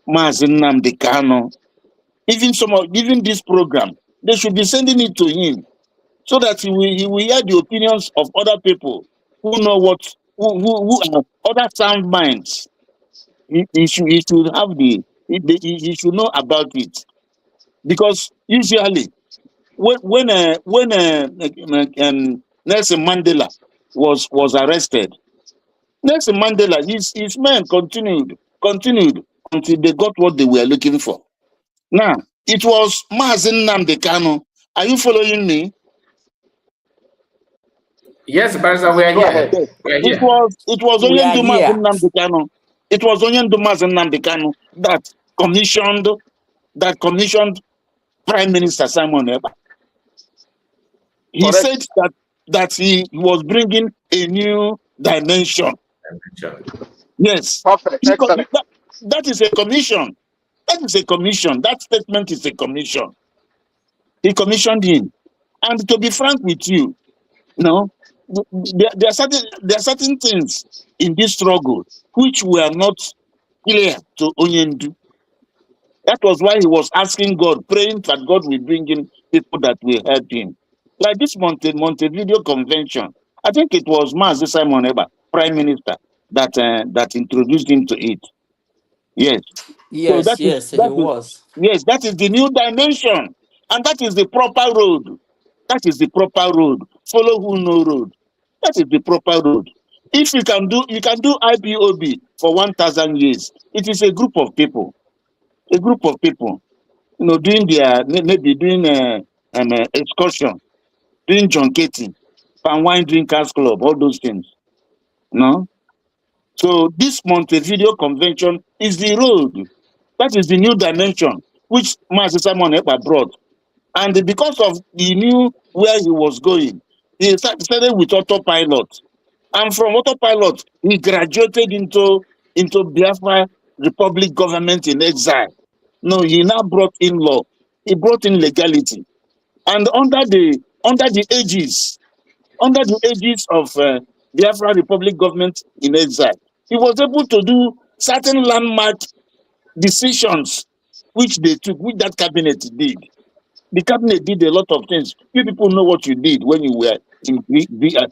Mazi Nnamdi Kanu, even this program, they should be sending it to him so that he will hear the opinions of other people who know who are other sound minds. He should have he should know about it, because usually when Nelson Mandela was arrested, Nelson Mandela, his men continued until they got what they were looking for. Now, it was Mazi Nnamdi Kanu. Are you following me? Yes, Barrister, we are here. We are here. It was only Mazi Nnamdi Kanu. It was only Mazi Nnamdi Kanu that commissioned Prime Minister Simon Ekpa. He said that he was bringing a new dimension. Yes. Perfect. Excellent. That is a commission. That is a commission. That statement is a commission. He commissioned him. And to be frank with you, there are certain things in this struggle which were not clear to Onyendu. That was why he was asking God, praying that God will bring in people that will help him. Like this Montevideo Convention, I think it was Mazi Simon Ekpa, Prime Minister, that introduced him to it. Yes. Yes, so he was. Yes, that is the new dimension. And that is the proper road. That is the proper road. Follow who know road. That is the proper road. If you can do IPOB for 1,000 years, it is a group of people. A group of people, doing excursion, doing junketing, palm wine drinkers club, all those things. No? So this Montevideo Convention is the road. That is the new dimension which Mazi Simon Ekpa brought. And because of he knew where he was going, he started with autopilot. And from autopilot, he graduated into Biafra Republic government in exile. No, he now brought in law. He brought in legality. And under the aegis of Biafra Republic government in exile, he was able to do certain landmark decisions which they took, which that cabinet did. The cabinet did a lot of things. You people know what you did when you were in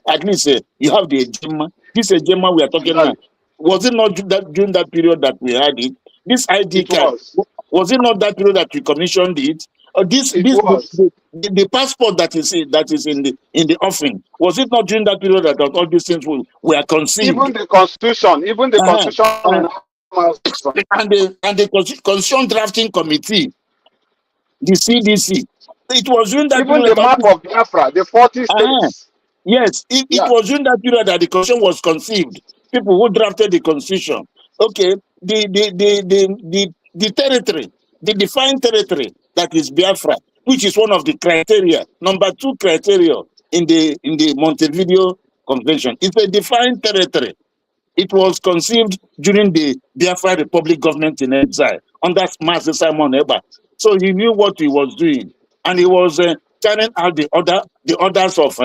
at least you have the Ejema. This Ejema we are talking about. Was it not during that period that we had it? This ID card, was it not that period that we commissioned it? Or the passport that is in the offering, was it not during that period that all these things were conceived? Even the constitution, and the constitution drafting committee, the CDC. It was during that period. Even the map of Biafra, the 40 states. Yes, it was during that period that the constitution was conceived. People who drafted the constitution. Okay, the territory, the defined territory that is Biafra, which is one of the criteria, number 2 criteria in the Montevideo Convention. It's a defined territory. It was conceived during the Biafra Republic government in exile under Mazi Simon Ekpa. So he knew what he was doing, and he was carrying out the orders of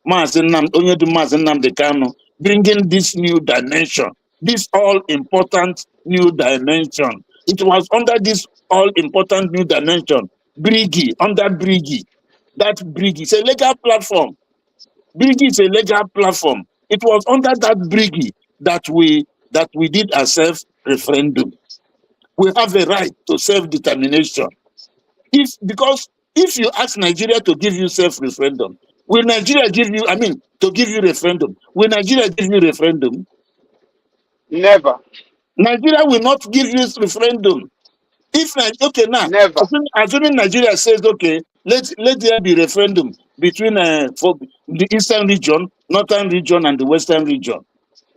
Mazi Nnamdi Kanu, bringing this new dimension, this all-important new dimension. It was under this all-important new dimension, under Brigi. That Brigi is a legal platform. Brigi is a legal platform. It was under that Brigi that we did a self-referendum. We have a right to self-determination. Because if you ask Nigeria to give you self-referendum, will Nigeria give you, to give you referendum, will Nigeria give you referendum? Never. Nigeria will not give you referendum. Never. Assuming Nigeria says, okay, let there be referendum between for the eastern region, northern region, and the western region.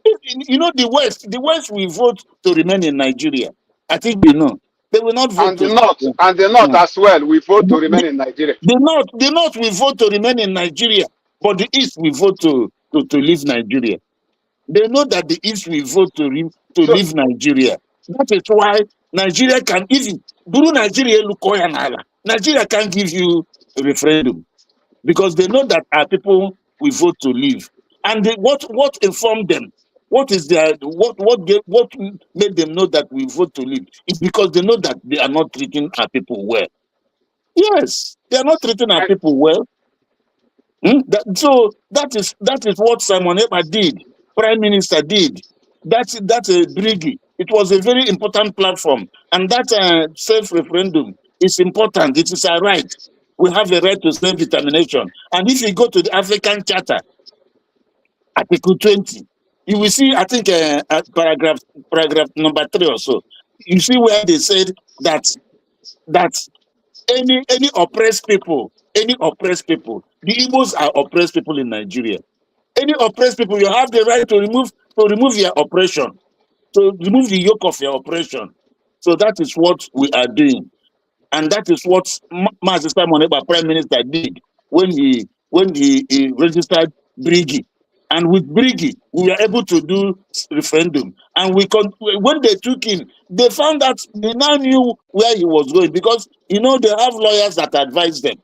The West will vote to remain in Nigeria. I think you know. They will not vote. And the North as well will vote to remain in Nigeria. The North will vote to remain in Nigeria, but the East will vote to leave Nigeria. They know that the East will vote to leave Nigeria. That is why Nigeria can even Nigeria can't give you a referendum, because they know that our people will vote to leave. And what informed them What is their what made them know that we vote to leave? It's because they know that they are not treating our people well. Yes, they are not treating our people well. So that is what Simon Ekpa did, Prime Minister did. That's a Brigi. It was a very important platform, and that self-referendum is important. It is our right. We have a right to self-determination. And if you go to the African Charter, Article 20, you will see, I think, paragraph number 3 or so. You see where they said that any oppressed people, the Igbos are oppressed people in Nigeria. Any oppressed people, you have the right to remove your oppression, to remove the yoke of your oppression. So that is what we are doing, and that is what Mazi Simon Ekpa, Prime Minister, did when he registered Brigi. And with Brigi, we were able to do referendum. And when they took him, they found that they now knew where he was going, because they have lawyers that advise them.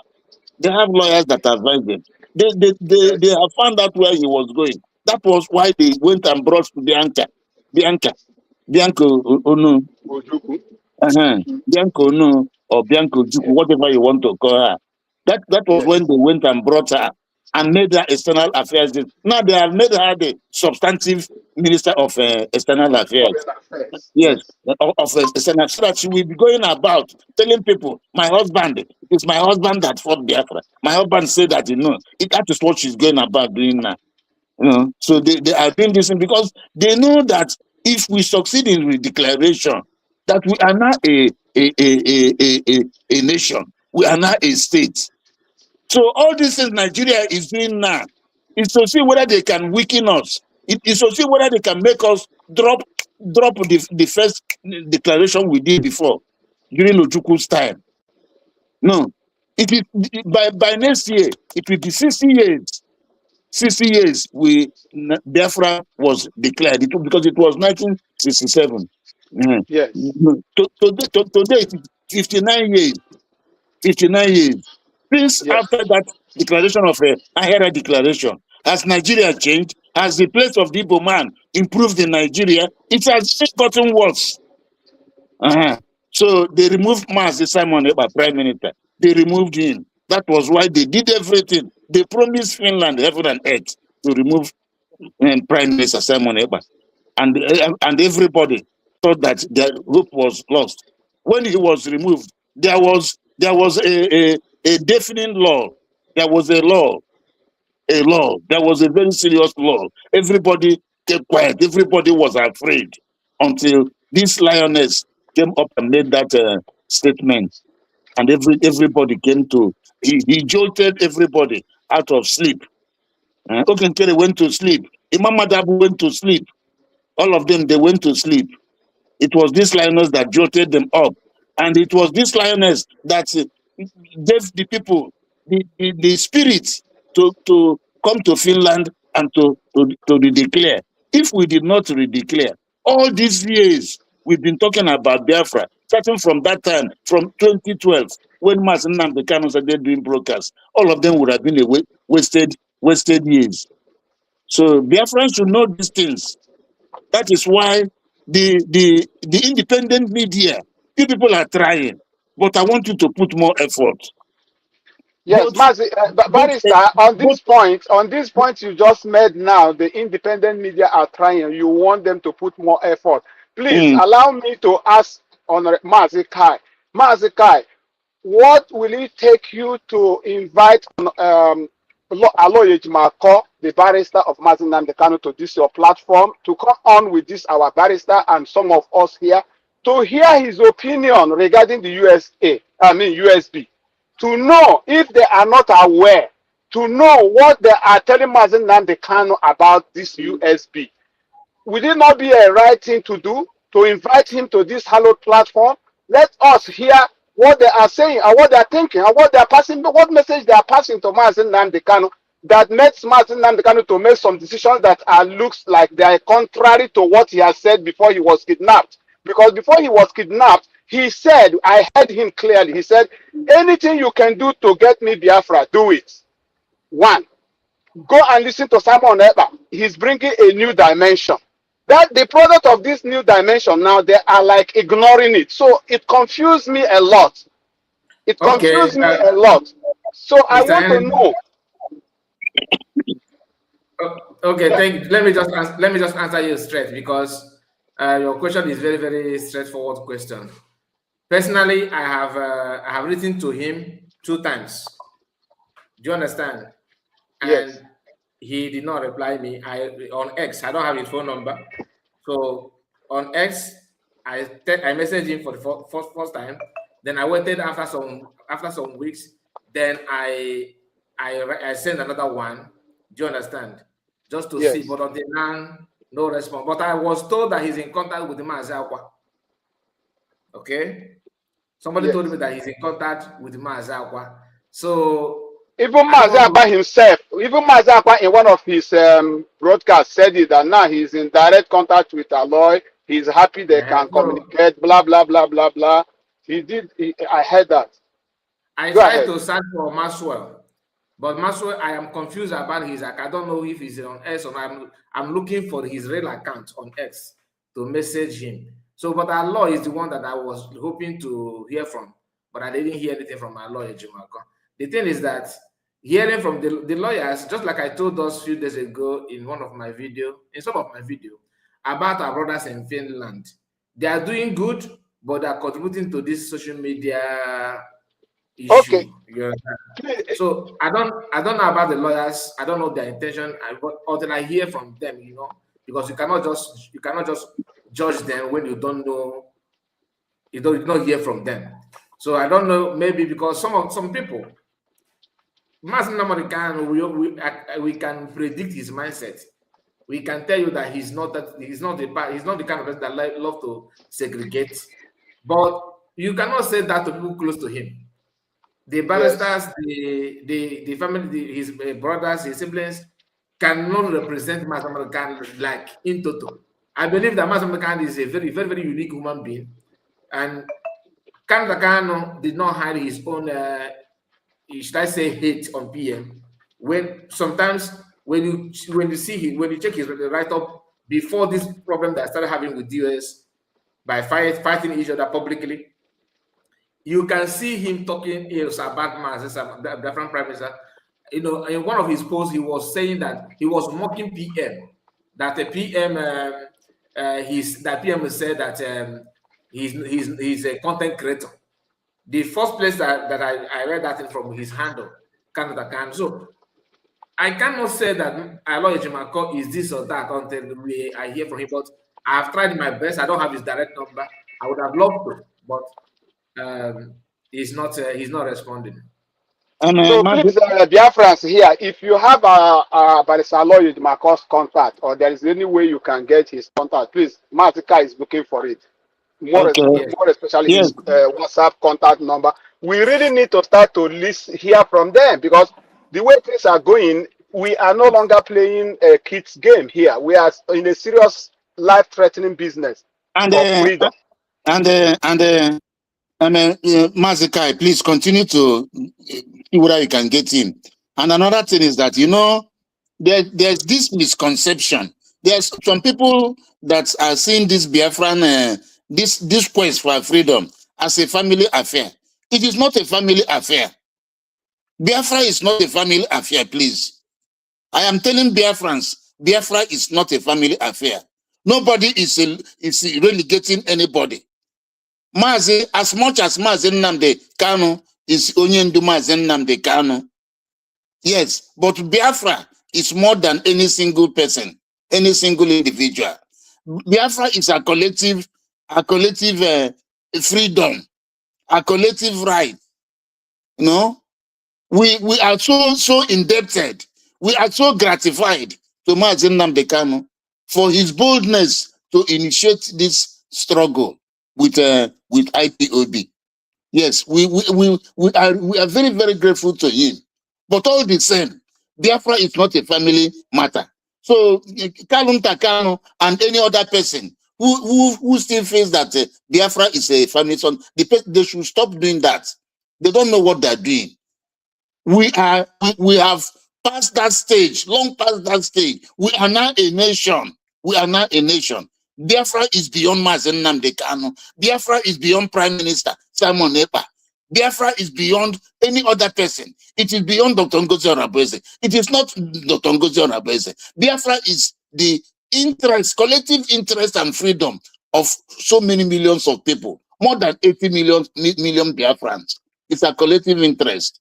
They have lawyers that advise them. They have found out where he was going. That was why they went and brought Bianca Onu. Bianca Onu or Bianca Ojukwu, whatever you want to call her. That was when they went and brought her and made her external affairs. Now they have made her the substantive minister of external affairs. Yes, of external, so that she will be going about telling people, it is my husband that fought Biafra. My husband said that, that is what she's going about doing now. So they are doing this because they know that if we succeed in redeclaration, that we are now a nation, we are now a state. So all these things Nigeria is doing now is to see whether they can weaken us. It is to see whether they can make us drop the first declaration we did before during Ojukwu's time. No, it is by next year it will be 60 years. 60 years Biafra was declared, because it was 1967. Yes. Today it is 59 years. 59 years. Since after that declaration of Ahera declaration, has Nigeria changed? Has the place of the Igbo man improved in Nigeria? It has gotten worse. So they removed Mazi Simon Ekpa, Prime Minister. They removed him. That was why they did everything. They promised Finland heaven and earth to remove Prime Minister Simon Ekpa. And everybody thought that their hope was lost. When he was removed, there was a deafening law. There was a law. There was a very serious law. Everybody kept quiet. Everybody was afraid until this lioness came up and made that statement. And everybody came to, he jolted everybody out of sleep. Ogechukwu Nkere went to sleep. Emma Maduaba went to sleep. All of them, they went to sleep. It was this lioness that jolted them up. And it was this lioness that gave the people the spirit to come to Finland and to redeclare. If we did not redeclare, all these years we've been talking about Biafra, starting from that time, from 2012, when Mazi Nnamdi Kanu started doing broadcasts, all of them would have been wasted years. So Biafrans should know these things. That is why the independent media, you people are trying, but I want you to put more effort. Yes, Mazi, Barrister, on this point you just made now, the independent media are trying. You want them to put more effort. Please allow me to ask on Mazi Kai. Mazi Kai, what will it take you to invite Aloye Jimako, the barrister of Mazi Nnamdi Kanu, to this your platform, to come on with this our barrister and some of us here to hear his opinion regarding the USB, to know if they are not aware, to know what they are telling Mazi Nnamdi Kanu about this USB. Would it not be a right thing to do, to invite him to this hallowed platform? Let us hear what they are saying and what they are thinking and what they are passing, what message they are passing to Mazi Nnamdi Kanu that makes Mazi Nnamdi Kanu to make some decisions that looks like they are contrary to what he has said before he was kidnapped. Because before he was kidnapped, he said, I heard him clearly, he said, anything you can do to get me Biafra, do it. One, go and listen to Simon Ekpa. He's bringing a new dimension. That the product of this new dimension now, they are like ignoring it. So it confused me a lot. It Okay, confused me a lot. So I Mr. want to Henry. know. Okay, thank you. Let me just answer you straight, because your question is very, very straightforward question. Personally, I have written to him 2 times. Do you understand? Yes. And he did not reply me. On X, I don't have his phone number. So on X, I messaged him for the first time. Then I waited after some weeks. Then I sent another one. Do you understand? Just to see, Yes. but until now, no response. But I was told that he's in contact with the Mazakwa. Okay, somebody told me Yes. that he's in contact with the Mazakwa. So Even I don't know. Mazakwa himself, even Mazakwa in one of his broadcasts said it, that now he's in direct contact with Aloy. He's happy they can So communicate, blah, blah, blah, blah, blah. I heard that. I Go tried ahead. to search for Maxwell, but Maxwell, I am confused about his account. I don't know if he's on X or not. I'm looking for his real account on X to message him. So, but our law is the one that I was hoping to hear from, but I didn't hear anything from our lawyer, Jimako. The thing is that hearing from the lawyers, just like I told us a few days ago in one of my video, in some of my video, about our brothers in Finland, they are doing good, but they are contributing to this social media Okay. issue. So I don't know about the lawyers. I don't know their intention. But until I hear from them, because you cannot just judge them when you don't know, you don't hear from them. So I don't know, maybe because some people, we can predict his mindset. We can tell you that he's not the kind of person that love to segregate. But you cannot say that to people close to him. The Yes. barristers, the family, his brothers, his siblings cannot represent Masamalkan like in total. I believe that Masamalkan is a very, very, very unique human being, and Kanzakano did not hide his own, should I say, hate on PM. When sometimes when you see him, when you check his write up before this problem that I started having with US by fighting each other publicly, you can see him talking about the different prime minister. In one of his posts, he was saying that he was mocking PM, that the PM, that PM said that he's a content creator. The first place that I read that from his handle, Canada Can. So I cannot say that Aloy Ejimako is this or that until I hear from him. But I've tried my best. I don't have his direct number. I would have loved to, but he's not responding. So please, Biafrans here, if you have Barrister Aloy Ejimoko's contact, or there is any way you can get his contact, please, Matika is looking for it. More especially his WhatsApp contact number. We really need to start to hear from them, because the way things are going, we are no longer playing a kids game here. We are in a serious life-threatening business of freedom. Mazikai, please continue to see whether you can get him. And another thing is that, there's this misconception. There's some people that are seeing this Biafran, this quest for freedom as a family affair. It is not a family affair. Biafra is not a family affair, please. I am telling Biafrans, Biafra is not a family affair. Nobody is relegating anybody. Mazi, as much as Mazi Nnamdi Kanu is Onyendu Mazi Nnamdi Kanu, yes, but Biafra is more than any single person, any single individual. Biafra is a collective freedom, a collective right. We are so indebted. We are so gratified to Mazi Nnamdi Kanu for his boldness to initiate this struggle with IPOB. Yes, we are very, very grateful to him. But all the same, Biafra is not a family matter. So Kalum Takano and any other person who still feels that Biafra is a family son, they should stop doing that. They don't know what they're doing. We have passed that stage, long past that stage. We are now a nation. We are now a nation. Biafra is beyond Mazen Nnamdi Kanu. Biafra is beyond Prime Minister Simon Ekpa. Biafra is beyond any other person. It is beyond Dr. Ngozi Onabueze. It is not Dr. Ngozi Onabueze. Biafra is the interest, collective interest and freedom of so many millions of people. More than 80 million Biafrans. It's a collective interest.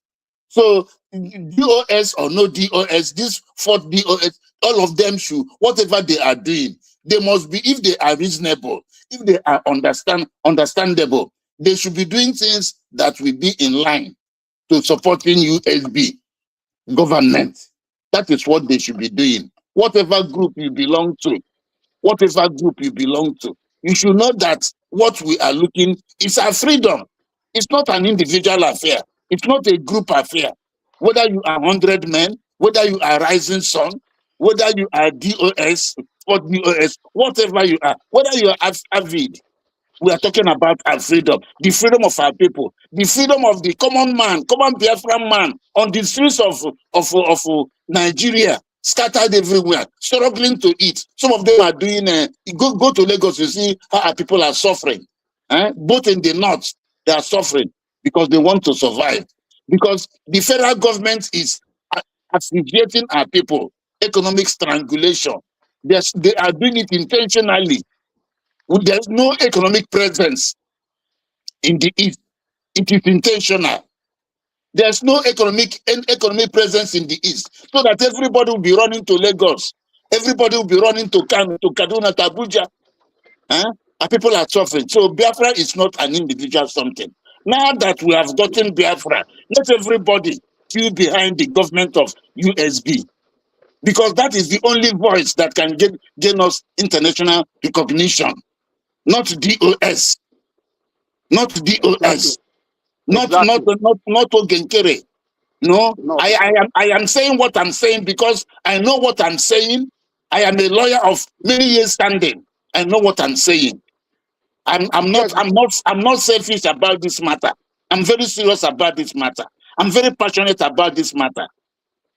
So DOS or no DOS, this fourth DOS, all of them should, whatever they are doing, they must be, if they are reasonable, if they are understandable, they should be doing things that will be in line to supporting USB government. That is what they should be doing. Whatever group you belong to, whatever group you belong to, you should know that what we are looking is our freedom. It's not an individual affair. It's not a group affair. Whether you are 100 men, whether you are Rising Sun, whether you are DOS or DOS, whatever you are, whether you are avid, we are talking about our freedom, the freedom of our people, the freedom of the common man, common Biafran man on the streets of Nigeria, scattered everywhere, struggling to eat. Some of them are doing, go to Lagos, you see how our people are suffering. Both in the north, they are suffering because they want to survive. Because the federal government is asphyxiating our people, economic strangulation. They are doing it intentionally. There's no economic presence in the East. It is intentional. There's no economic presence in the East, so that everybody will be running to Lagos. Everybody will be running to Kano, to Kaduna, to Abuja. And people are suffering. So Biafra is not an individual something. Now that we have gotten Biafra, let everybody queue behind the government of USB. Because that is the only voice that can gain us international recognition. Not DOS. Not DOS. Exactly. Not Ogechukwu. No, I am saying what I'm saying because I know what I'm saying. I am a lawyer of many years standing. I know what I'm saying. I'm not selfish about this matter. I'm very serious about this matter. I'm very passionate about this matter.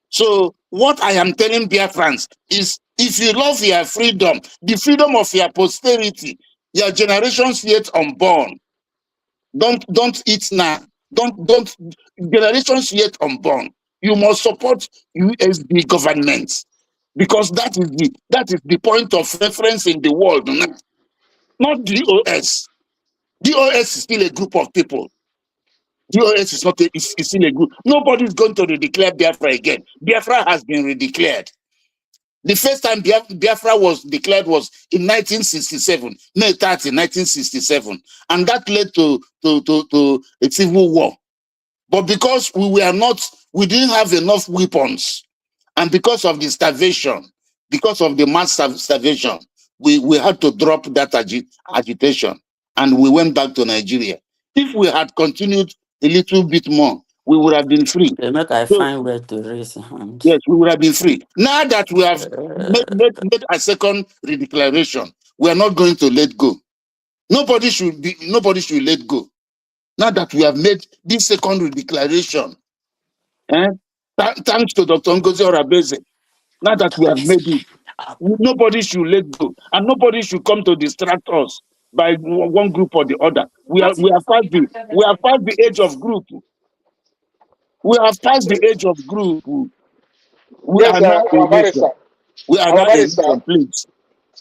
So what I am telling Biafrans is, if you love your freedom, the freedom of your posterity, your generations yet unborn, don't eat now. Don't generations yet unborn. You must support USB government, because that is the point of reference in the world now. Not DOS. DOS is still a group of people. DOS is not is still a group. Nobody's going to redeclare Biafra again. Biafra has been redeclared. The first time Biafra was declared was in 1967, May 30, 1967. And that led to a civil war. But because we didn't have enough weapons, and because of the starvation, because of the mass starvation, we had to drop that agitation, and we went back to Nigeria. If we had continued a little bit more, we would have been free. They make I find where to raise hand. Yes, we would have been free. Now that we have made a second redeclaration, we are not going to let go. Nobody should let go. Now that we have made this second redeclaration, thanks to Dr. Ngozi Onabueze, now that we have made it, nobody should let go, and nobody should come to distract us by one group or the other. We have passed the age of group. We have passed the age of group. We are now a nation. We are now a nation, please.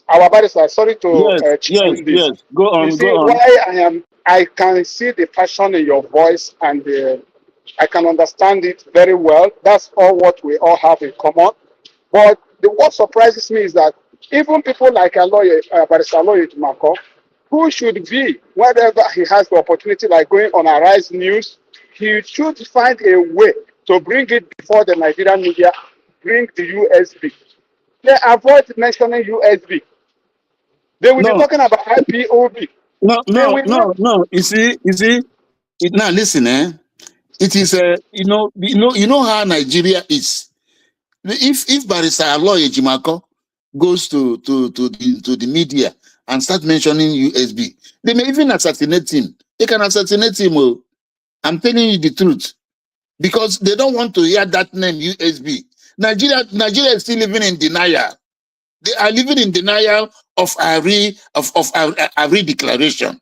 Our barrister, sorry to yes. Go on, you see, why I can see the passion in your voice, and I can understand it very well. That's all what we all have in common. But what surprises me is that even people like a lawyer, Barrister Lawyer Ejimako, who should be, whenever he has the opportunity, like going on Arise News, he should find a way to bring it before the Nigerian media, bring the USB. They avoid mentioning USB. They will be talking about IPOB. No. You see. Now listen, it is you know how Nigeria is. If Barrister Aloy Ejimako goes to the media and start mentioning USB, they may even assassinate him. They can assassinate him. Oh. I'm telling you the truth, because they don't want to hear that name USB. Nigeria is still living in denial. They are living in denial of our declaration.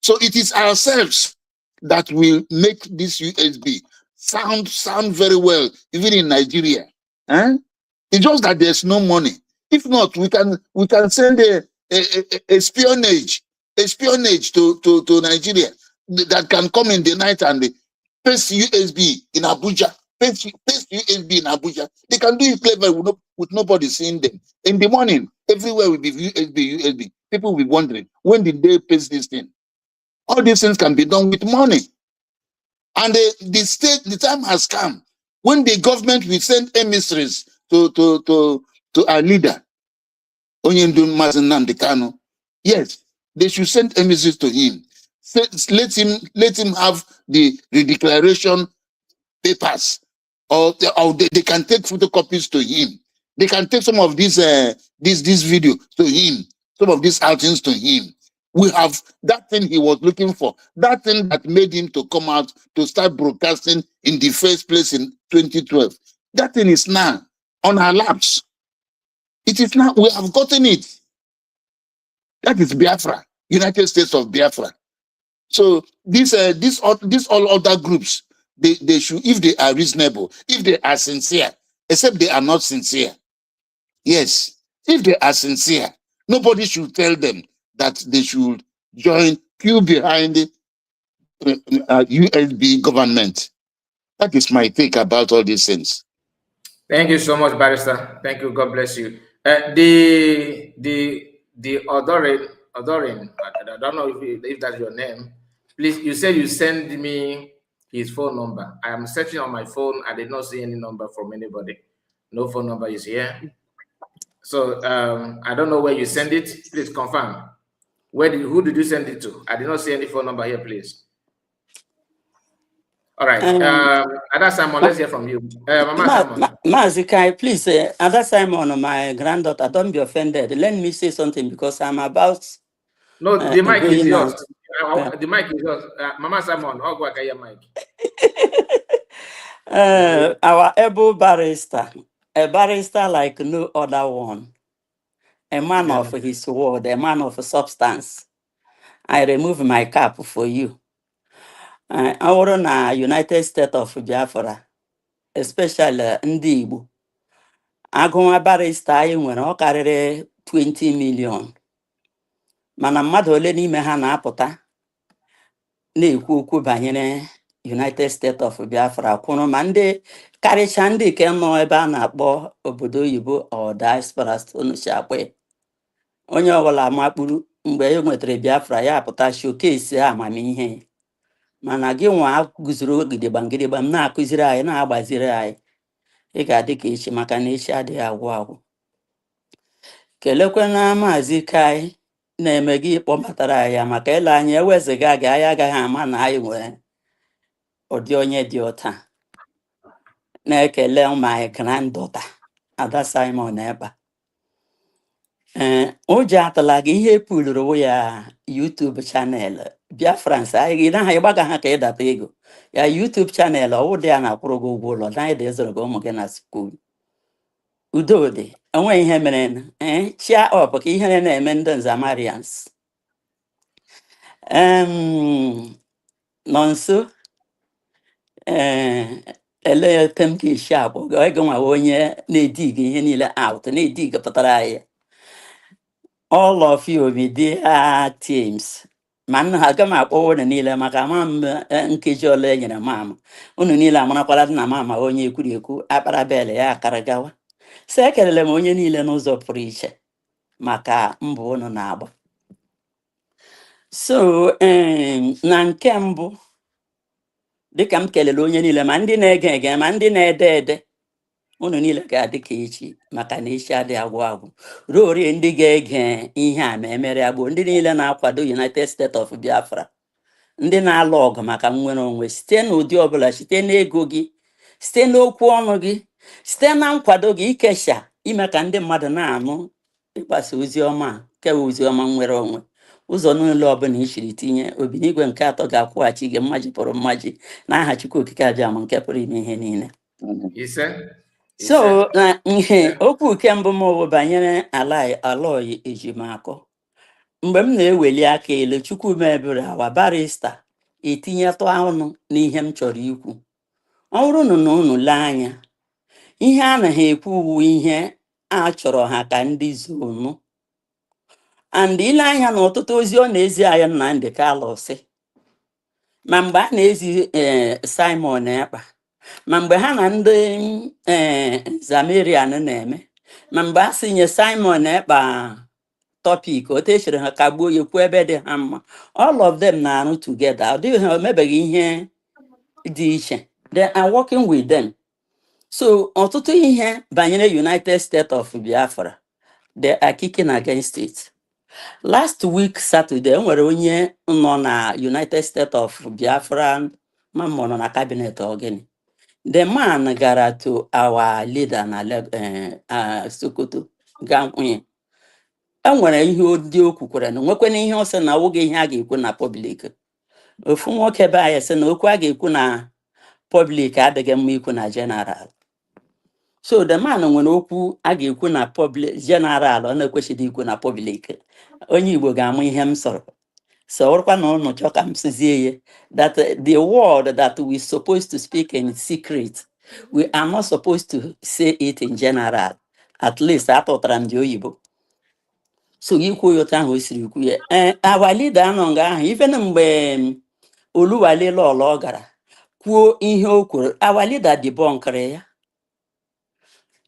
So it is ourselves that will make this USB sound very well, even in Nigeria. It's just that there's no money. If not, we can send a espionage to Nigeria that can come in the night and paste USB in Abuja. Paste USB in Abuja. They can do it clever with nobody seeing them. In the morning, everywhere will be USB. People will be wondering, when did they paste this thing? All these things can be done with money. And the time has come when the government will send emissaries to our leader, Onyendun Nnamdi Kanu. Yes, they should send emissaries to him. Let him have the declaration papers, or they can take photocopies to him. They can take some of this video to him, some of these outings to him. We have that thing he was looking for, that thing that made him to come out to start broadcasting in the first place in 2012. That thing is now on our laps. It is now, we have gotten it. That is Biafra, United States of Biafra. So these all other groups, they should, if they are reasonable, if they are sincere, except they are not sincere. Yes, if they are sincere, nobody should tell them that they should queue behind the USB government. That is my take about all these things. Thank you so much, Barrister. Thank you. God bless you. The Odorin, I don't know if that's your name. Please, you said you send me his phone number. I am searching on my phone. I did not see any number from anybody. No phone number is here. So I don't know where you send it. Please confirm. Who did you send it to? I did not see any phone number here, please. All right. Ada Simon, let's hear from you. Mama Mazikai, please, Ada Simon, my granddaughter, don't be offended. Let me say something because I'm about. No, the mic is yours. The mic is yours. Mama Simon, I'll go your mic. Our able barrister, a barrister like no other one, a man of his word, a man of substance. I remove my cap for you. I want na United States of Biafra, especially ndị Igbo. Agụnwa barrister anyị nwere ọ karịrị 20 million. Mana mmadụ ole n'ime ha na-apụta na-ekwu okwu banyere United States of Biafra kwụrụ ma ndị karịcha ndị ke nọ ebe a na-akpọ obodo oyibo or diaspora si akpọ onye ọbụla makpuru mgbe e nwetara Biafra ya apụta showcase amamihe. Mana gị nwa guzoro gidigba m na-akụziri anyị na-agbaziri anyị ị ga-adị ka echi maka na echi adịghị agwụ agwụ. Kelekwana Maazị Kai na-eme gị kpọbatara ya maka ile anyị eweziga gị anyị agaghị ama na anyị nwere ụdị onye dị ụta. Na-ekele my granddaughter Ada Simon Eba. Ụjọ atụla gị ihe pụlụrụ ya YouTube channel Biafrans anyị na ha ịgbaga ha ka ịdata ego ya YouTube channel ọwụdị ya na-akwụrụ gị ụgwọ ụlọ na ịda ezoro gị ụmụ gị na skuul. Udo dị enweghị ihe mere chia ọp ka ihe na-eme ndị Nzamarians. Nọ nso elete m ka isi abụọ ego nwa onye na-ediga ihe niile out na-ediga pụtara anyị all of you be their teams. Man ha aga m akpọ unu niile maka ama m nkeji ole nyere mama unu niile amarakwala na mama onye ekwuru ekwu akpara bel ya akara gawa. So ekelele m onye niile n'ụzọ pụrụ iche maka mbọ unu na-agba. So na nke mbụ dịka m kelele onye niile ma ndị na-ege ege ma ndị na-ede ede unu niile ga-adị ka echi maka na echi adị agwụ agwụ. Ruo orie ndị ga-ege ihe a ma emere agbo ndị niile na-akwado United States of Biafra, ndị na-alụ ọgụ maka nnwere onwe site n'ụdị ọbụla, site n'ego gị, site n'okwu ọnụ gị, site na nkwado gị ikesha ime ka ndị mmadụ na-anụ ịgbasa ozi ọma kewa ozi ọma nnwere onwe. Ụzọ niile ọbụla ichiri tinye Obinigwe nke atọ ga-akwụghachi gị mmaji pụrụ mmaji n'aha Chukwu okike abịama nke pụrụ ime ihe niile. Ise. So okwu kembụ m bụ banyere alọyi ejimakọ. Mgbe m na-eweli aka elu, Chukwu mebere awa barista etinyetụ ọnụ n'ihe m chọrọ ikwu. Ọ bụrụ na unu lee anya, ihe a na ha ekwu uwu ihe a chọrọ ha ka ndị zonu. And ile anya na ọtụtụ ozi ọ na-ezi anya Nnamdi Kanu sị, ma mgbe a na-ezi Simon Ekpa, ma mgbe ha na ndị Zamarian na-eme, ma mgbe a sị nye Simon Ekpa topic otu echere ha kagbuo ya kwuo ebe dị ha mma, all of them na-arụ together. Ọ dịghị ha emebeghị ihe dị iche. They are working with them. So ọtụtụ ihe banyere United States of Biafra, they are kicking against it. Last week Saturday, enwere onye nọ na United States of Biafra ma nọ na cabinet ogini. The man gara to our leader na Sokoto ga nwunye. Enwere ihe odi okwu kwere na nwekwana ihe ọ sị na oge ihe a ga-ekwu na public. Ofu nwoke be anyị sị na okwu a ga-ekwu na public adịghị mma ikwu na general. So the man nwere okwu a ga-ekwu na public general, ọ na-ekwesịghị ikwu na public. Onye Igbo ga-amụ ihe m sọrọ. So ọrụkwa na ụnụ chọ ka m sizie ya that the word that we supposed to speak in secret, we are not supposed to say it in general. At least atụtara m dị oyibo. So ikwu ya otu ahụ o siri ikwu ya. Our leader anọ nga ahụ, even mgbe Oluwale Lolo ọ gara kwuo ihe o kwuru, our leader debunkere ya.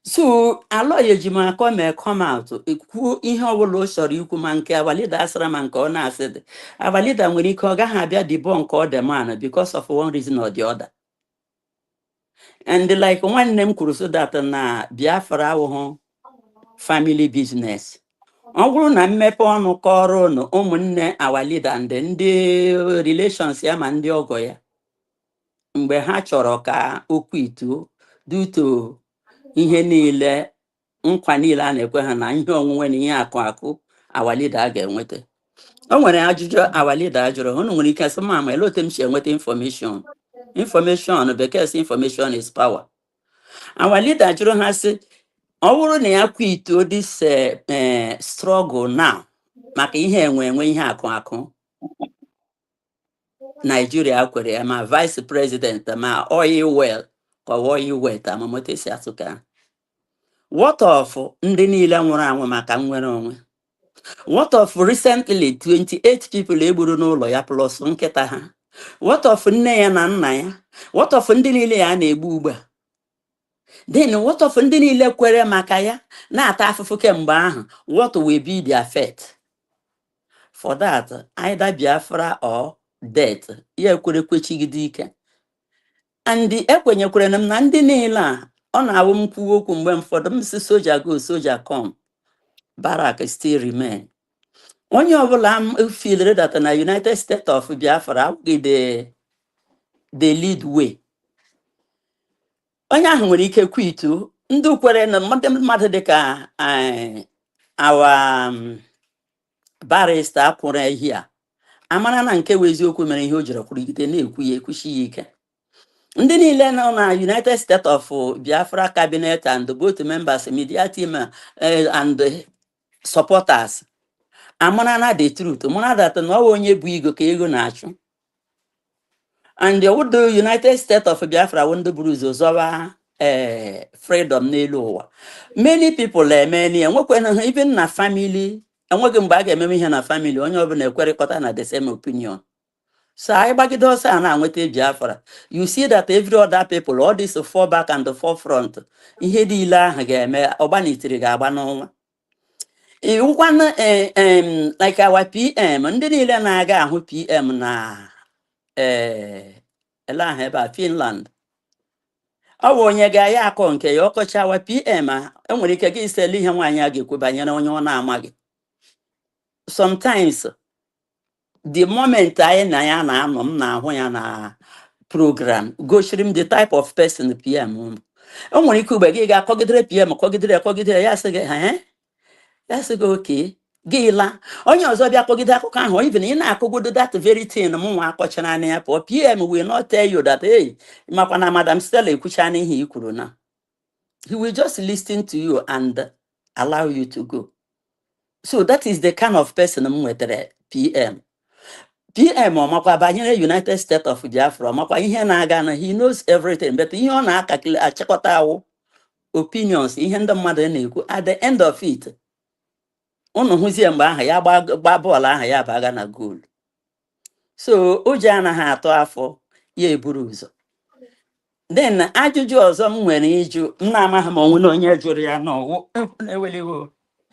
So alọya ejimakọ mee come out kwuo ihe ọbụla o chọrọ ikwu, ma nke our leader asịra ma nke ọ na-asị dị. Our leader nwere ike ọ gaghị abịa debunk ọ the man because of one reason or the other. And like nwanne m kwuru so that na Biafra awụhụ family business. Ọ bụrụ na mmepe ọnụ kọrọ unu ụmụnne our leader ndị relations ya ma ndị ọgọ ya, mgbe ha chọrọ ka okwu ituo due to ihe niile nkwa niile a na-ekwe ha na ihe onwunwe na ihe akụ our leader ga-enweta. O nwere ajụjụ our leader jụrụ, unu nwere ike sị ma elote m si enweta information. Information, because information is power. Our leader jụrụ ha sị, ọ bụrụ na ya kwituo this struggle now maka ihe enwe ihe akụ Nigeria kwere ya ma vice president ma oil well ka oil well ta mamote si atụka. What of ndị niile nwụrụ anwụ maka nnwere onwe? What of recently 28 people egburu n'ụlọ ya plus nkịta ha? What of nne ya na nna ya? What of ndị niile ya na-egbu ugbu a? Then what of ndị niile kwere maka ya na-ata afụfụ kemgbe ahụ? What will be their fate? For that, either Biafra or death. Ya kwere kwechigide ike. And ekwenyekwere m na ndị niile a ọ na-awụ m kwuo okwu mgbe ụfọdụ m si soldier go, soldier come, barrack still remain. Onye ọbụla m feel that na United States of Biafra awụghị the lead way. Onye ahụ nwere ike kwitu ndị kwere na mmadụ dịka our barrister pụrụ ehi a amara na nke wụ eziokwu mere ihe o jiri kwurugide na-ekwu ya ekwuchi ya ike. Ndị niile nọ na United States of Biafra cabinet and both members, media team and supporters amara na the truth, mara that na ọ onye bụ igo ka ego na-achụ. And the United States of Biafra wonder bruise zọwa freedom n'elu ụwa. Many people many enwekwana even na family, enweghị mgbe a ga-ememe ihe na family onye ọbụla ekwerịkọta na the same opinion. So I gbagide ọsọ a na-enweta Biafra, you see that every other people, all this fall back and the forefront, ihe niile ahụ ga-eme ọgbanitere ga-agba n'ọnwa. Iwukwana like our PM, ndị niile na-aga ahụ PM na ele ahụ ebe a Finland. Ọ bụ onye ga-ya akọ nke ya ọkọchawa PM a enwere ike gị iseli ihe nwaanyị a ga-ekwu banyere onye ọ na-amaghị. Sometimes the moment anyị na ya na-anọ m na-ahụ ya na program gosiri m the type of person PM. O nwere ike ugbe gị ga-akọgidere PM kọgidere ya sị gị ya sị gị oke gị la onye ọzọ bịa kọgide akụkọ ahụ, even ị na-akọgodo that very thing m nwa akọchara anya ya pụọ, PM will not tell you that hey makwa na Madam Stella ekwucha n'ihe i kwuru na. He will just listen to you and allow you to go. So that is the kind of person I'm with the PM. PM ọmakwa banyere United States of Biafra ọmakwa ihe na-aga na he knows everything, but ihe ọ na-akakili achịkọta awụ opinions ihe ndị mmadụ na-ekwu at the end of it unu hụzie mgbe ahụ ya gba bọọlụ ahụ ya baga na goal. So ụjọ anaghị atụ afọ ya eburu ụzọ. Then ajụjụ ọzọ m nwere ịjụ m na-amaghị ma onwe na onye jụrụ ya n'ọwụ na-eweliwo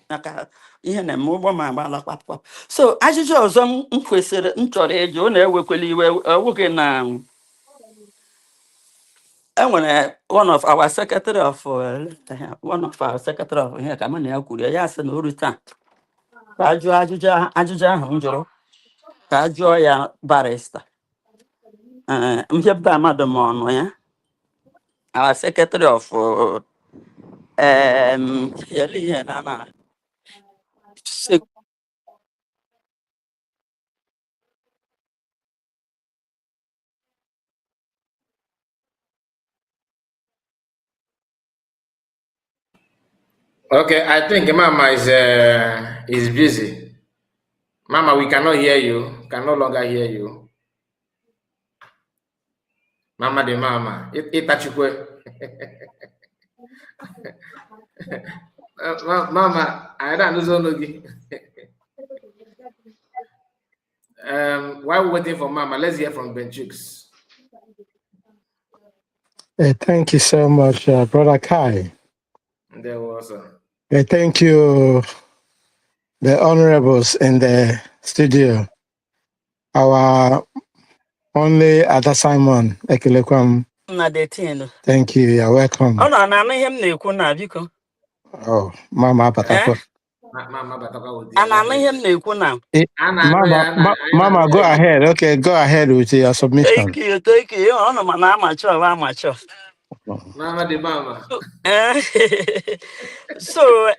maka ihe na eme ụgbọ ma agbala kpapụkpapụ. So ajụjụ ọzọ m kwesịrị m chọrọ ịjụ ọ na-ewekwela iwe nwoke na enwere one of our secretary of ihe ka m na ya kwuru ya sị na oru taa ka ajụọ ajụjụ ahụ m jụrụ ka ajụọ ya barista Mhebba Amadu ma ọnụ ya our secretary of ihe na Okay, I think Mama is busy. Mama, we cannot hear you. Can no longer hear you. Mama de Mama, itachukwe. Mama, I don't know. While we're waiting for Mama, let's hear from Benchix. Thank you so much, Brother Kai. There was. Thank you, the honorables in the studio. Our only Ada Simon Ekelekwam. Thank you. You're welcome. Oh, no, I'm him na-ekwu na biko. Oh, Mama Batakwa. Mama Batakwa. I'm him na-ekwu na. Mama, go ahead. Okay, go ahead with your submission. Thank you. Oh, no, man, I'm mature. Mama de Mama. So,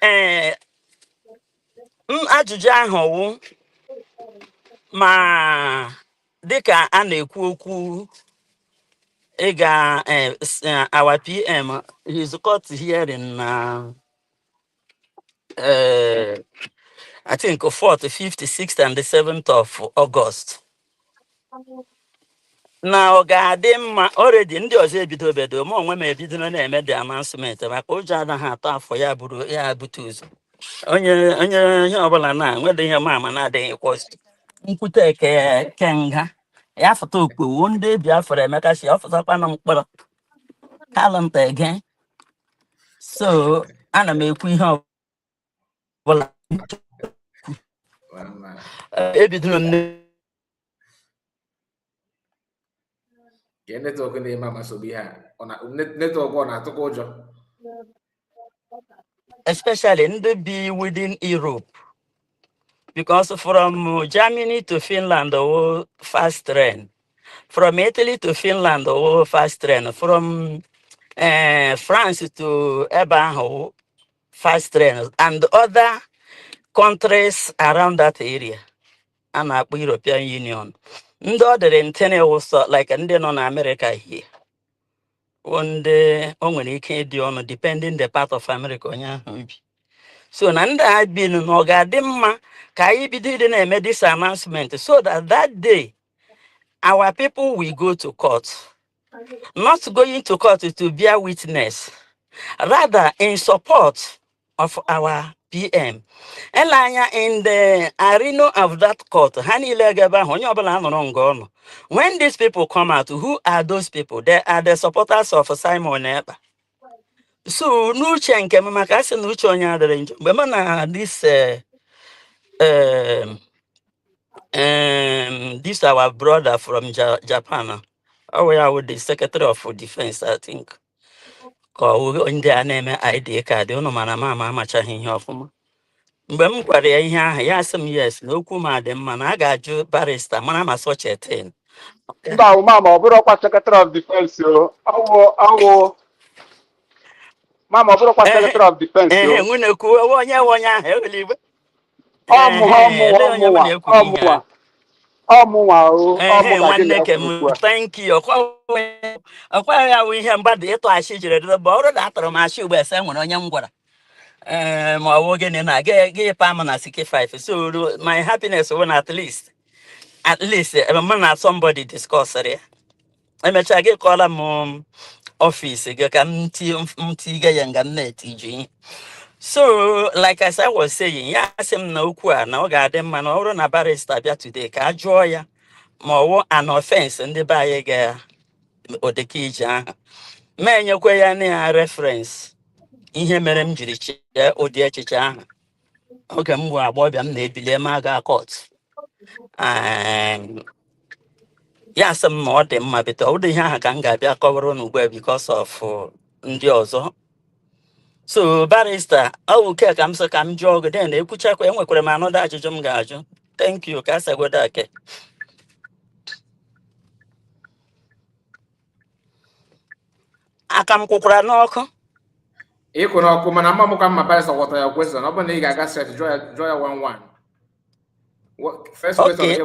ajụjụ ahụ wụ ma dịka a na-ekwu okwu ịga our PM his court hearing I think 4th, 5th, 6th and the 7th of August. Now, ga-adị mma already ndị ọzọ ebidobedo ma onwe m ebido na-eme the announcement maka ụjọ anaghị atọ afọ ya bụrụ ya bute ụzọ onye ihe ọbụla na-nwede ihe mama na-adịghị kwọzi nkwute kenga ya fụta okpowo ndị Biafra Emeka si ọfụtakwana mkpọrọ kalanta again. So ana m ekwu ihe ọbụla ebidoro m network na Mama Sobiha network ọ na-atụkwa ụjọ especially ndị bi within Europe because from Germany to Finland fast train, from Italy to Finland fast train, from France to ebe fast train, and other countries around that area and European Union. Ndị ọ dịrị ntene ụsọ like ndị nọ na America here. Ndị o nwere ike ịdị ọnụ depending the part of America onye ahụ bi. So na ndị a bi n'ọ ga-adị mma ka anyị bido ịdị na-eme this announcement so that day our people will go to court. Not going to court to bear witness, rather in support of our PM. Elanya in the arena of that court, when these people come out, who are those people? They are the supporters of Simon Eba. So, no change, Makasi no chonya the range. But this our brother from Japan. Oh, yeah, with the Secretary of Defense, I think. In their name, ID card, no man, Mama, much I hear of him. Mgbe m gwara ya ihe ahụ ya sị m yes na okwu m adị mma na a ga-ajụ barista mana ma such a thing. Mama, ọ bụrụkwa Secretary of Defense o. Mama, ọ bụrụkwa Secretary of Defense o. Nwunye ekwu onye ahụ eweliwe. Ọmụwa. Thank you. We have bad it I see the border after my shoe by someone on young water. My organ and I gave Pamana 65. So my happiness won at least a man somebody discuss it. I'm a chaggy call mom office, you can tiga young and net. So, like as I was saying, yes, I'm no qua, no garden man or on a barrister today, ka joy, more an offense and the buy a girl or the key. Man, you quay reference. In him, Madam Judich, or dear chicha. Okay, more boy, I'm the Bilemaga court. And yes, some more than my bit of the Hanga be a cover on where because of Ndiozo. So barrister, I will care come so come jog then they could check when we could man that jum gajo. Thank you, Casa Godake. I come kukura noko. Eko na ọkụ mana mma ka mma barrister ghọtara ya question ọ bụ na ị ga-aga straight draw ya 1-1. First question Okay.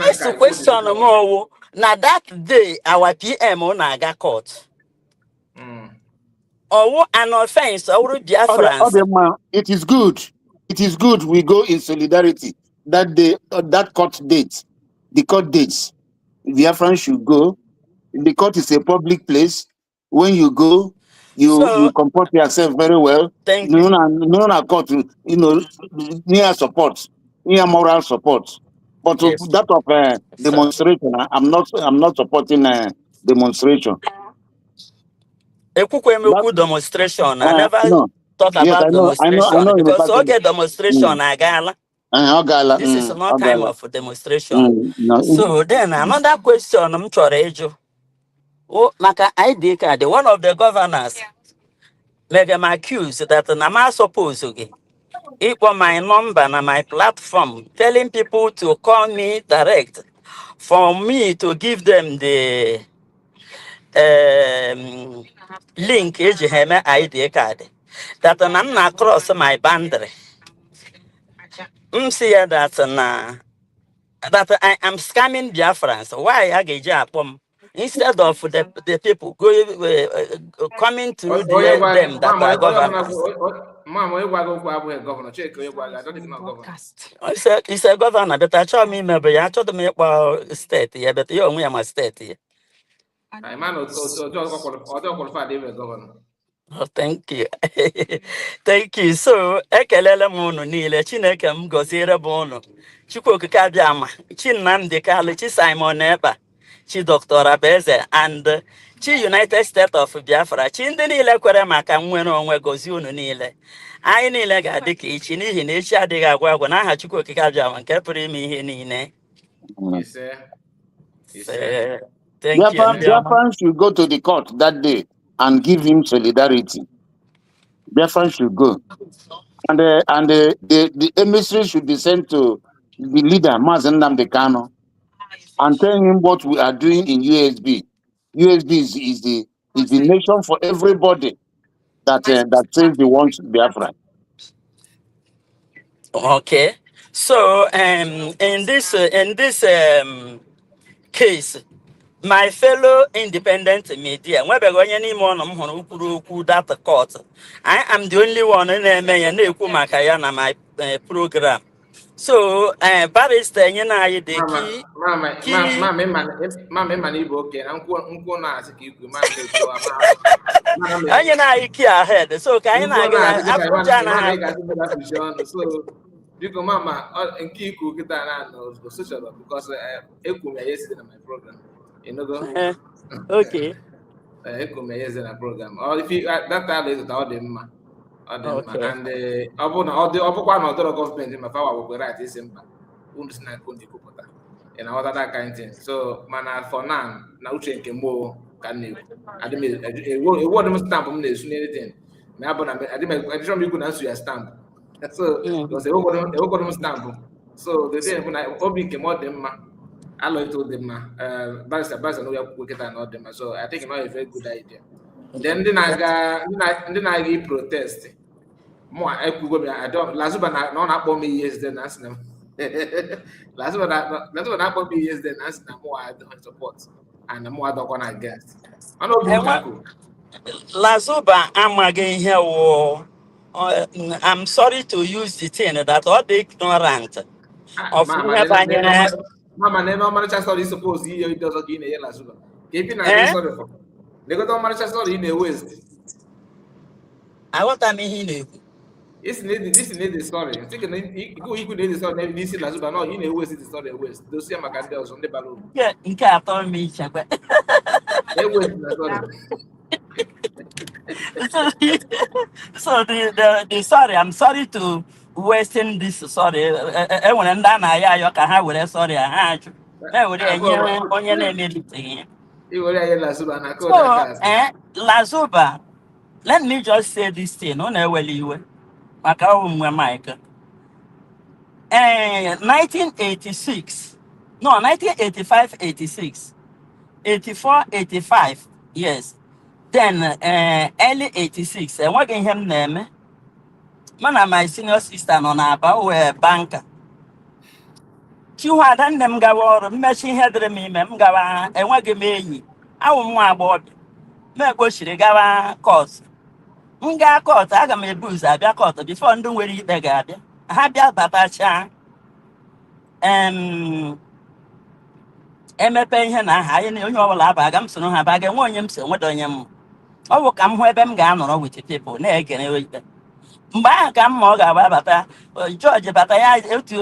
First question more. Now that day our PM on Aga court. Or an offense or France. It is good. It is good we go in solidarity that day, that court date, the court dates. Biafran should go. The court is a public place. When you go, you comport yourself very well. Thank you. No court, near support, near moral support. But yes. That of demonstration, I'm not supporting demonstration. A demonstration. I never thought about demonstration I know because okay, demonstration I gala. This is not time of demonstration. So then another question I'm trying. Oh, Maka ID card, one of the governors made them accused that I'm supposed to equal my number and my platform, telling people to call me direct for me to give them the link ID card. That I'm not cross my boundary. See that that I am scamming Biafrans. Why I get instead of the people coming through them that are governors. It's a governor, but I told me maybe I told me about state here, but you only my state here. Oh, thank you. Thank you. So, ekelele mono niile Chineke m gozire bono. Chukwu kabiama. Chinamdi Kalu, Chi Simon Eba, Chi Dr. Abeze, and Chi United States of Biafra. Chi ndị niile kwere maka nwere onwe gozi unu niile. Anyị niile ga-adị ka ichi n'ihi na echi adịghị agwa agwa n'aha Chukwu kabiama nke pụrụ ime ihe niile. Thank you. Biafran should go to the court that day and give him solidarity. Biafran should go. And the emissary should be sent to the leader, Mazen Namdekano, and tell him what we are doing in USB. USB is the nation for everybody that says they want Biafra. Okay. So in this case, my fellow independent media, that court, I am the only one in my program. So, barrister, you know, the key. Ahead. So, can I because Mama, nke ikwu kita na social because eku me yesterday in my program. You know okay. Eku me yesterday in my program. Or if you that time is all the ma. And all the other government in my power will be right is simple. Undisna kundi kupota. And all that kind of thing. So man for now uche nke mo can you. I mean a word stamp on this anything. Me abona I didn't me good answer your stamp. So because they all stamp. So the day when I open came out them I like to them barrister no you get and all them. So I think it's not a very good idea. Then I protest. More I could go I don't last but not me yesterday. That's what happened years then. That's the more I don't support and the more I don't want against. I know you can. Lazuba amaghị ihe wụ I'm sorry to use the thing that all the ignorant of ihe banyere Mama, never manage story suppose he does again a Lazuba. Keeping a sorry for. They got on manage story in the West. aghọta m ihe ị na-ekwu. This need the story. I think you could need the story. Maybe this is Lazuba. No, you know West the story West. Those see Macandels on the balloon. Nke atọ m ichekwa. So the sorry, I'm sorry to wasting this sorry. Enwere ndị a na-ayọ ayọ ka ha were sorry ha ajụ. Were enye onye na-emeriteghị. So Lazuba, let me just say this thing. Ọ na-eweli iwe maka ọmụmụ Mike. 1986, no, 1985, 86, 84, 85, yes. Then early 86, enweghị ihe m na-eme. Mana my senior sister nọ n'Aba wee banka. Chiwada nne m gawa ọrụ, mmechi ihe dịrị m ime, m gawa enweghị m enyi. Awụ m nwa agbọghọbịa. M ekpochiri gawa kọt. M gaa kọt, aga m ebu ụzọ abịa kọt bifo ndị nwere ikpe ga-abịa. Ha bịa batachaa. Emepe ihe na aha anyị onye ọbụla aba aga m soro ha baga enwe onye m so nweta onye m. Ọ bụ ka m hụ ebe m ga-anọrọ with people na-egere ikpe. Mgbe ahụ ka m ma ọ ga-agba bata George bata ya otu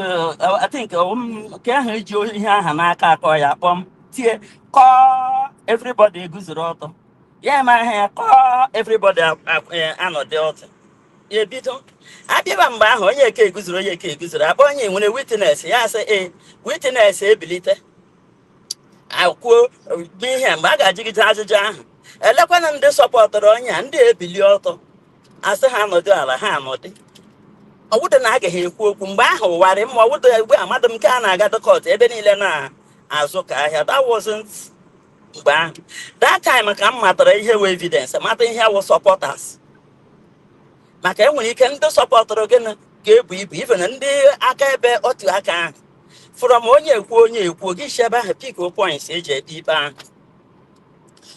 I think nke ahụ eji ihe aha n'aka akọ ya kpọm tie kọọ everybody eguzoro ọtọ. Ya ma ihe ya kọọ everybody anọdị ọtọ. Ya ebido abịaba mgbe ahụ onye eke eguzoro akpọ onye nwere witness ya sị witness ebilite akwuo ihe mgbe a ga-ajigide ajụjụ ahụ elekwana ndị sọpọtụrụ onye a ndị ebili ọtọ asị ha anọdụ ala ha anọdị ọwụdị na agaghị ekwu okwu mgbe ahụ warị mma ọwụdị egbe amadụ m nke a na-aga dọkọt ebe niile na-azụ ka ahịa that wasn't mgbe ahụ that time ka m matara ihe wee evidence mata ihe wụ supporters maka enwere ike ndị sọpọtụrụ gị ga-ebu ibu ife na ndị aka ebe otu aka ahụ from onye ekwu gị shebe ahụ pick points eji ebe ikpe ahụ.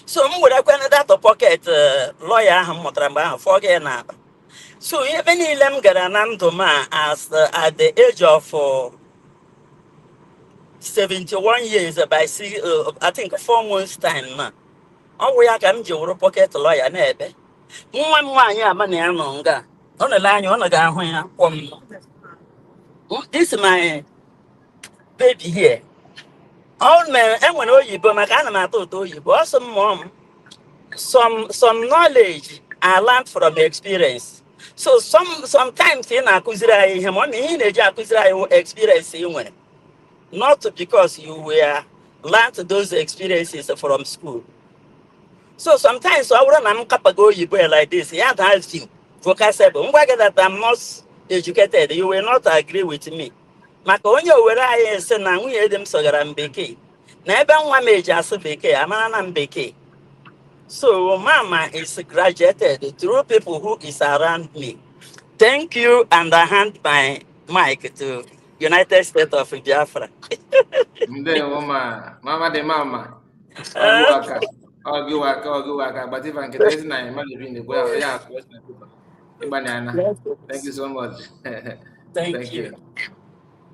So m were kwana data pocket lawyer ahụ m mụtara mgbe ahụ fọ gị n'akpa. So ebe niile m gara na ndụ m as at the age of 71 years by I think 4 months time na ọ bụ ya ka m ji wụrụ pocket lawyer na-ebe. Nwa m nwaanyị ama na ya nọ nga ọ nọle anya ọ nọ ga-ahụ ya kwọ m. This is my baby here. Enwere oyibo maka ana m atọ ụtọ oyibo ọsọ mmụọ m some knowledge I learned from experience. So sometimes ị na-akụziri anyị ihe ma ọ na ihe ị na-eji akụziri anyị experience ị nwere not because you were learned those experiences from school. So sometimes I wouldn't am kapago like this. Yeah, that's you. Vocable. That I'm not educated, you will not agree with me. Maconio where I say now we had them so that I'm beke. Never one major as a beke, I'm an beke. So Mama is graduated through people who is around me. Thank you, and I hand my mic to United States of Biafra. Mama de mama. Ogu waka. But if I can tell you, I'm yeah. Thank you so much. Thank you.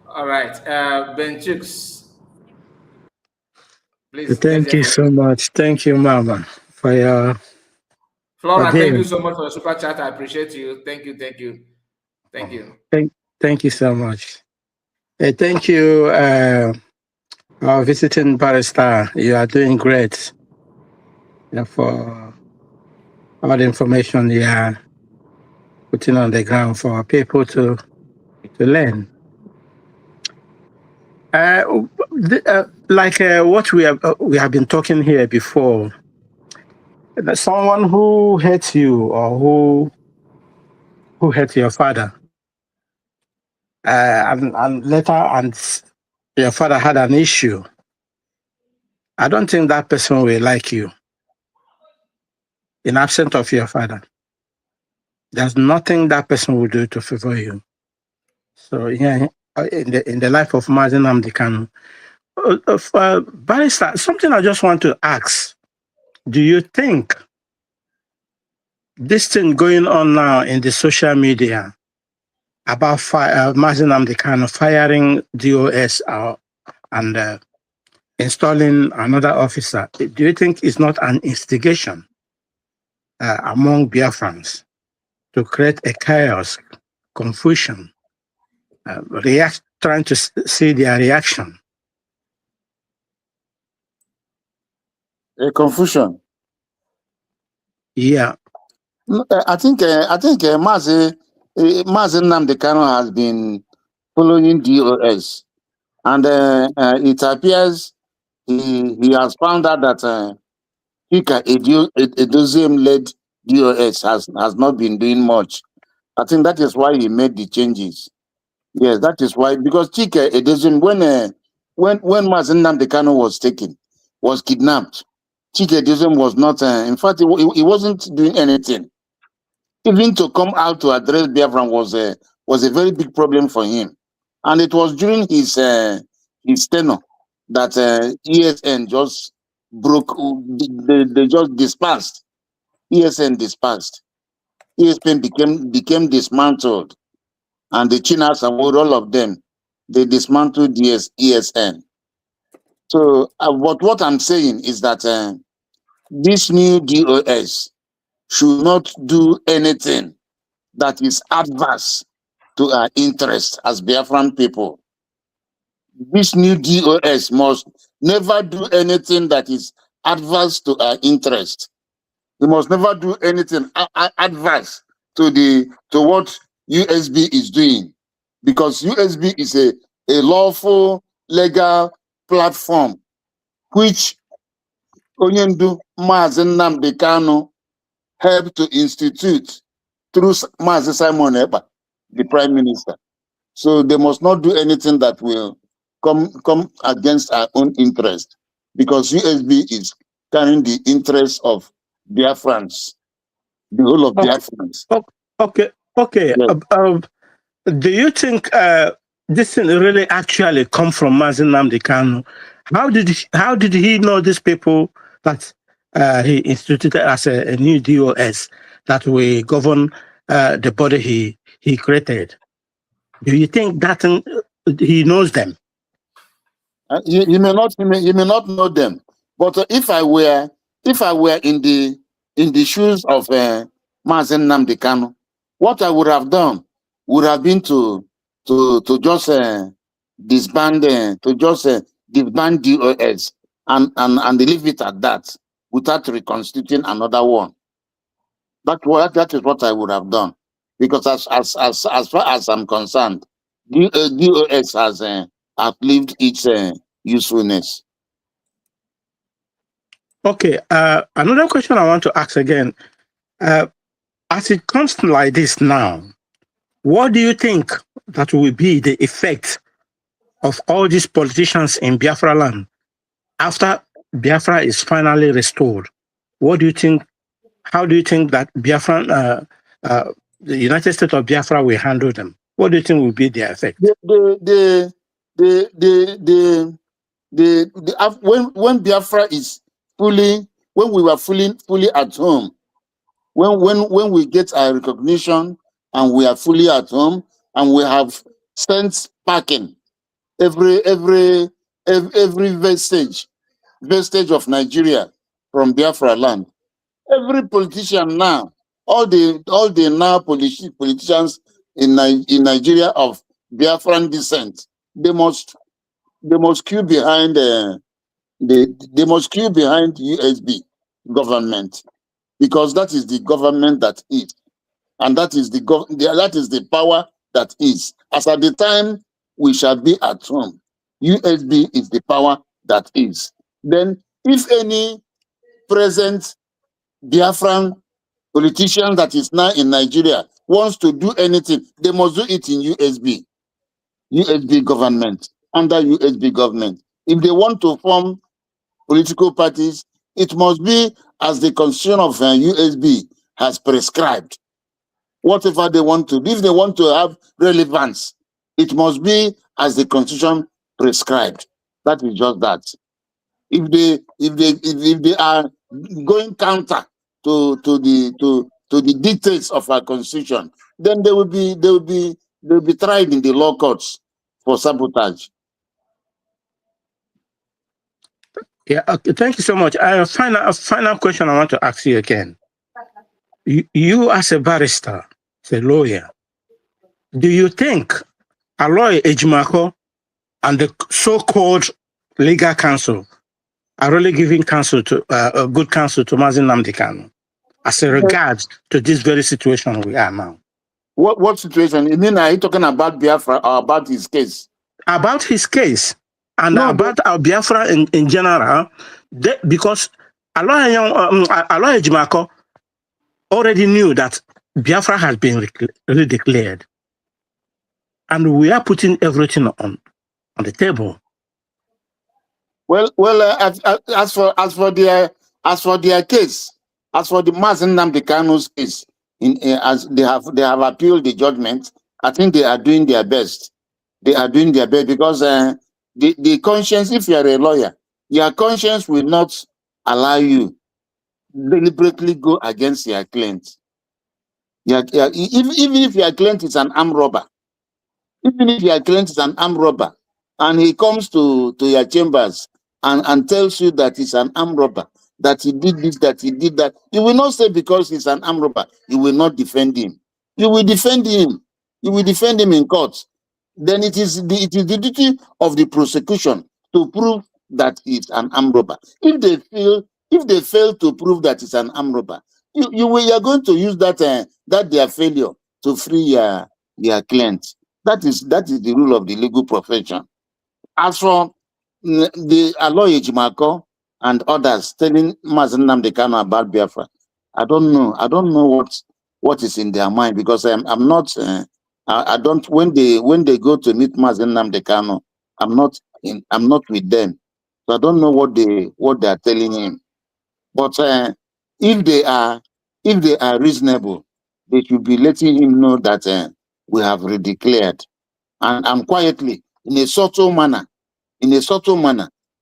All right, Ben Chooks, please. Thank you so much. Thank you, Mama, for your. Flora, thank you so much for the super chat. I appreciate you. Thank you. Thank you so much. Thank you, our visiting barrister. You are doing great. For all the information you are putting on the ground for people to learn. Like what we have been talking here before, someone who hates you or who hates your father, and later your father had an issue. I don't think that person will like you. In absence of your father, there's nothing that person will do to favor you. So yeah, in the life of Mazi Nnamdi Kanu. Barrister, something I just want to ask. Do you think this thing going on now in the social media about Mazi Nnamdi Kanu firing DOS and installing another officer, do you think it's not an instigation among Biafrans to create a chaos, confusion, trying to see their reaction? A confusion. Yeah. I think Mazi Nnamdi Kanu has been following DOS, and it appears he has found out that Edoziem-led DOS has not been doing much. I think that is why he made the changes. Yes, that is why, because Chika Edoziem, when Mazi Nnamdi Kanu was kidnapped, Chika Edoziem was not. In fact, he wasn't doing anything. Even to come out to address Biafran was a very big problem for him, and it was during his tenure that ESN just broke. They just dispersed. ESN dispersed. ESN became dismantled, and the Chinas and all of them, they dismantled ESN. So, what I'm saying is that this new DOS should not do anything that is adverse to our interest as Biafran people. This new DOS must never do anything that is adverse to our interest. He must never do anything adverse to what USB is doing, because USB is a lawful, legal platform which Onyendu Mazi Nnamdi Kanu helped to institute through Mazi Simon Ekpa, the Prime Minister. So they must not do anything that will come against our own interest, because USB is carrying the interest of Biafrans, the whole of Biafrans. Okay. Yes. Do you think this thing really actually come from Mazi Nnamdi Kanu? How did he know these people that he instituted as a new DOS that will govern the body he created? Do you think that he knows them? He may not know them, but if I were in the shoes of Mazi Nnamdi Kanu, what I would have done would have been to just disband DOS and leave it at that, without reconstituting another one. That is what I would have done, because as far as I'm concerned, DOS has outlived its usefulness. Okay. Another question I want to ask again. As it comes to like this now, what do you think that will be the effect of all these politicians in Biafra land after Biafra is finally restored? What do you think? How do you think that Biafran, the United States of Biafra will handle them? What do you think will be their effect? When Biafra is when we were fully at home, when we get our recognition and we are fully at home and we have sent packing every vestige of Nigeria from Biafra land. Every politician now, all the now politicians in Nigeria of Biafran descent, they must queue behind they must queue behind USB government, because that is the government that is, and that is that is the power that is. As at the time we shall be at home, USB is the power that is. Then, if any present Biafran politician that is now in Nigeria wants to do anything, they must do it in USB government, under USB government. If they want to form political parties, it must be as the constitution of USB has prescribed. Whatever they want to do, if they want to have relevance It must be as the Constitution prescribed. That is just that. If they are going counter to the dictates of our Constitution, then they will be tried in the law courts for sabotage. Yeah, okay, thank you so much. A final question I want to ask you again. You as a barrister, as a lawyer, do you think Aloy Ejimako and the so-called legal counsel are really giving counsel to a good counsel to Mazi Nnamdi Kanu as a regards to this very situation we are now? What situation? You mean, are you talking about Biafra or about his case? About his case and No, about our Biafra in general, because Aloy Ejimako already knew that Biafra has been redeclared. And we are putting everything on the table. Well, as for their case, as for the Mazi Nnamdi Kanu's case, as they have appealed the judgment, I think they are doing their best. They are doing their best because the conscience, if you are a lawyer, your conscience will not allow you deliberately go against your client. Even if your client is an armed robber, even if your client is an armed robber, and he comes to your chambers and tells you that he's an armed robber, that he did this, that he did that, you will not say because he's an armed robber, you will not defend him. You will defend him. You will defend him in court. Then it is the duty of the prosecution to prove that he's an armed robber. If they fail to prove that he's an armed robber, you are going to use that their failure to free your client. That is the rule of the legal profession. As for the Aloy Ejimako and others telling Mazi Nnamdi Kanu about Biafra, I don't know. I don't know what is in their mind, because I'm not. I don't. When they go to meet Mazi Nnamdi Kanu, I'm not with them, so I don't know what they are telling him. But if they are reasonable, they should be letting him know that we have redeclared, and quietly, in a subtle manner,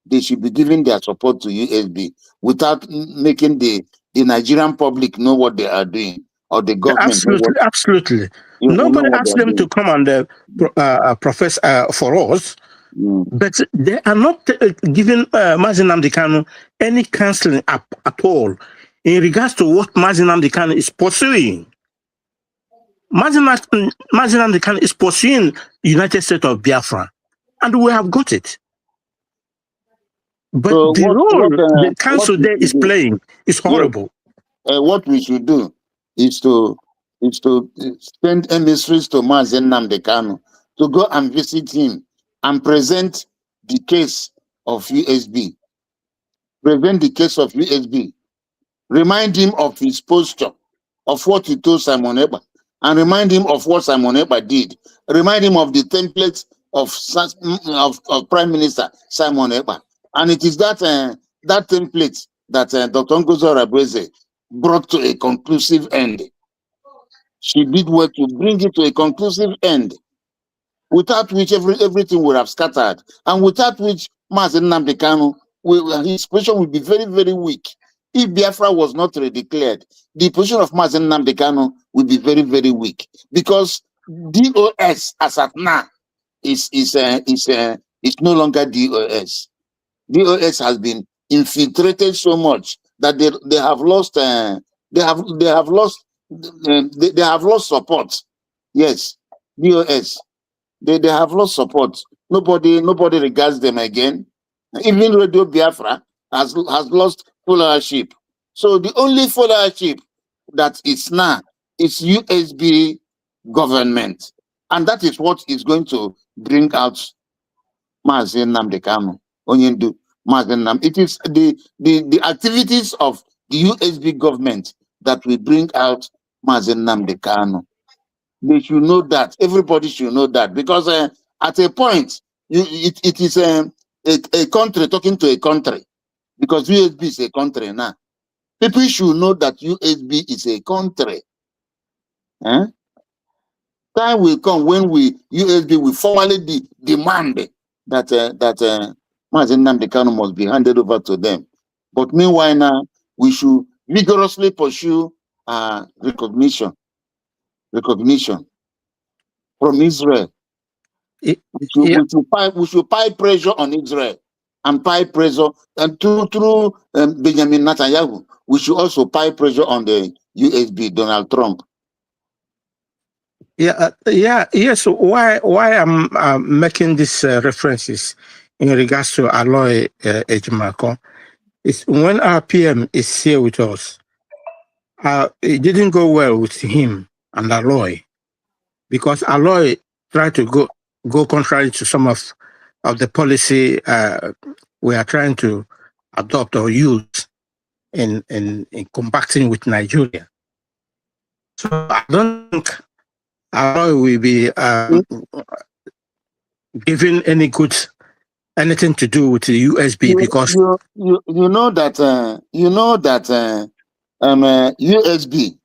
they should be giving their support to USB without making the Nigerian public know what they are doing, or the government know what. Absolutely. You know Nobody what they asked are them to doing. come and profess for us, but they are not giving Mazi Nnamdi Kanu any counseling at all in regards to what Mazi Nnamdi Kanu is pursuing. Mazi Nnamdi Kanu is pursuing United States of Biafra, and we have got it. But So the role the council there is playing is horrible. What we should do is to send emissaries to Mazi Nnamdi Kanu to go and visit him and present the case of USB. Prevent the case of USB. Remind him of his posture, of what he told Simon Ekpa, and remind him of what Simon Ekpa did. Remind him of the template of Prime Minister Simon Ekpa. And it is that template that Dr. Ngozo Rabweze brought to a conclusive end. She did work to bring it to a conclusive end, without which everything would have scattered, and without which Mazi Nnamdi Kanu, his position would be very, very weak. If Biafra was not redeclared, the position of Mazi Nnamdi Kanu would be very, very weak, because DOS as at now is no longer DOS. DOS has been infiltrated so much that they have lost they have lost support. Yes, DOS. They have lost support. Nobody regards them again. Even Radio Biafra has lost followership. So the only followership that is now is USB government, and that is what is going to bring out Mazi Nnamdi Kanu, Onyendu Mazi Nnamdi. It is the activities of the USB government that will bring out Mazi Nnamdi Kanu. They should know that. Everybody should know that, because at a point, it is a country talking to a country, because USB is a country now. People should know that USB is a country. Time will come when USB will formally demand that Mazi Nnamdi Kanu must be handed over to them. But meanwhile now, we should vigorously pursue recognition from Israel. We should pile pressure on Israel and pile pressure and through Benjamin Netanyahu. We should also pile pressure on the USB, Donald Trump. Yes. Why I'm making these references in regards to Aloy Ejimakor is when our PM is here with us. It didn't go well with him and Aloy, because Aloy tried to go contrary to some of the policy we are trying to adopt or use in combating with Nigeria. So I don't think Aloy will be given anything to do with the USB, because you know that USB,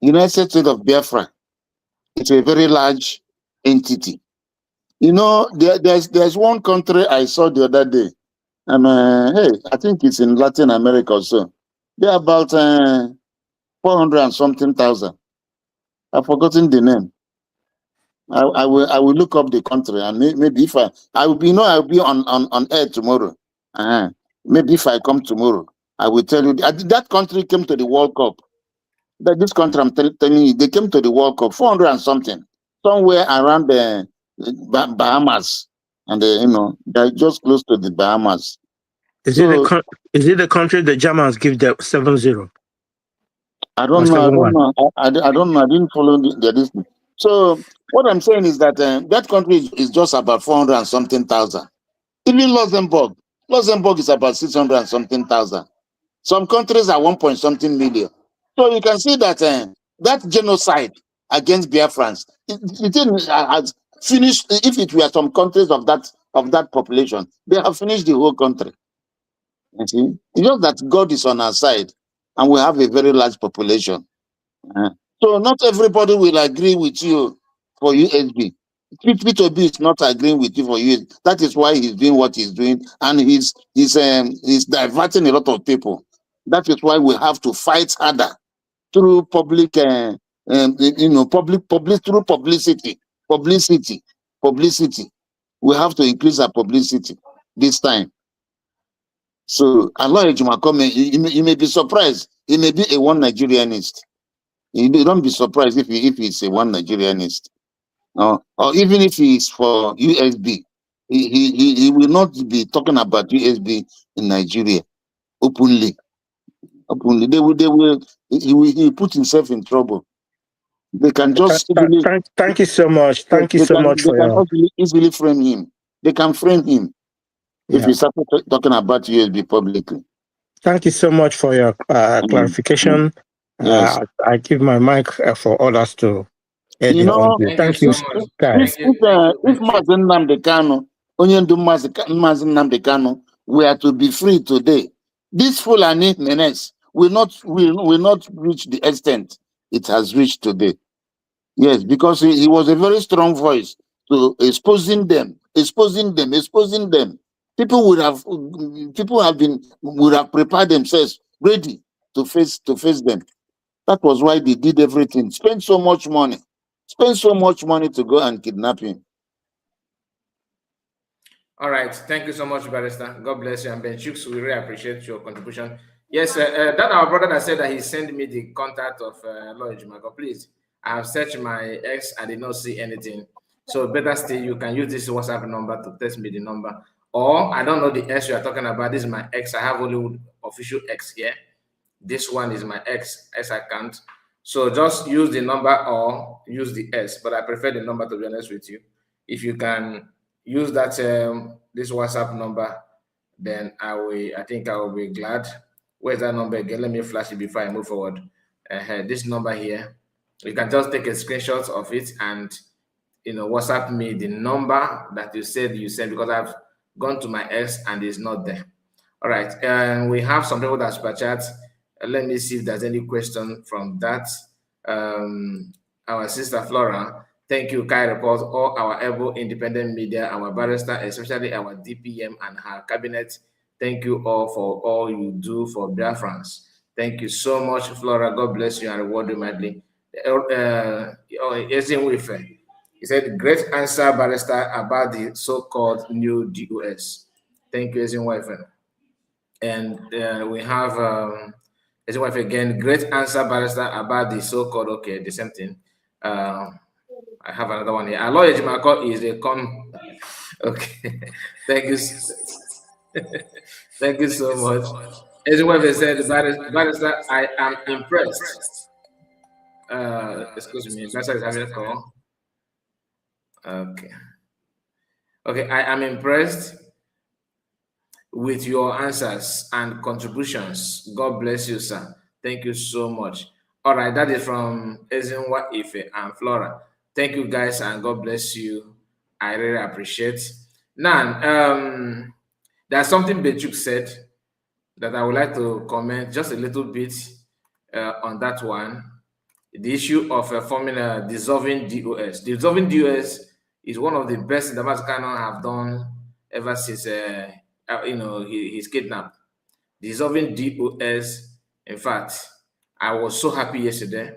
United States of Biafra, it's a very large entity. You know, there's one country I saw the other day. Hey, I think it's in Latin America also. They're about 400 and something thousand. I've forgotten the name. I will look up the country, and maybe if I will be on air tomorrow. Maybe if I come tomorrow, I will tell you that country came to the World Cup. That this country I'm telling you, they came to the World Cup 400 and something, somewhere around the Bahamas, and they're just close to the Bahamas. Is it the country the Germans give them 7-0? I don't know. I don't know. I didn't follow the list. So what I'm saying is that that country is just about 400 and something thousand. Even Luxembourg is about 600 and something thousand. Some countries are 1 point something million. So you can see that that genocide against Biafrans, it has finished. If it were some countries of that population, they have finished the whole country. You see, it's just that God is on our side, and we have a very large population. So not everybody will agree with you for USB. P2B is not agreeing with you for USB. That is why he's doing what he's doing, and he's diverting a lot of people. That is why we have to fight harder through public, through publicity. We have to increase our publicity this time. So Aloy Ejimakor, you may be surprised. He may be a one Nigerianist. You don't be surprised if he's a one Nigerianist. Or even if he is for USB, he will not be talking about USB in Nigeria openly. He will put himself in trouble. They can just thank you so much. Thank you so much for your. They can easily frame him. They can frame him if he started talking about USB publicly. Thank you so much for your clarification. Yes. I give my mic for others to add You know, thank you, guys. If Mazi Nnamdi Kanu, Onyendu Mazi Nnamdi Kanu, were to be free today, this Fulani menace will not reach the extent it has reached today. Yes, because he was a very strong voice to exposing them. People would have prepared themselves ready to face them. That was why they did everything. Spend so much money to go and kidnap him. All right. Thank you so much, Barrister. God bless you. And Ben Chooks, we really appreciate your contribution. Yes, that our brother that said that he sent me the contact of Aloy Ejimakor. Please, I have searched my ex. I did not see anything. So better still, you can use this WhatsApp number to text me the number. Or I don't know the ex you are talking about. This is my ex. I have only official ex here. This one is my ex account. So just use the number or use the S. But I prefer the number, to be honest with you. If you can use that this WhatsApp number, then I think I will be glad. Where's that number again? Let me flash it before I move forward. This number here, you can just take a screenshot of it and WhatsApp me the number that you said you sent, because I've gone to my ex and it's not there. All right, and we have some people that super chat. Let me see if there's any question from that. Our sister Flora, Thank you, Kai Report, all our able independent media, our barrister, especially our DPM and her cabinet. Thank you all for all you do for Biafrans. Thank you so much, Flora. God bless you and reward you mightily. He said, great answer, barrister, about the so-called new DOS. Thank you, Ezinwife. And we have Ezinwife again, great answer, barrister, about the so-called, okay, the same thing. I have another one here. Aloy Jimako is a con. Okay, thank you. Thank you so much. Ezinwife said, barrister, I am impressed. Excuse me, Barrister is having a call. Okay. Okay, I am impressed with your answers and contributions. God bless you, sir. Thank you so much. All right, that is from Ezinwa Ife and Flora. Thank you, guys, and God bless you. I really appreciate. Now, there's something Bechuk said that I would like to comment just a little bit on that one. The issue of forming a dissolving DOS. Dissolving DOS is one of the best that Masakano have done ever since he's kidnapped. Dissolving DOS. In fact, I was so happy yesterday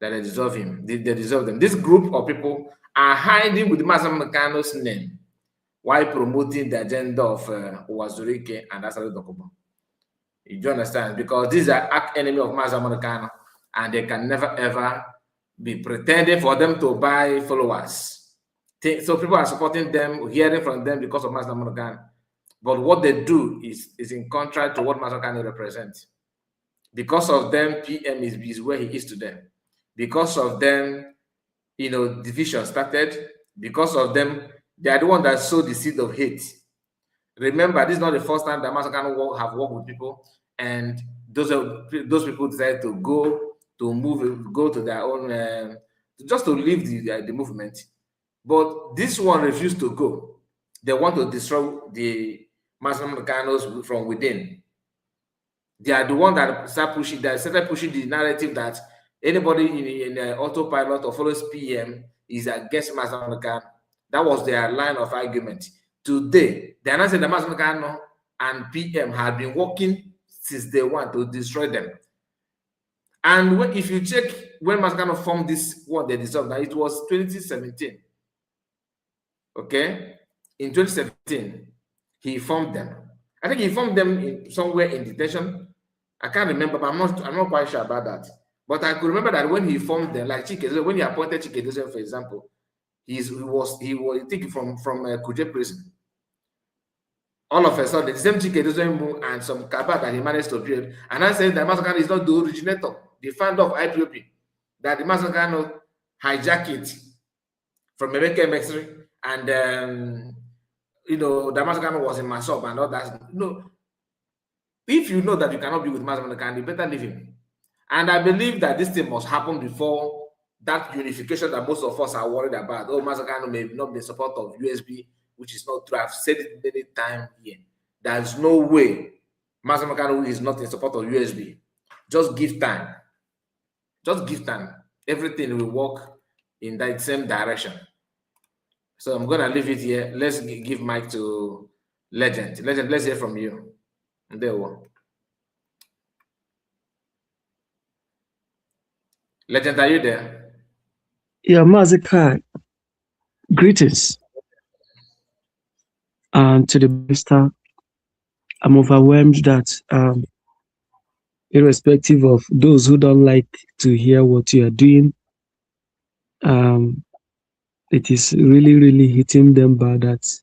that they dissolved him. They dissolved them. This group of people are hiding with Masakano's name while promoting the agenda of Uwazurike and Asari Dokubo. You do understand? Because these are arch enemy of Mazamonakano, and they can never ever be pretending for them to buy followers. So people are supporting them, hearing from them because of Mazamonakano. But what they do is in contrast to what Mazamonakano represents. Because of them, PM is where he is today. Because of them, division started. Because of them, they are the one that sowed the seed of hate. Remember, this is not the first time that Masakano have worked with people, and those people decided to go to their own, just to leave the movement. But this one refused to go. They want to destroy the Masakanos from within. They are the one that started pushing the narrative that anybody in autopilot or follows PM is against Masakano. That was their line of argument. Today, they announced that Masakano and PM have been working since day one to destroy them. And if you check when Masakano formed this, what they dissolved, now it was 2017. Okay, in 2017, he formed them. I think he formed them somewhere in detention. I can't remember, but I'm not quite sure about that. But I could remember that when he formed them, like Chike, when he appointed Chike, for example, he was taken from Kuje prison. All of a sudden, the same Chike and some Kaba that he managed to build, and I said that Masakano is not the originator, the founder of IPOP, that the Masakano hijacked it from Emeka Mexri, and the Masakano was in Masop and all that. If you know that you cannot be with Masakano, you better leave him. And I believe that this thing must happen before that unification that most of us are worried about. Oh, Masakano may not be in support of USB, which is not true. I've said it many times here. There's no way Masakano is not in support of USB. Just give time. Just give time. Everything will work in that same direction. So I'm gonna leave it here. Let's give mic to Legend. Legend, let's hear from you. There we go. Legend, are you there? Yeah, Mazikai. Greetings. And to the master, I'm overwhelmed that irrespective of those who don't like to hear what you are doing, it is really, really hitting them bad that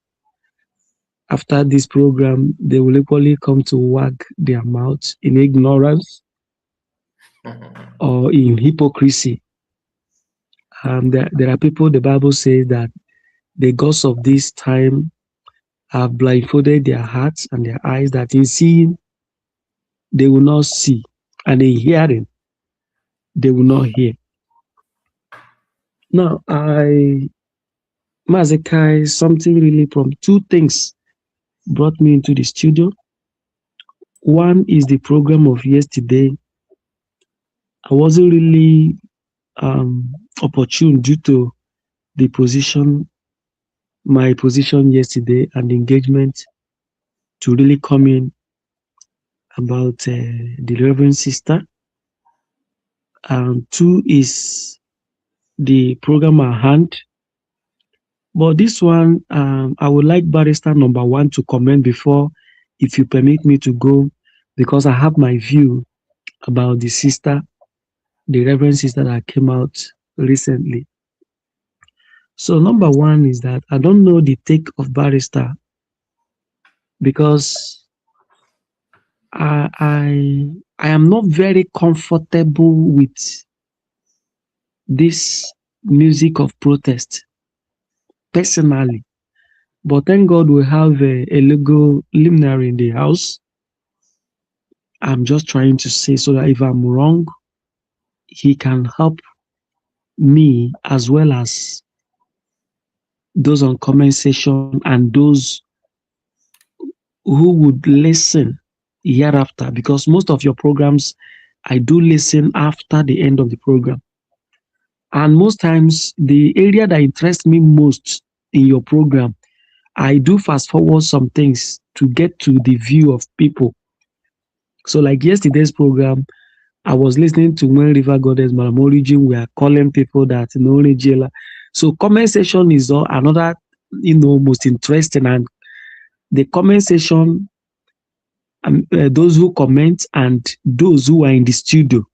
after this program, they will equally come to wag their mouth in ignorance or in hypocrisy. There are people, the Bible says that the gods of this time have blindfolded their hearts and their eyes, that in seeing, they will not see, and in hearing, they will not hear. Now, Mazekai, something really from two things brought me into the studio. One is the program of yesterday. I wasn't really opportune due to the position, my position yesterday, and the engagement to really come in about the Reverend Sister. Two is the program at hand. But this one, I would like Barrister number one to comment before, if you permit me to go, because I have my view about the sister, the Reverend Sister that came out recently. So number one is that I don't know the take of Barrister, because I am not very comfortable with this music of protest personally. But thank God we have a legal luminary in the house. I'm just trying to say so that if I'm wrong, he can help me as well as those on comment section and those who would listen hereafter, because most of your programs I do listen after the end of the program. And most times the area that interests me most in your program, I do fast forward some things to get to the view of people. So like yesterday's program, I was listening to when River Goddess Madam Origin were calling people that Jela. So comment section is another, most interesting, and the comment section, those who comment and those who are in the studio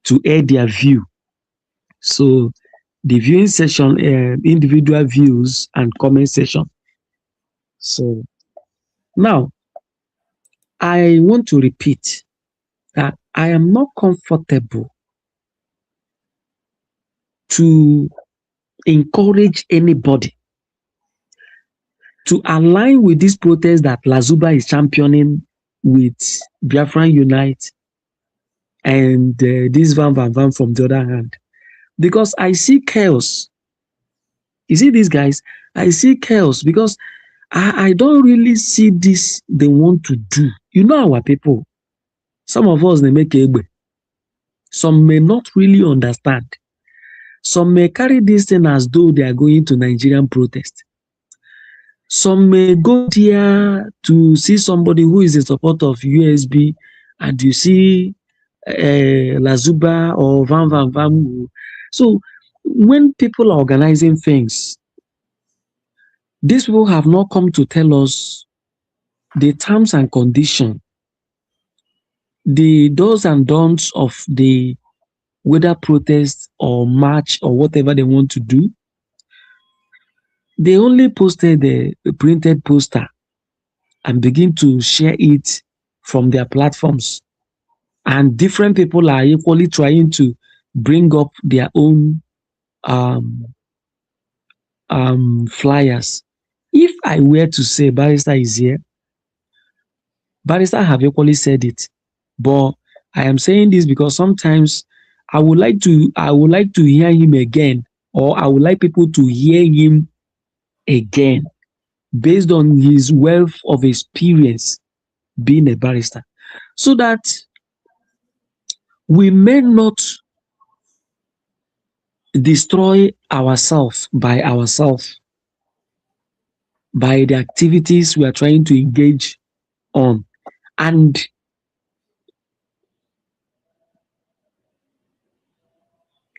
to air their view. So the viewing session, individual views and comment section. So now I want to repeat that I am not comfortable to encourage anybody to align with this protest that Lazuba is championing with Biafran Unite and this Van from the other hand. Because I see chaos. You see these guys? I see chaos because I don't really see this they want to do. You know our people. Some of us, they make egbe. Some may not really understand. Some may carry this thing as though they are going to Nigerian protest. Some may go there to see somebody who is in support of USB, and you see Lazuba or Van. So when people are organizing things, these people have not come to tell us the terms and conditions, the do's and don'ts of the whether protest or march or whatever they want to do. They only posted the printed poster and begin to share it from their platforms. And different people are equally trying to bring up their own flyers. If I were to say Barrister is here, Barrister have equally said it. But I am saying this because sometimes I would like to hear him again, or I would like people to hear him again based on his wealth of experience being a barrister, so that we may not destroy ourselves by the activities we are trying to engage on. And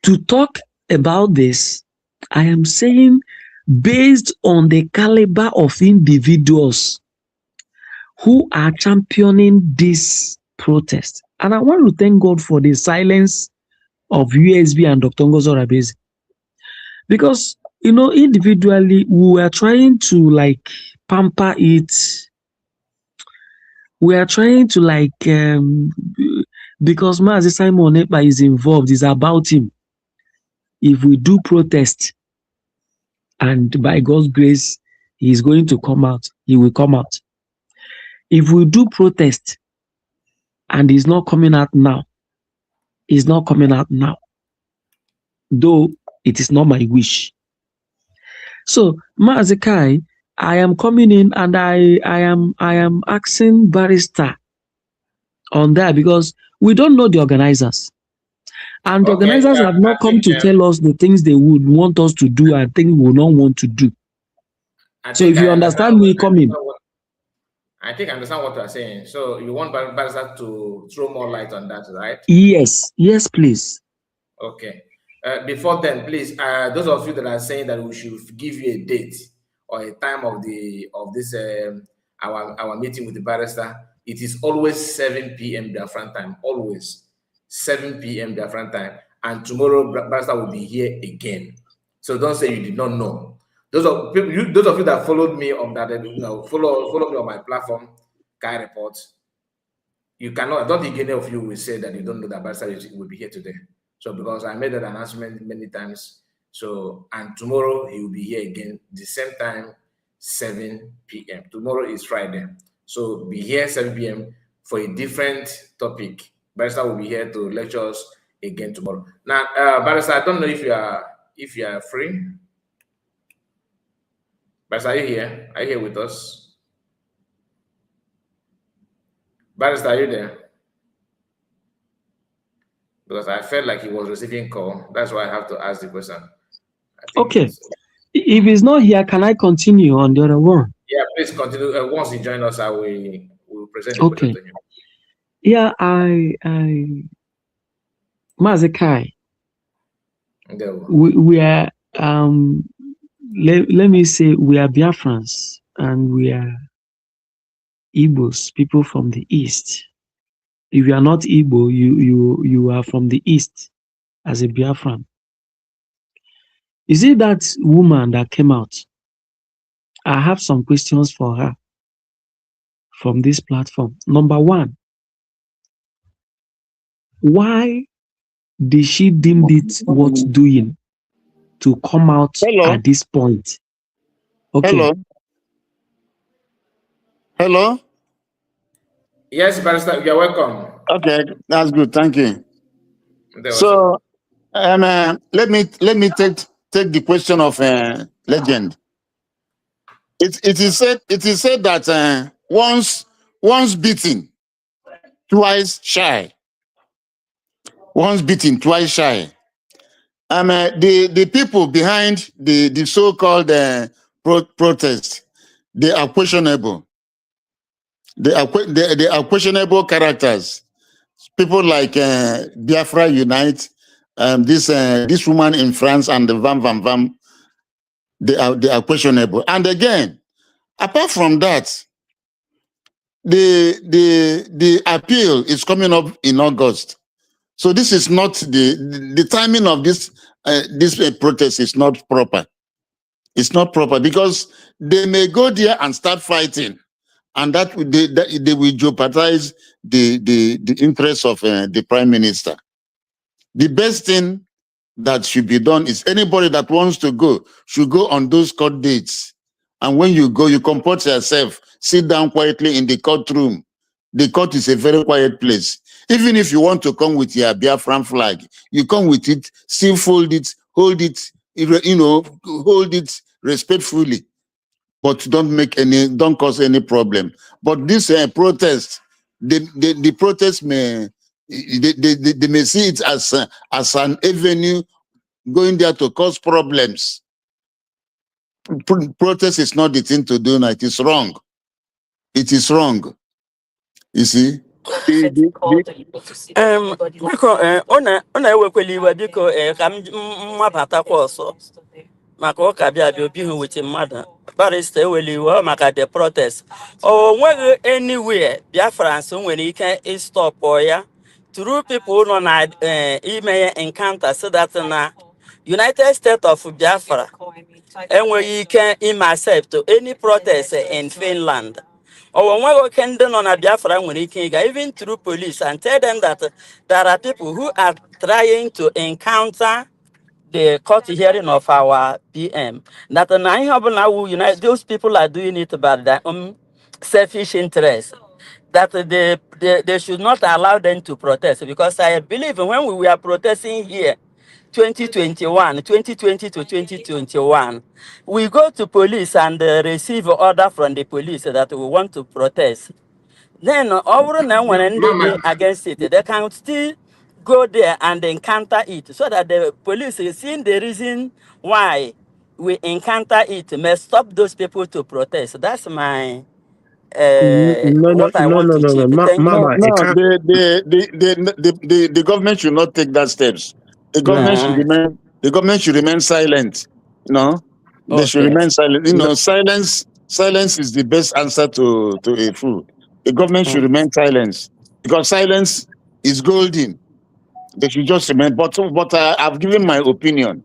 to talk about this, I am saying based on the caliber of individuals who are championing this protest. And I want to thank God for the silence of USB and Dr. Ngozo Rabezi. Because, individually, we were trying to pamper it. We are trying to because Mazi Simon Ekpa is involved, it's about him. If we do protest, and by God's grace, he is going to come out, he will come out. If we do protest, and he's not coming out now, he's not coming out now. Though it is not my wish. So, Mazi, I am coming in and I am asking Barrister on that, because we don't know the organizers. And the Okay, organizers have not I come think to tell us the things they would want us to do and things we will not want to do. So if I you understand. understand me, come in. I think I understand what you are saying. So you want Barrister to throw more light on that, right? Yes, yes, please. Okay. Before then, please, those of you that are saying that we should give you a date or a time of this our meeting with the barrister, it is always 7 p.m. Biafran time. Always 7 p.m. Biafran time. And tomorrow barrister will be here again. So don't say you did not know. Those of you that followed me on that, follow me on my platform, Kai Report. You cannot. I don't think any of you will say that you don't know that barrister will be here today. So because I made that announcement many times. So and tomorrow he will be here again, the same time, 7 p.m. Tomorrow is Friday. So be here 7 p.m. for a different topic. Barrister will be here to lecture us again tomorrow. Now, Barrister, I don't know if you are free. Barrister, are you here? Are you here with us? Barrister, are you there? Because I felt like he was receiving call. That's why I have to ask the question. Okay. If he's not here, can I continue on the other one? Yeah, please continue. Once he joins us, I will present the question to him. Yeah, Mazekai. We are let me say we are Biafrans and we are Igbos, people from the east. If you are not Igbo, you are from the east as a Biafran. Is it that woman that came out? I have some questions for her from this platform. Number one, why did she deem it worth doing to come out at this point? Okay. Hello. Yes, Barrister, you're welcome. Okay, that's good. Thank you. So, let me take the question of legend. It is said that once beaten, twice shy. Once beaten, twice shy. The people behind the so-called protest, they are questionable. They are questionable characters. People like Biafra Unite, this woman in France and the Vam, they are questionable. And again, apart from that, the appeal is coming up in August. So this is not the timing of this protest is not proper. It's not proper because they may go there and start fighting, and that they will jeopardize the interests of the prime minister. The best thing that should be done is anybody that wants to go should go on those court dates. And when you go, you comport yourself, sit down quietly in the courtroom. The court is a very quiet place. Even if you want to come with your Biafran flag, you come with it, still fold it, hold it, hold it respectfully, but don't cause any problem. But this protest, the protest may they may see it as an avenue going there to cause problems. Protest is not the thing to do now. It is wrong. It is wrong. You see? Biko ọ na-ewekwala iwe biko ka m mabatakwa ọsọ maka ụka bịa obi hụ wete mmadụ barista eweli iwe maka the protest o nweghị anywhere Biafrans nwere ike ịstọpụ ya through people nọ na ime ya encounter so that na United States of Biafra enweghị ike ime accept any protest in Finland. Even through police and tell them that there are people who are trying to encounter the court hearing of our PM. That those people are doing it by their own selfish interest. That they should not allow them to protest because I believe when we were protesting here 2020 to 2021, we go to police and receive order from the police that we want to protest. Then over now when they against it, they can still go there and encounter it, so that the police is seeing the reason why we encounter it may stop those people to protest. That's my No, no, what I no, want no, to no, no, achieve. Thank you. Mama, it No, can't. the government should not take that steps. The Nah. government should remain silent. You know, they should Okay. remain silent. You No, know, silence is the best answer to a fool. The government should Mm. remain silent, because silence is golden. They should just remain. But I've given my opinion.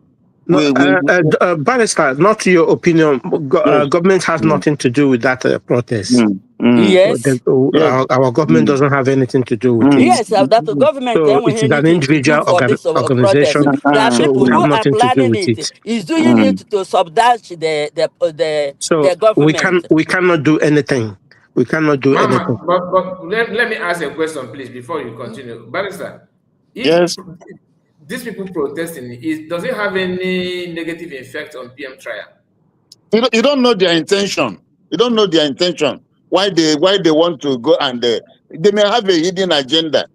no, We Barrister, not your opinion. yes. Government has Mm, nothing to do with that protest. mm, mm, Yes. yes. Our government Mm, doesn't have anything to do with mm, it. Yes, that the government So then it is an anything to do individual for this protest. organization. There are So people we have who are nothing to do planning with it. it. Is doing it mm. to subdage So the government. we cannot do anything. We cannot do anything. Mama, but let me ask a question, please, before you continue. Barrister, if Yes. these people protesting, does it have any negative effect on PM trial? You don't know their intention. You don't know their intention. Why they want to go, and they may have a hidden agenda.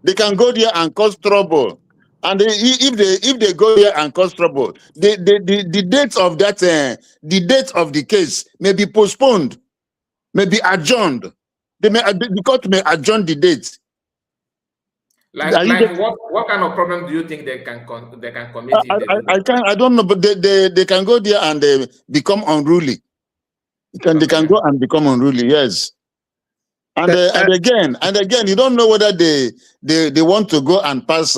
They can go there and cause trouble. And if they go there and cause trouble, the date of that the date of the case may be postponed, may be adjourned. The court may adjourn the date. Are you Like what kind of problem do you think they can commit if they do that? I don't know, but they can go there and become unruly. They can go and become unruly. Yes. And again, you don't know whether they want to go and pass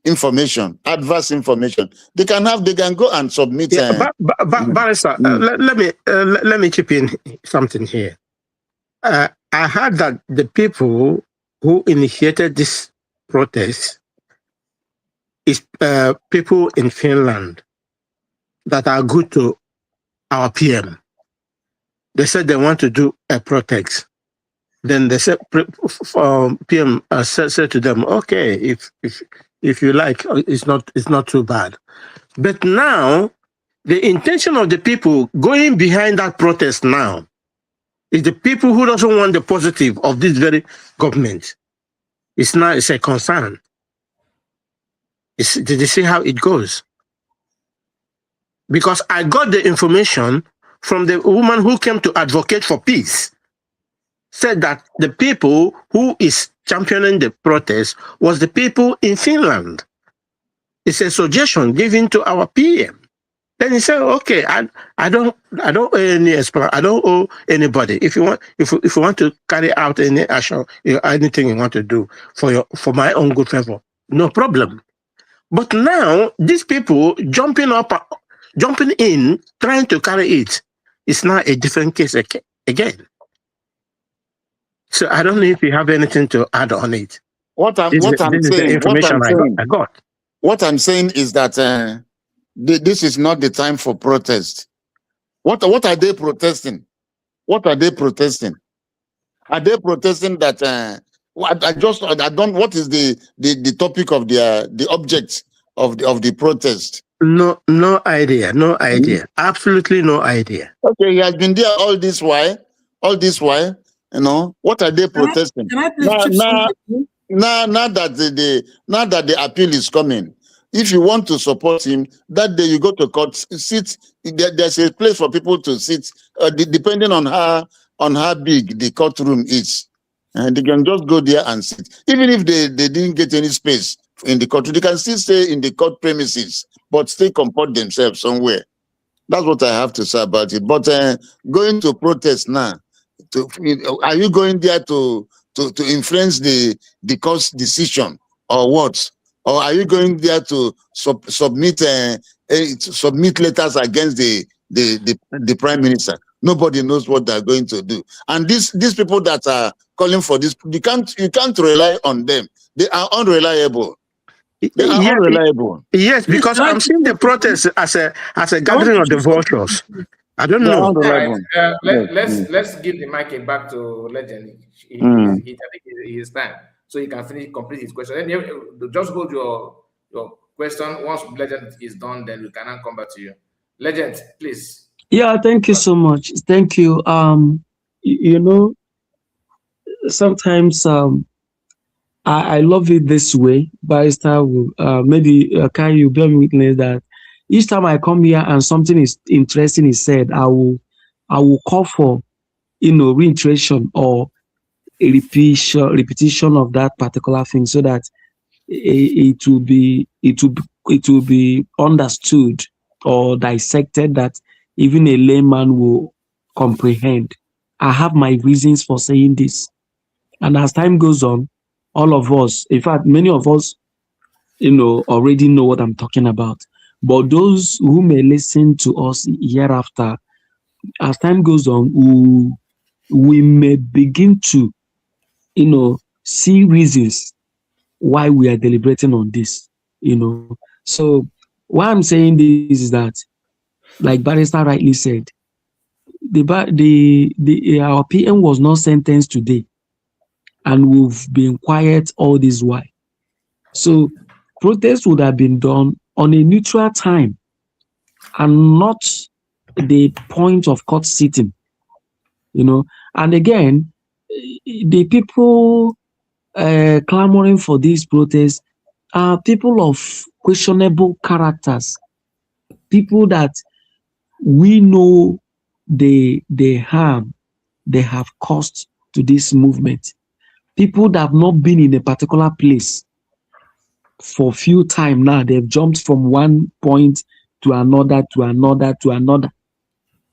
information, adverse information. They can go and submit. Barrister, let me chip in something here. I heard that the people who initiated this protest is people in Finland that are good to our PM. They said they want to do a protest. Then they said, PM said to them, okay, if you like, it's not too bad. But now, the intention of the people going behind that protest now is the people who doesn't want the positive of this very government. It's a concern. Did you see how it goes? Because I got the information from the woman who came to advocate for peace, said that the people who is championing the protest was the people in Finland. It's a suggestion given to our PM. Then he said, "Okay, I don't owe any I don't owe anybody. If you want to carry out any action, anything you want to do for my own good favor, no problem." But now these people jumping in, trying to carry it, is now a different case again. So I don't know if you have anything to add on it. This is the information I got. What I'm saying is that this is not the time for protest. What are they protesting? What are they protesting? Are they protesting that? I don't. What is the topic of the object of the protest? No idea. No idea. Absolutely no idea. Okay, he has been there all this while. You know, what are they protesting? Can I please now that the appeal is coming, if you want to support him, that day you go to court, sit. There's a place for people to sit, depending on how big the courtroom is, and they can just go there and sit. Even if they didn't get any space in the court, they can still stay in the court premises, but still comport themselves somewhere. That's what I have to say about it. But going to protest now, are you going there to influence the court's decision or what? Or are you going there to submit letters against the prime minister? Nobody knows what they're going to do. And these people that are calling for this, you can't rely on them. They are unreliable. They are unreliable. Yes, because I'm seeing the protest as a gathering of the vultures. I don't know. Let's give the mic back to Legend. I think it's time, so he can complete his question. And just hold your question. Once Legend is done, then we can now come back to you. Legend, please. Yeah, thank you so much. Thank you. You know, sometimes I love it this way. Barrister will maybe can you bear me witness that each time I come here and something is interesting is said, I will call for reiteration or a repetition of that particular thing so that it will be understood or dissected that even a layman will comprehend. I have my reasons for saying this. And as time goes on, all of us, in fact, many of us, already know what I'm talking about. But those who may listen to us hereafter, as time goes on, we may begin to, see reasons why we are deliberating on this. So why I'm saying this is that, like Barrister rightly said, our PM was not sentenced today, and we've been quiet all this while. So protest would have been done on a neutral time and not the point of court sitting. And again, the people clamoring for these protests are people of questionable characters, people that we know the harm they have caused to this movement, people that have not been in a particular place for few time now. They've jumped from one point to another, to another, to another.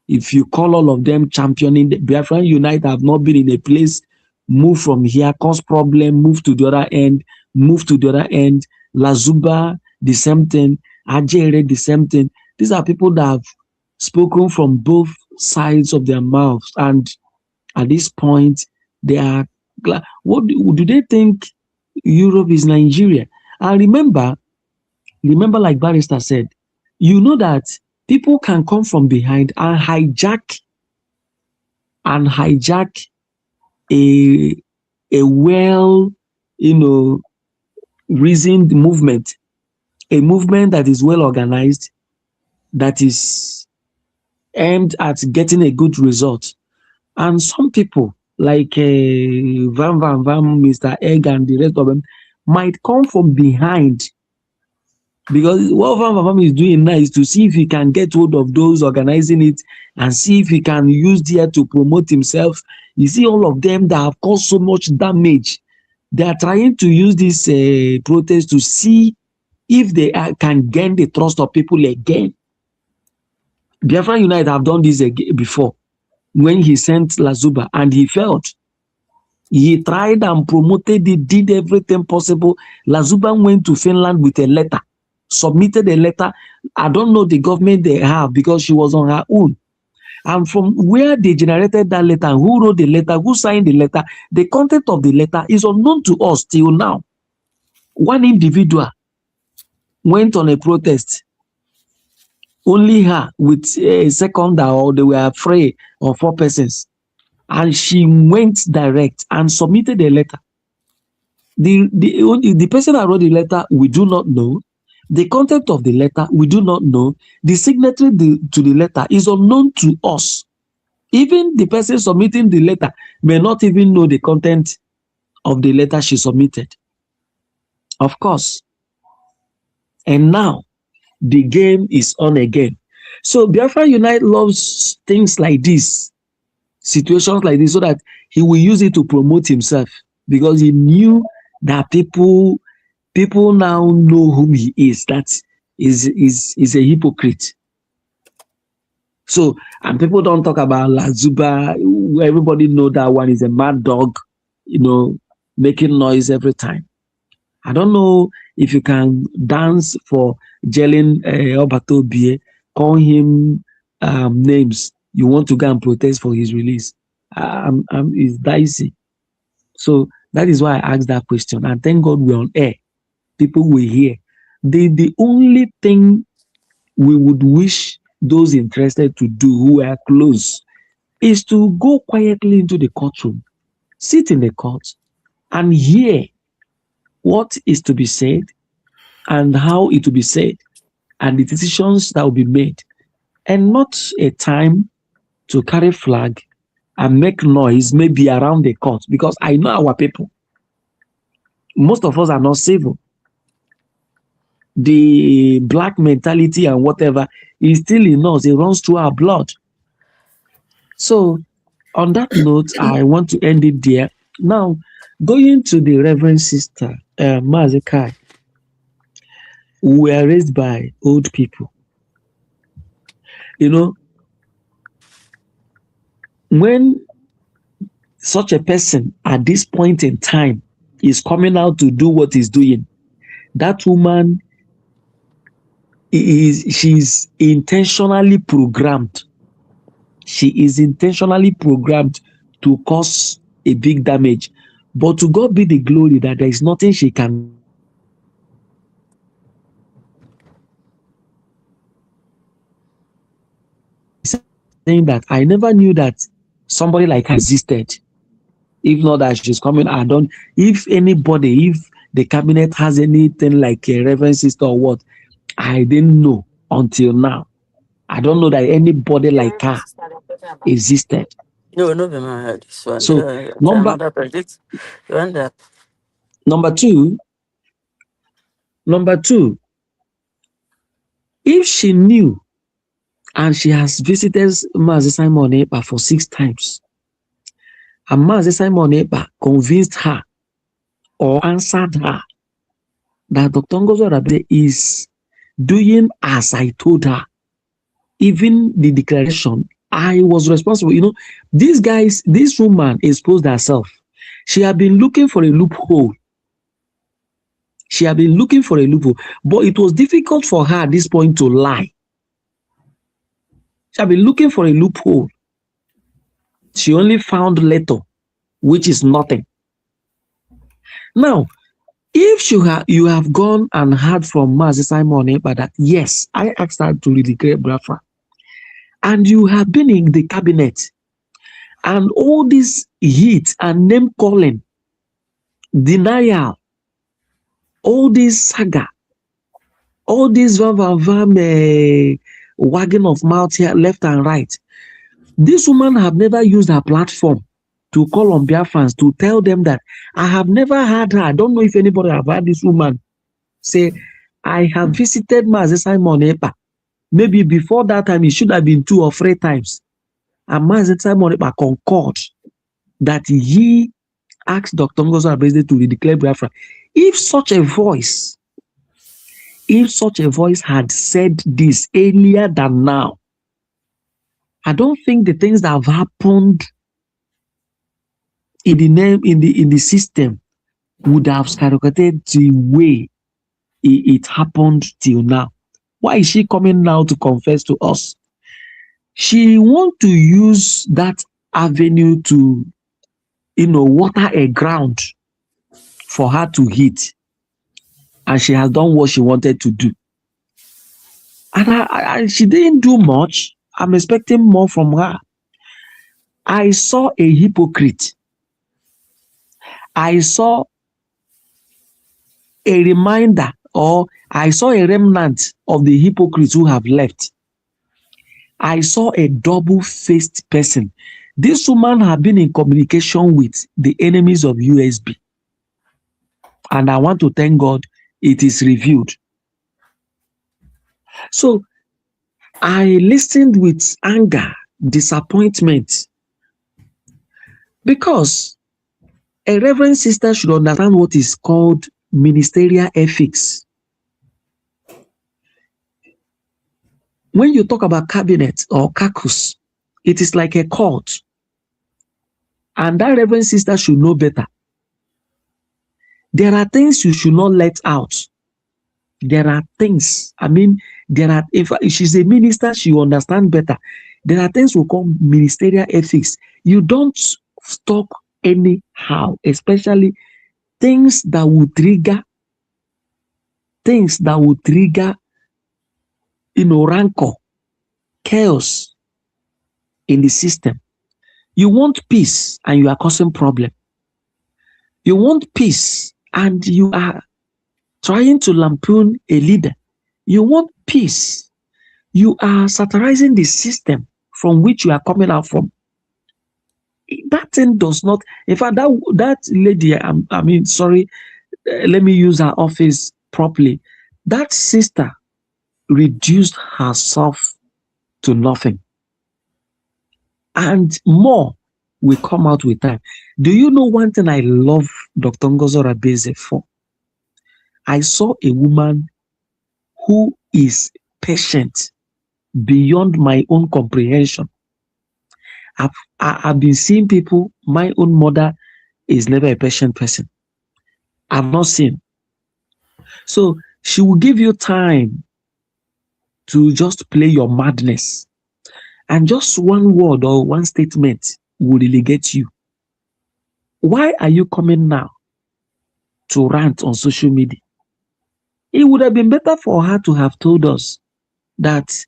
If you call all of them championing the Biafran Unite, have not been in a place, move from here, cause problem, move to the other end, move to the other end. Lazuba, the same thing. Ajere, the same thing. These are people that have spoken from both sides of their mouths, and at this point, they are glad. What do they think Europe is Nigeria? And remember, like Barrister said, you know that people can come from behind and hijack a well, reasoned movement, a movement that is well organized, that is aimed at getting a good result. And some people like Van, Mr. Egg, and the rest of them might come from behind, because what Van is doing now is to see if he can get hold of those organizing it and see if he can use there to promote himself. You see, all of them that have caused so much damage, they are trying to use this protest to see if they can gain the trust of people again. Biafra United have done this before when he sent Lazuba and he failed. He tried and promoted it, did everything possible. Lazuba went to Finland with a letter, submitted a letter. I don't know the government they have because she was on her own. And from where they generated that letter, who wrote the letter, who signed the letter, the content of the letter is unknown to us till now. One individual went on a protest, only her with a seconder, or they were afraid of 4 persons. And she went direct and submitted a letter. The person that wrote the letter, we do not know. The content of the letter, we do not know. The signatory to the letter is unknown to us. Even the person submitting the letter may not even know the content of the letter she submitted. Of course. And now, the game is on again. So Biafra Unite loves things like this, situations like this, so that he will use it to promote himself, because he knew that people now know whom he is. That is a hypocrite. So, and people don't talk about Lazuba. Everybody know that one is a mad dog, making noise every time. I don't know if you can dance for Jelen Obatobie, call him names. You want to go and protest for his release. It's dicey. So that is why I asked that question. And thank God we're on air. People will hear. The only thing we would wish those interested to do who are close is to go quietly into the courtroom, sit in the court, and hear what is to be said and how it will be said, and the decisions that will be made, and not a time to carry flag and make noise maybe around the court, because I know our people. most of us are not civil. The black mentality and whatever is still in us. It runs through our blood. So, on that note, I want to end it there. Now, going to the Reverend Sister Mazekai, we were raised by old people. You know, when such a person at this point in time is coming out to do what he's doing, that woman she's intentionally programmed. She is intentionally programmed to cause a big damage. But to God be the glory that there is nothing she can saying that I never knew that somebody like her existed. If not that she's coming, I don't. If anybody, if the cabinet has anything like a reverend sister or what, I didn't know until now. I don't know that anybody like her existed. No, no, this one. So number two, if she knew and she has visited Mazi Simon Ekpa for 6 times, and Mazi Simon Ekpa convinced her or answered her that Dr. Ngozi Oradebe is doing as I told her. Even the declaration, I was responsible. You know, this woman exposed herself. She had been looking for a loophole. But it was difficult for her at this point to lie. She had been looking for a loophole. She only found letter, which is nothing. Now, if you have gone and heard from Mazi Simon Ekpa that, yes, I asked her to redeclare Biafra, and you have been in the cabinet, and all this heat and name calling, denial, all this saga, all this wagging of mouth here, left and right. This woman have never used her platform to call on Biafrans to tell them that I have never heard her. I don't know if anybody have heard this woman say, I have visited Mazi Simon Ekpa. Maybe before that time, it should have been 2 or 3 times. And Mazi Simon Ekpa concurred that he asked Dr. Ngozi Oradebe to redeclare Biafra. If such a voice had said this earlier than now, I don't think the things that have happened in the system would have skyrocketed the way it happened till now. Why is she coming now to confess to us? She wants to use that avenue to, water a ground for her to hit. And she has done what she wanted to do. And she didn't do much. I'm expecting more from her. I saw a hypocrite. I saw a reminder, or I saw a remnant of the hypocrites who have left. I saw a double-faced person. This woman had been in communication with the enemies of USB. And I want to thank God it is revealed. So I listened with anger, disappointment, because a reverend sister should understand what is called ministerial ethics. When you talk about cabinet or caucus, it is like a court. And that reverend sister should know better. There are things you should not let out. There are things, if she's a minister, she will understand better. There are things we call ministerial ethics. You don't talk anyhow, especially things that will trigger, rancor, chaos in the system. You want peace and you are causing problem. You want peace and you are trying to lampoon a leader. You want peace. You are satirizing the system from which you are coming out from. That thing does not, in fact, that lady, sorry, let me use her office properly. That sister reduced herself to nothing. And more will come out with time. Do you know one thing I love Dr. Ngozo Rabeze for? I saw a woman who is patient beyond my own comprehension. I've been seeing people, my own mother is never a patient person. I've not seen. So she will give you time to just play your madness. And just one word or one statement will relegate you. Why are you coming now to rant on social media? It would have been better for her to have told us that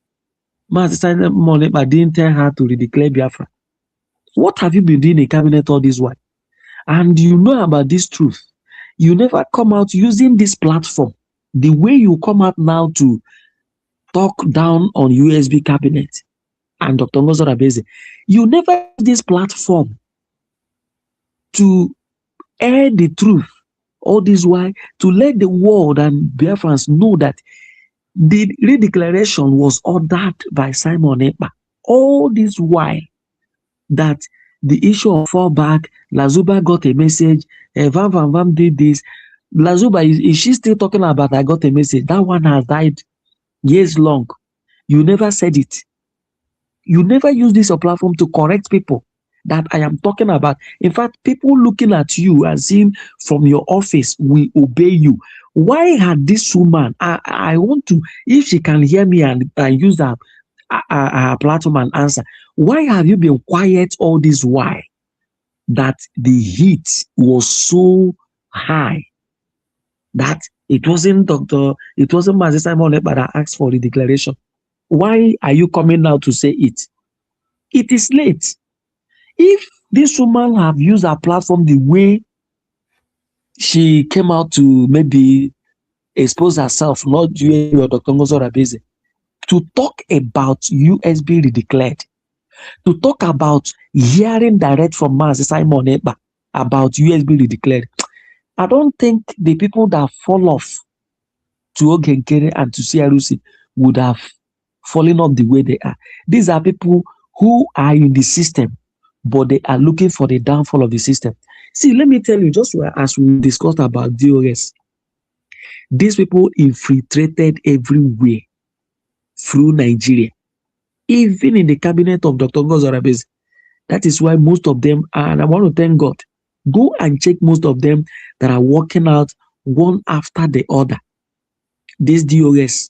Master Moneba didn't tell her to redeclare Biafra. What have you been doing in cabinet all this while? And you know about this truth. You never come out using this platform the way you come out now to talk down on USB cabinet and Dr. Ngozo Rabeze. You never use this platform to air the truth all this while, to let the world and Biafrans know that the redeclaration was ordered by Simon Ekpa. All this while that the issue of fallback, Lazuba got a message, Van Van Van did this. Lazuba, is she still talking about I got a message? That one has died years long. You never said it. You never use this platform to correct people that I am talking about. In fact, people looking at you and seeing from your office will obey you. Why had this woman, I want to, if she can hear me and use her platform and answer, why have you been quiet all this while that the heat was so high that it wasn't Mazi Simon Ekpa that asked for the declaration? Why are you coming now to say it? It is late. If this woman have used her platform the way she came out to maybe expose herself, not you or Dr. Ngozo Rabeze, to talk about USB redeclared, to talk about hearing direct from Mazi Simon Ekpa about USB redeclared, I don't think the people that fall off to Ogechukwu Nkere and to CRUC would have fallen off the way they are. These are people who are in the system, but they are looking for the downfall of the system. See, let me tell you, just as we discussed about DOS, these people infiltrated everywhere through Nigeria, even in the cabinet of Dr. Ngozo Rabeze. That is why most of them, and I want to thank God, go and check most of them that are working out one after the other. This DOS,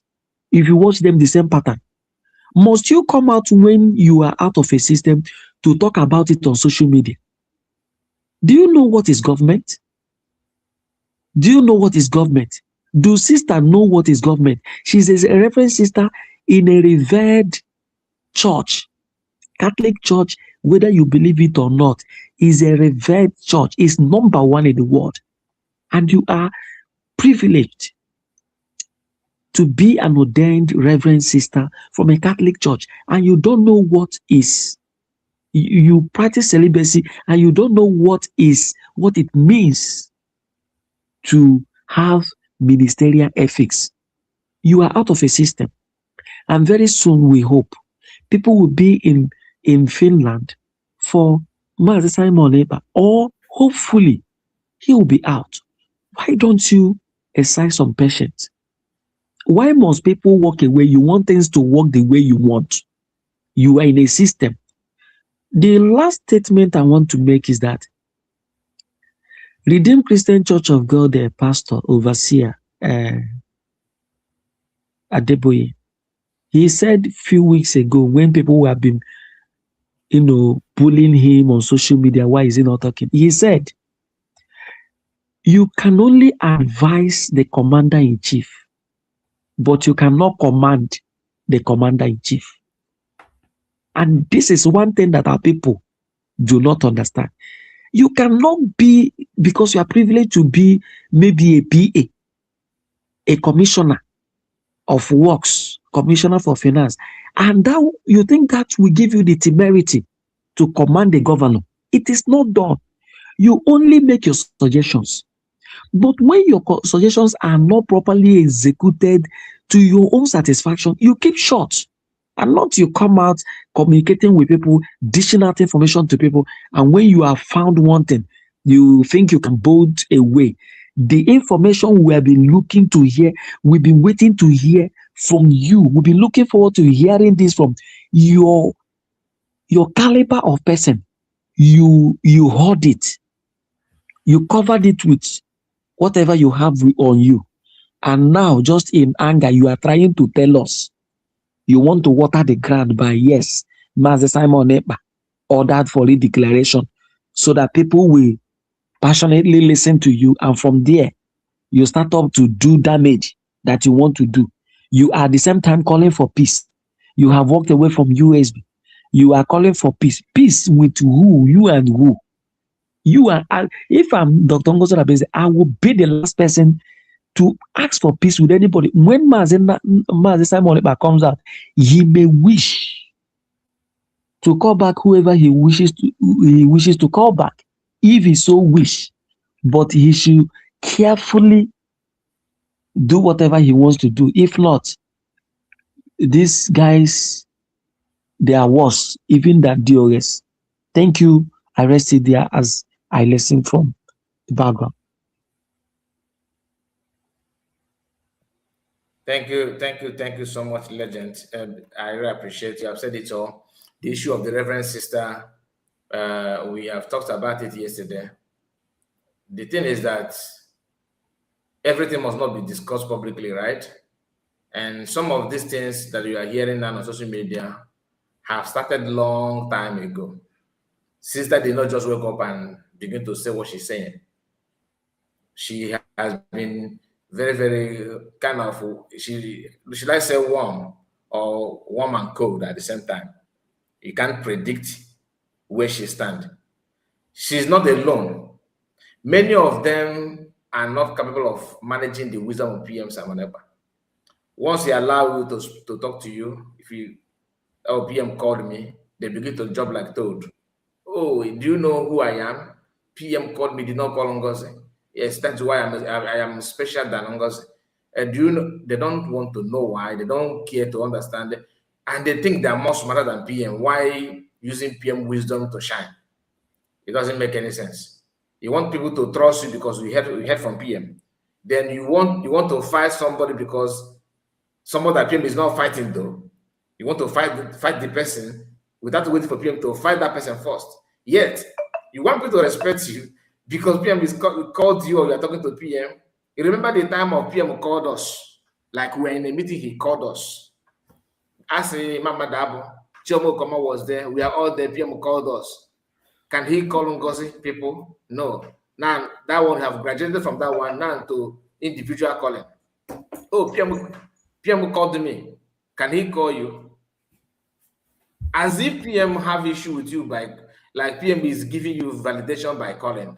if you watch them, the same pattern. Must you come out when you are out of a system to talk about it on social media? Do you know what is government? Do you know what is government? Do sister know what is government? She's a reverend sister in a revered church, Catholic church, whether you believe it or not, is a revered church, is number one in the world. And you are privileged to be an ordained reverend sister from a Catholic church, and you don't know what is, you practice celibacy, and you don't know what it means to have ministerial ethics. You are out of a system, and very soon we hope people will be in Finland for Mazi Simon Ekpa, or hopefully he will be out. Why don't you exercise some patience? Why must people walk away? You want things to work the way you want. You are in a system. The last statement I want to make is that Redeemed Christian Church of God, their pastor, overseer, Adeboye, he said a few weeks ago when people have been, bullying him on social media, why is he not talking? He said, you can only advise the commander-in-chief, but you cannot command the commander-in-chief. And this is one thing that our people do not understand. You cannot be, because you are privileged to be maybe a PA, a commissioner of works, commissioner for finance, and that you think that will give you the temerity to command the governor. It is not done. You only make your suggestions. But when your suggestions are not properly executed to your own satisfaction, you keep short. And not you come out communicating with people, dishing out information to people, and when you have found one thing, you think you can bolt away. The information we have been looking to hear, we've been waiting to hear from you. We've been looking forward to hearing this from your caliber of person. You hold it. You covered it with whatever you have on you. And now, just in anger, you are trying to tell us you want to water the ground by, yes, Master Simon Ekpa ordered for a declaration so that people will passionately listen to you. And from there, you start up to do damage that you want to do. You are at the same time calling for peace. You have walked away from USB. You are calling for peace. Peace with who? You and who? You are. If I'm Dr. Ngozi Obeze, I will be the last person to ask for peace with anybody. When Mazi Simon Ekpa comes out, he may wish to call back whoever he wishes to call back, if he so wish. But he should carefully do whatever he wants to do. If not, these guys, they are worse, even than DOS. Thank you. I rested there as I listened from the background. Thank you so much, Legend. I really appreciate you. I've said it all. The issue of the Reverend Sister, we have talked about it yesterday. The thing is that everything must not be discussed publicly, right? And some of these things that you are hearing now on social media have started long time ago. Sister did not just wake up and begin to say what she's saying. She has been very, very kind of, should I say warm or warm and cold at the same time. You can't predict where she stands. She's not alone. Many of them are not capable of managing the wisdom of PM Simon Ekpa. Once they allow you to talk to you, PM called me, they begin to job like toad. Oh, do you know who I am? PM called me, did not call Ngozi. Yes, that's why I am special than Ngozi. And do you know, they don't want to know why, they don't care to understand it, and they think they're more smarter than PM. Why using PM wisdom to shine? It doesn't make any sense. You want people to trust you because we heard from PM. Then you want to fight somebody because somebody that PM is not fighting though. You want to fight the person without waiting for PM to fight that person first. Yet, you want people to respect you because PM is called you or you are talking to PM. You remember the time of PM called us, like we were in a meeting, he called us. As Emma Maduaba, Chioma Koma was there, we are all there, PM called us. Can he call Ngozi people? No. Now, that one have graduated from that one now to individual calling. Oh, PM called me. Can he call you? As if PM have issue with you by, like PM is giving you validation by calling.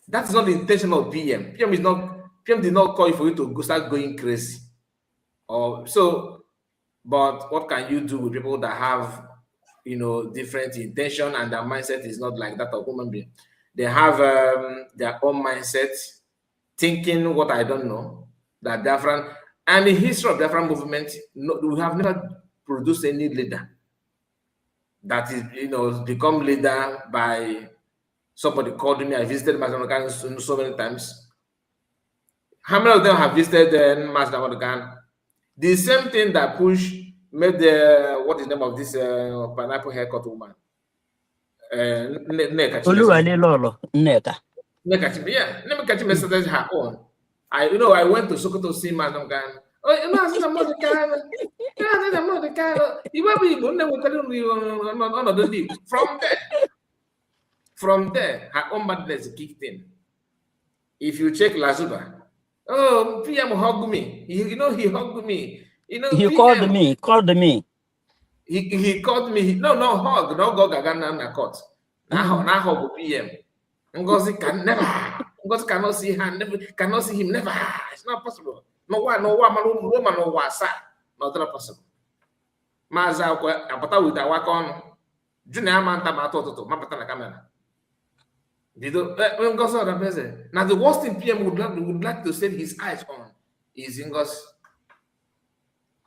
That's not the intention of PM. PM did not call you for you to start going crazy. But what can you do with people that have, different intention and their mindset is not like that of human being? They have their own mindset, thinking what I don't know, that Biafran, and the history of the Biafran movement, we have never produced any leader that is, become leader by somebody called me. I visited Master so many times. How many of them have visited Master Amadukan? The same thing that made what is the name of this pineapple haircut woman? Oluwale Lolo, Nneka. Yeah, Nneka started her own. I went to Sokoto to see Master Amadukan. Oh, Master Amadukan. From there, her own madness kicked in. If you check Lazuba, oh, PM hugged me. He hugged me. He PM, called me. He called me. No hug. No go gagana na court. Now hug PM. Ngozi cannot see her. Never cannot see him. Never. It's not possible. No one, sir. Not possible. Maza apata with a wak on. Junior Manta Matoto, Mapata camera. Now the worst thing PM would like to set his eyes on is Ingos.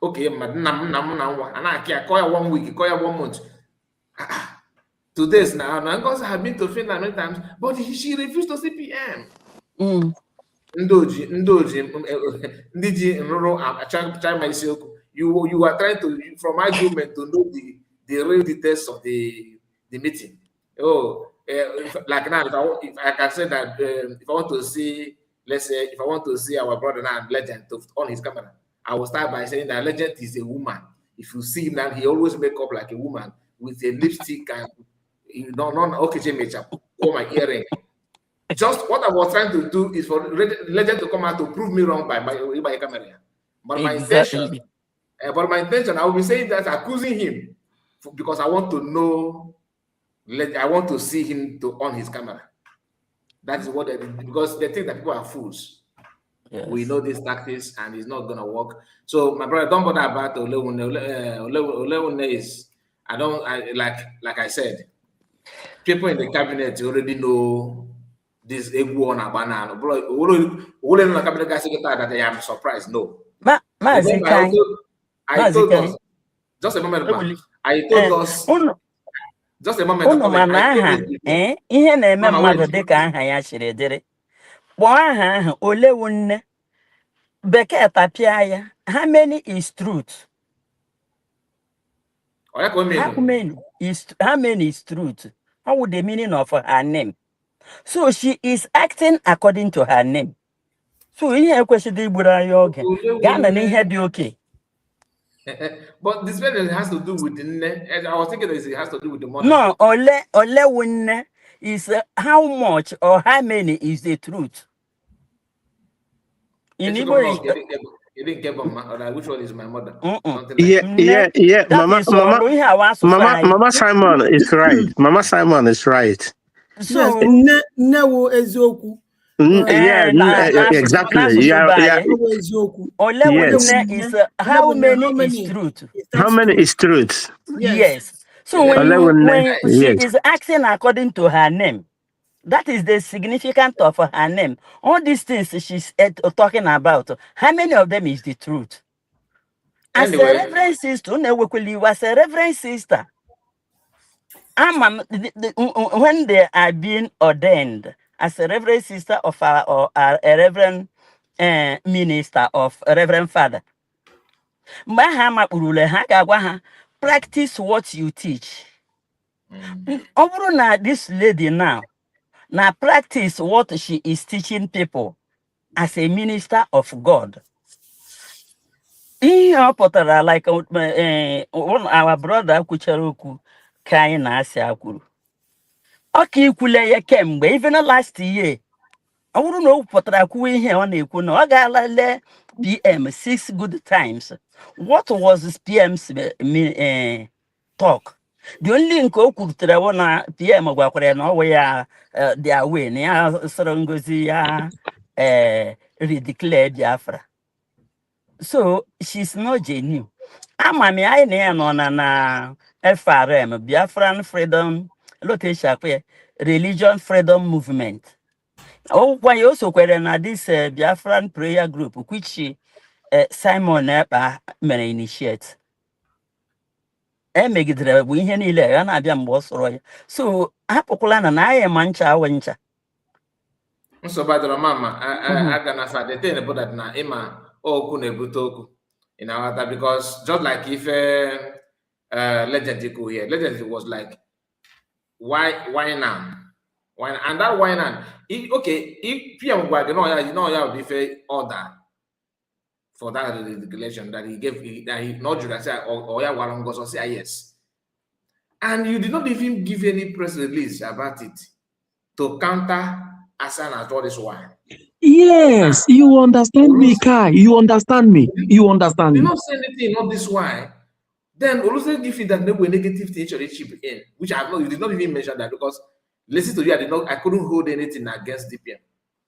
Okay, madam, and I call 1 week, call 1 month. 2 days now. Ngos have been to Finland many times, but she refused to see PM. Ndoji, you are trying to, from argument, to know the real details of the meeting. Like now, if I can say that if I want to see, let's say, if I want to see our brother now, Legend, on his camera, I will start by saying that Legend is a woman. If you see him now, he always make up like a woman with a lipstick and oh my earring. Just what I was trying to do is for Legend to come out to prove me wrong by camera. But exactly. my intention, I will be saying that accusing him because I want to know. I want to see him on his camera. That is what they did, because they think that people are fools. Yes. We know these tactics and it's not gonna work. So my brother, don't bother about Olewune is like I said, people in the cabinet already know this Egwu on Abana. Cabinet guy that I am surprised. No. I told us just a moment. I told us. Just a moment. Ihe na-eme mmadụ dịka aha ya chiri dịrị. Kpọọ aha ahụ Olewune. Bekee tapịa ya. How many is truth? How many is truth? How would the meaning of her name? So she is acting according to her name. So ihe kwesịrị igburu anyị oge. Gaa na ihe dị okay. But this one has to do with the. I was thinking that it has to do with the money. No, Olewune is how much or how many is the truth? In Igbo, you didn't get which one is my mother? Yeah. Mama Simon is right. Mama Simon is right. So no ezoku. Exactly. Olewune is how many is truth? How many is truth? Yes. So when she is acting according to her name, that is the significance of her name. All these things she's talking about, how many of them is the truth? As a reverend sister, was a reverend sister. When they are being ordained as a reverend sister of or a reverend minister of a reverend father, practice what you teach. Over this lady now practice what she is teaching people as a minister of God. Like our brother Kucheruku crying as okay, even last year. I wouldn't know what I could hear on the PM 6 good times. What was this PM's talk? The only could travel PM of no way their way near Sarangozia redeclared Biafra. So she's not genuine. I on an FRM, Biafran Freedom Religion Freedom Movement. Why also this Biafran prayer group, which Simon may initiate. We so Apokulana and I am mancha wencha. So by the mama, I gonna say the thing about that now, Emma, kunebutoku in our that, because just like if Legend here, Legend was like, why now? Why, and that why now? If PM you be fair order for that regulation that he gave, that he not just say or say yes, and you did not even give any press release about it to counter Asana all this while. Yes, now, you understand me, Kai. You understand me. You understand me. You not say anything all this why. Then also give you that negative thing in, which I have not. You did not even mention that, because listen to you, I couldn't hold anything against DPM.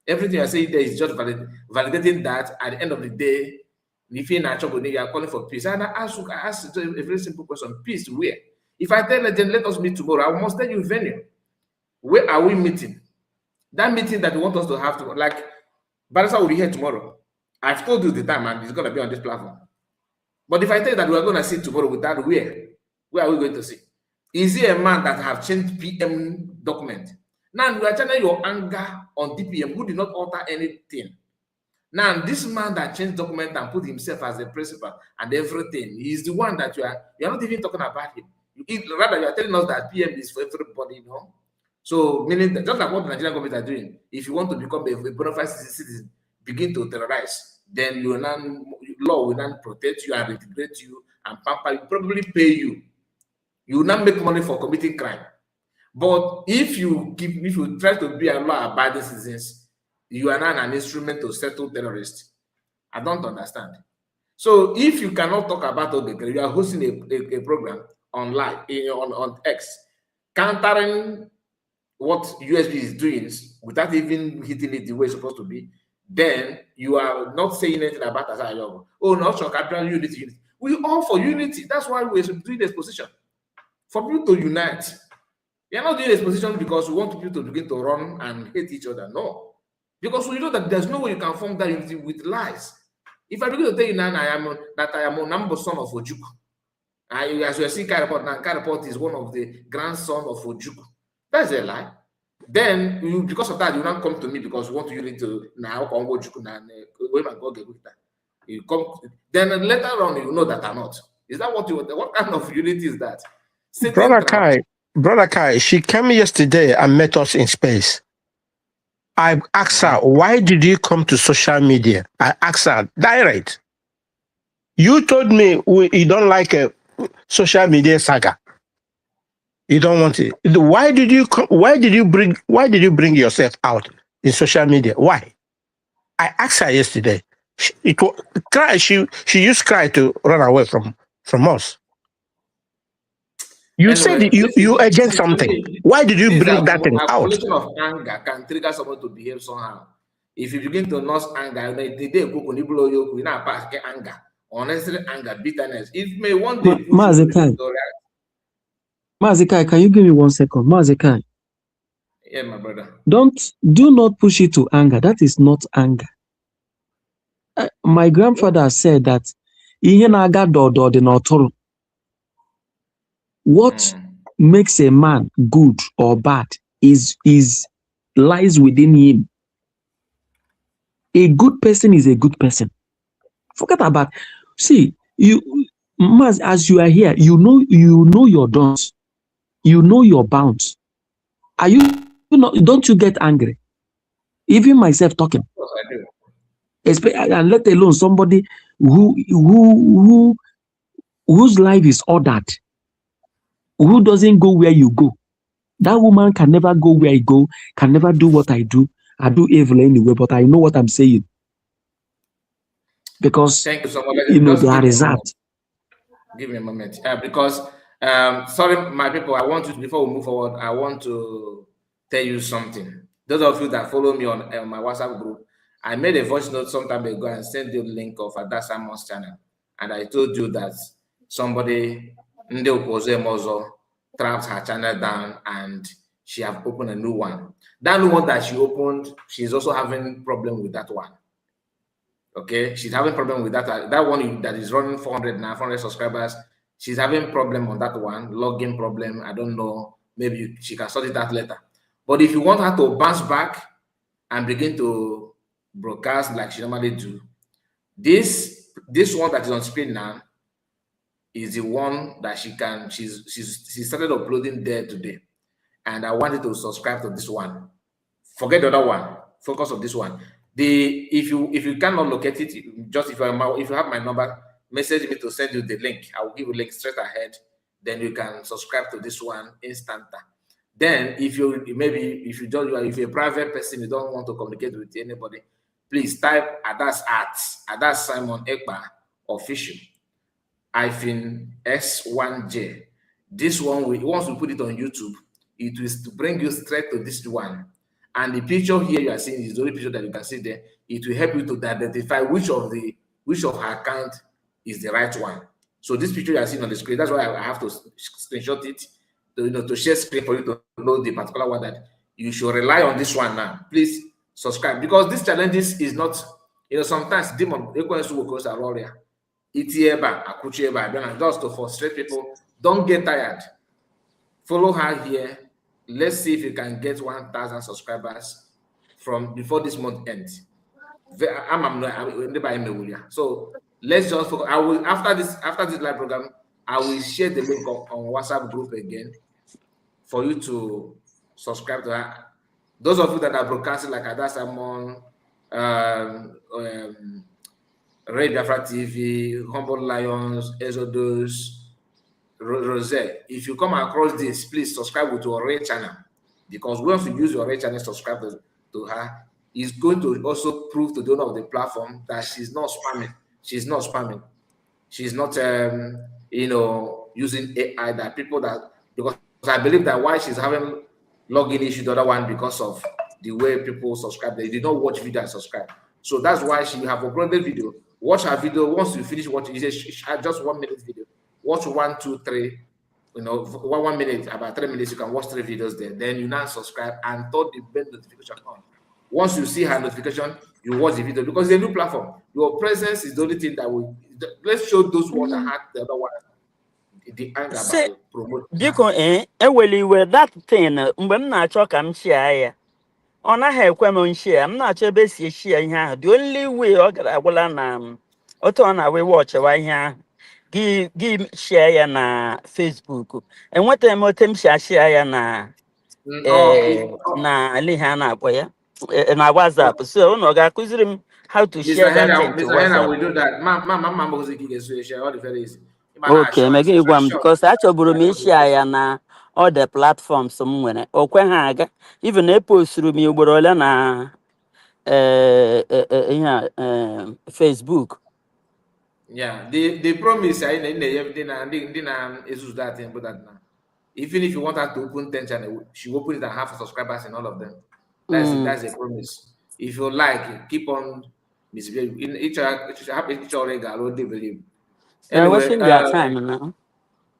Everything I say there is just validating that at the end of the day, if you're not you are calling for peace. And I ask a very simple question: peace where? If I tell them, let us meet tomorrow, I must tell you venue. Where are we meeting? That meeting that you want us to have to, like, Barrister will be here tomorrow. I've told you the time, and he's going to be on this platform. But if I tell you that we are going to see tomorrow with that, where are we going to see? Is he a man that have changed PM document? Now you are channeling your anger on DPM, who did not alter anything. Now this man that changed document and put himself as the principal and everything, he's the one that you're not even talking about him. Rather, you are telling us that PM is for everybody, you know. So meaning that just like what the Nigerian government are doing, if you want to become a bona fide citizen, begin to terrorize, then law will not protect you and integrate you and pamper you, probably pay you. You will not make money for committing crime. But if you try to be a law-abiding citizens, you are not an instrument to settle terrorists. I don't understand. So if you cannot talk about Ogechukwu, you are hosting a program online on X, countering what USB is doing without even hitting it the way it's supposed to be, then you are not saying anything about Asayogo. Oh, no, capital unity. We all for unity. That's why we're doing this position. For people to unite. We are not doing this position because we want people to begin to run and hate each other. No. Because we know that there's no way you can form that unity with lies. If I begin to tell you now I am a number son of Ogechukwu, as you see, Nkere Emma is one of the grandson of Ogechukwu. That's a lie. Then, because of that, you don't come to me because you want to unite to now you come. Then later on, you know that I'm not. Is that what you want? What kind of unity is that? Brother Kai, she came yesterday and met us in space. I asked her, why did you come to social media? I asked her direct. You told me you don't like a social media saga. You don't want it. Why did you come? Why did you bring yourself out in social media? Why? I asked her yesterday. She used cry to run away from us. You said you against something. Why did you bring that thing out? Accumulation of anger can trigger someone to behave somehow. If you begin to nurse anger, you now pass anger, unnecessary anger, bitterness. It may one day push you to react. Mazikai, can you give me 1 second? Mazikai. Yeah, my brother. Do not push it to anger. That is not anger. My grandfather said that what makes a man good or bad is lies within him. A good person is a good person. Forget about. See, as you are here, you know your dons, you know your bounds. Are you not? Don't you get angry? Even myself talking. Yes, I do. And let alone somebody whose life is ordered, who doesn't go where you go. That woman can never go where I go, can never do what I do. I do evil anyway, but I know what I'm saying. Because thank you so much. they are reserved. Give me a moment. Because sorry, my people, I want to, before we move forward, I want to tell you something. Those of you that follow me on my WhatsApp group, I made a voice note some time ago and sent you a link of Ada Simon's channel. And I told you that somebody trapped her channel down and she have opened a new one. That new one that she opened, she's also having problem with that one. Okay, she's having problem with that. That one that is running 400 subscribers, she's having problem on that one, login problem. I don't know. Maybe she can sort it out later. But if you want her to bounce back and begin to broadcast like she normally do, this one that is on screen now is the one that she started uploading there today. And I wanted to subscribe to this one. Forget the other one. Focus on this one. If you cannot locate it, just if you have my number, message me to send you the link. I will give you a link straight ahead. Then you can subscribe to this one instanta. Then if you're a private person, you don't want to communicate with anybody, please type Ada Simon Ekpa official -S1J. This one, once we put it on YouTube, it will bring you straight to this one. And the picture here you are seeing is the only picture that you can see there. It will help you to identify which of her account is the right one. So this picture you are seeing on the screen, that's why I have to screenshot it to share screen for you to know the particular one that you should rely on this one now. Please subscribe, because this challenges is not, sometimes demon are warrior. Just to frustrate people. Don't get tired. Follow her here. Let's see if you can get 1,000 subscribers from before this month ends. So let's just focus. I will after this live program, I will share the link on WhatsApp group again for you to subscribe to her. Those of you that are broadcasting like Adasamon, Red Biafra TV, Humble Lions, Exodus, Rosette. If you come across this, please subscribe to our Red channel, because once you use your Red channel, subscribe to her, is going to also prove to the owner of the platform that she's not spamming. She's not spamming. She's not, using AI that people that, because I believe that why she's having login issue, the other one, because of the way people subscribe. They did not watch video and subscribe. So that's why she have uploaded video. Watch her video. Once you finish watching, it's just 1 minute video. Watch 1, 2, 3. 1 minute, about 3 minutes. You can watch 3 videos there. Then you now subscribe and turn the bell notification on. Once you see her notification, you watch the video, because it's a new platform. Your presence is the only thing that will. Let's show those ones that had the other one. The anger about promote. Biko eweliwe that thing mgbe m na-achọ ka m share ya. Ọ naghị ekwe m share. M na-achọ ebe esi share ihe ahụ. The only way ọ gara agwụla na otu ọ na-awe watchwa ihe ahụ. Gị share ya na Facebook. Enweta m otu m share ya na ali ha na-akpọ ya na WhatsApp. So unu ga-akụziri m how to share that thing to WhatsApp. We do that. Mama share all the very easy. Okay, maybe one because achọburu m share ya na all the platforms m nwere. Okwe ha aga. Even e posturu m ugboro ole na Facebook. Yeah, the promise I is that thing, but that now. Even if you want her to open 10 channels, she will open it and have subscribers in all of them. That's a promise. If you like, keep on misbehaving. In each other, believe. Anyway, wasting their time now.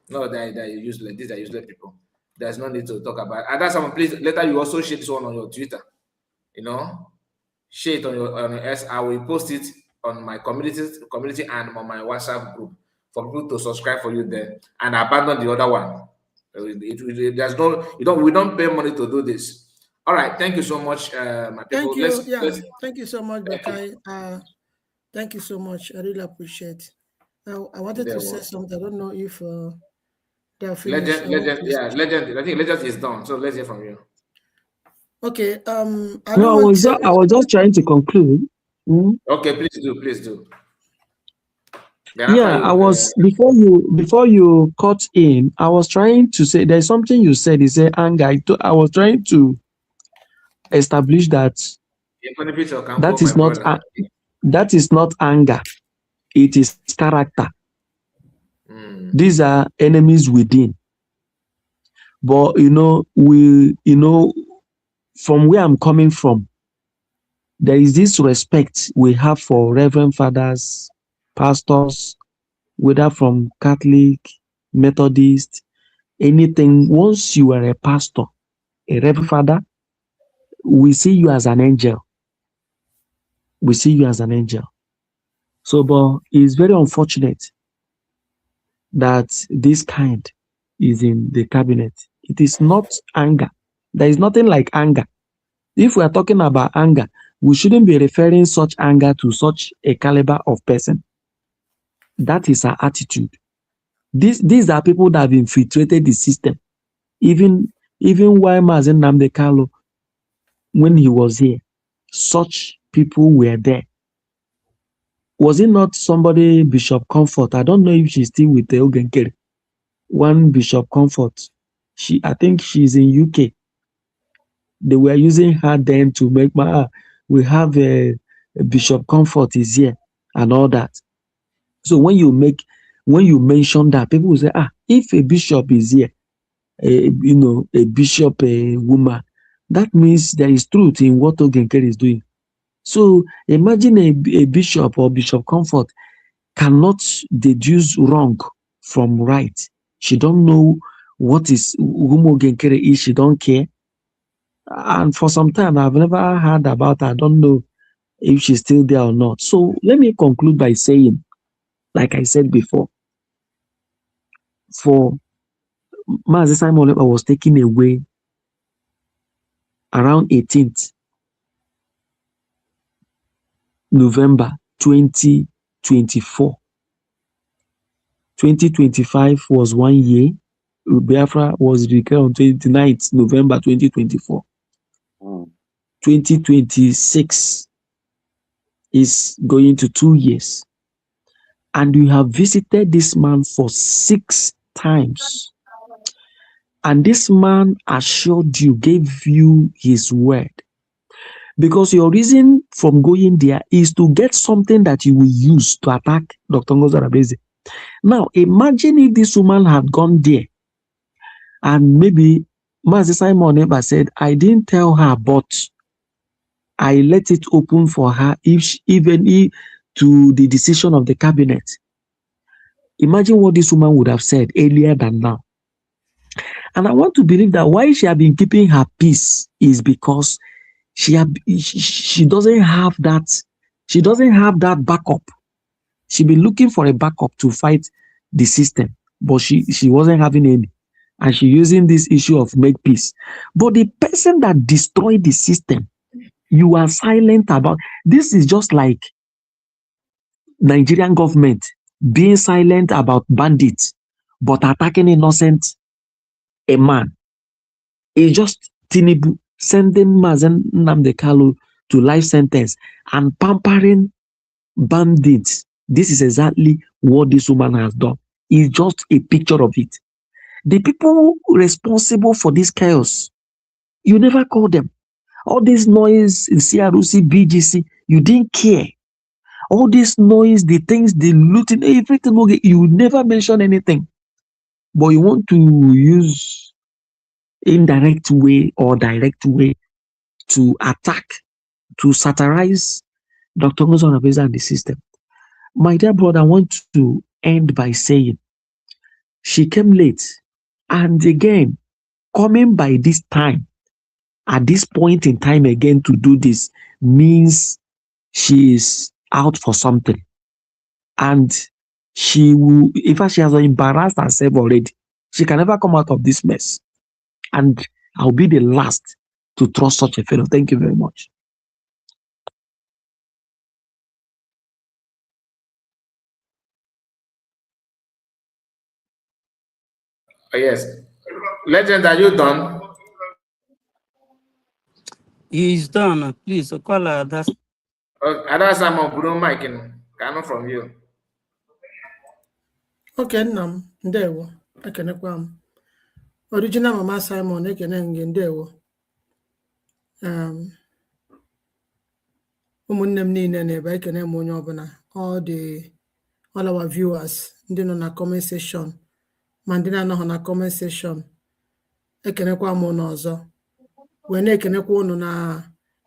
No, they're useless. These are useless people. There's no need to talk about. And that's someone. Please later you also share this one on your Twitter. Share it on your S. I will post it on my community and on my WhatsApp group for people to subscribe for you there and abandon the other one. There's no, we don't pay money to do this. All right, thank you so much, my people. Thank you. Thank you so much, Bakai. Thank you so much. I really appreciate. I wanted to say something. I don't know if they're finished. Legend. I think Legend is done. So let's hear from you. Okay. I was just trying to conclude. Okay, please do. Yeah, I was before you cut in. I was trying to say there's something you said. You said anger. I was trying to establish that that is not anger. It is character. These are enemies within. But from where I'm coming from, there is this respect we have for Reverend Fathers, pastors, whether from Catholic, Methodist, anything. Once you are a pastor, a Reverend Father, we see you as an angel. We see you as an angel. So, but it's very unfortunate that this kind is in the cabinet. It is not anger. There is nothing like anger. If we are talking about anger, we shouldn't be referring such anger to such a caliber of person. That is our attitude. These are people that have infiltrated the system. Even while Mazen Nnamdi Kanu, when he was here, such people were there. Was it not somebody, Bishop Comfort? I don't know if she's still with the Ogechukwu Nkere. One Bishop Comfort. I think she's in UK. They were using her then to make we have a Bishop Comfort is here and all that. So when you mention that, people will say, if a bishop is here, a bishop, a woman, that means there is truth in what Ogechukwu Nkere is doing. So imagine a bishop or Bishop Comfort cannot deduce wrong from right. She don't know what is whom Ogechukwu Nkere is. She don't care. And for some time, I've never heard about her. I don't know if she's still there or not. So let me conclude by saying, like I said before, for Mazi Simon Ekpa was taken away around 18th November 2024. 2025 was 1 year. Biafra was declared on 29th November 2024. 2026 is going to 2 years. And you have visited this man for 6 times. And this man assured you, gave you his word. Because your reason from going there is to get something that you will use to attack Dr. Ngozi Arabeze. Now, imagine if this woman had gone there and maybe Mazi Simon Ekpa said, I didn't tell her, but I let it open for her, even if to the decision of the cabinet. Imagine what this woman would have said earlier than now. And I want to believe that why she has been keeping her peace is because she doesn't have that backup. She's been looking for a backup to fight the system, but she wasn't having any. And she's using this issue of make peace. But the person that destroyed the system, you are silent about. This is just like Nigerian government being silent about bandits, but attacking innocent a man. It's just Tinubu sending Mazen Nnamdi Kanu to life sentence and pampering bandits. This is exactly what this woman has done. It's just a picture of it. The people responsible for this chaos, you never call them. All this noise in CRUC, BGC, you didn't care. All this noise, the things, the looting, everything, okay, you never mention anything. But you want to use indirect way or direct way to attack, to satirize Dr. Ngozi Arabeze and the system. My dear brother, I want to end by saying she came late. And again, coming by this time, at this point in time again to do this means she is out for something. And she will, in fact, she has embarrassed herself already. She can never come out of this mess. And I'll be the last to trust such a fellow. Thank you very much. Yes. Legend, are you done? He's done. Please, call that. That's I'm Bruno Mike Kano from you. Okay, Nam, ndewo. Ekenekwa m. Original Mama Simon, ekene nge ndewo. Ụmụnne m niile na-ebe ekene m onye ọbụla, all our viewers, ndị nọ na comment section, ma ndị na-anọghị na comment section, ekenekwa m unu ọzọ. Wee na-ekenekwa unu na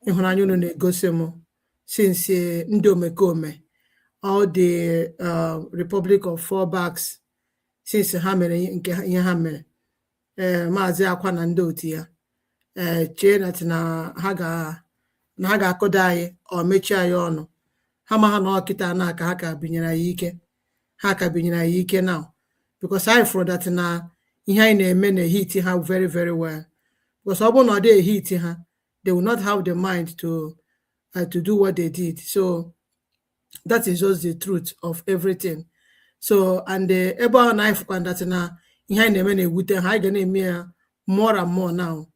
ịhụnanya unu na-egosi m since ndị omekome, all the Republic of Fallbacks, since ha mere nke ihe ha mere, Maazị Akwa na ndị otu ya, chee na ha ga-akụda anyị ọ mechie anyị ọnụ. Ha ma ha na ọkịta na aka ha ka binyere anyị ike. Ha ka binyere anyị ike now. Because I feel that na ihe anyị na-eme na hit ha very, very well. Because ọ bụrụ na ọ dị hit ha, they will not have the mind to do what they did. So that is just the truth of everything. So, and ebe ahụ na anyị fụkwa that na ihe anyị na-eme na-ewute ha, anyị ga na-eme ya more and more now.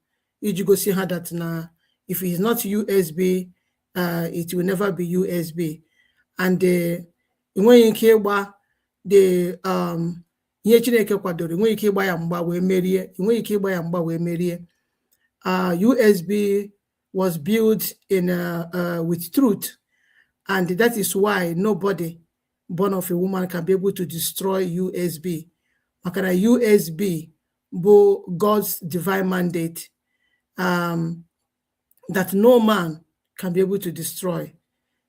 Iji gosi ha that na if it's not USB, it will never be USB. And enweghị ike ịgba the ihe Chineke kwadoro, enweghị ike ịgba ya mgba wee merie, enweghị ike ịgba ya mgba wee merie. USB was built in with truth, and that is why nobody born of a woman can be able to destroy USB. Maka na USB bụ God's divine mandate, that no man can be able to destroy.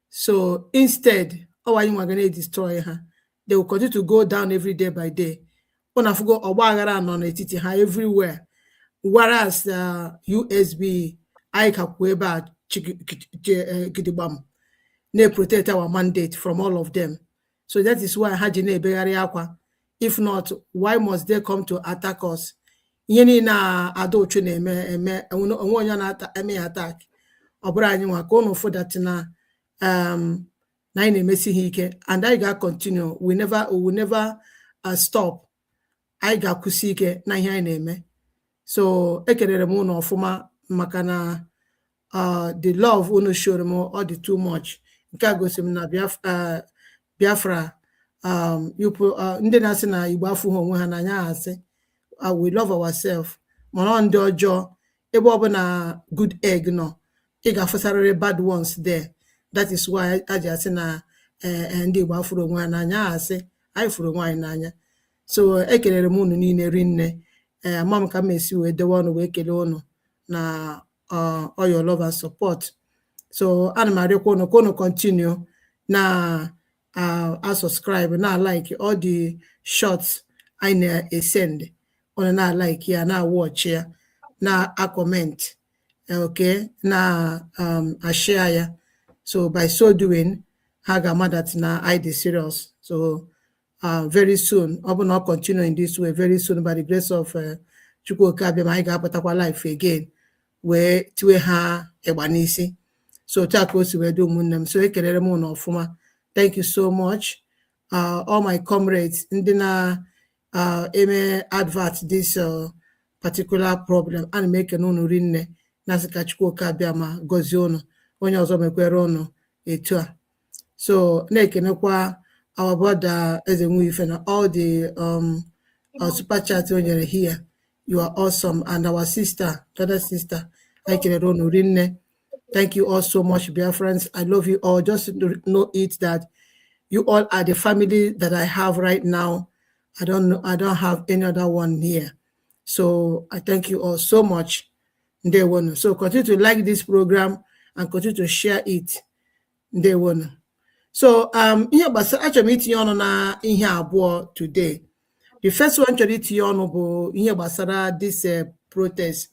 So instead, are you going to destroy her? They will continue to go down every day by day. Everywhere. Whereas USB I ka kweba kidigbam na protect our mandate from all of them. So that is why ha ji na-ebegharị akwa. If not, why must they come to attack us? Ihe niile na Adochu na-eme onwe onye na-eme attack. Ọ bụrụ anyị nwa ka unu fụ that na anyị na-emesi ha ike, and I ga continue. We will never stop. I ga kwụsị ike na ihe anyị na-eme. So ekelere m unu ọfụma maka na the love unu showed me all the too much. Nke a gosi m na Biafra ndị na-asị na Igbo afụghị onwe ha n'anya asị. We love ourselves. Mana ndị ọjọọ ebe ọ bụ na good egg nọ, ị ga-afụsarịrị bad ones there. That is why a ji asị na ndị Igbo afụrụ onwe ha n'anya asị. Anyị fụrụ onwe anyị n'anya. So ekelere m unu niile rinne. Ama m ka m esi wee dewe ọnụ wee kelee unu na all your love and support. So ana m arịọkwa unu ka unu continue na subscribe na like all the shots I na-send. Unu na like ya, na watch ya, na comment, okay, na share ya. So by so doing, ha ga-ama that na I dey serious. So very soon, I will not continue in this way. Very soon, by the grace of Chukwu Nkere, I ga-apụtakwa life again. Where tiwe ha ebanisi. So takosi we do munem. So ekelere m unu ọfụma. Thank you so much. All my comrades, ndị na eme advert this particular problem, and make unu rinne na sika Chukwu Nkere ma gozie unu. Onye ọzọ mekwere unu etu a. So na-ekenekwa our brother Ezenwife and all the super chat here. You are awesome. And our sister, other sister, thank you all so much, dear friends. I love you all. Just know it that you all are the family that I have right now. I don't have any other one here. So I thank you all so much. So continue to like this program and continue to share it. So ihe gbasara achọrọ m itinye ọnụ na ihe abụọ today. The first one chọrọ itinye ọnụ bụ ihe gbasara this protest.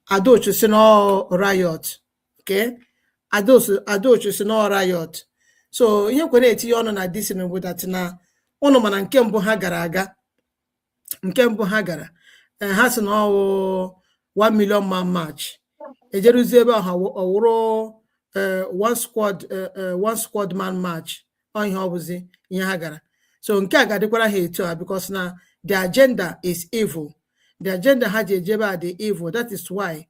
Adochu si no riot. Okay? Adochu si no riot. So ihe kwere etinye ọnụ na this bụ that na ụnụ mana nke mbụ ha gara aga. Nke mbụ ha gara. Ha si no 1 million man march. Ejeruzie ebe ha ọwụrụ one squad man march on ihe ihe gara. So nke a ga-adịkwara ha etu a because na the agenda is evil. The agenda ha ji ejebe the evil. That is why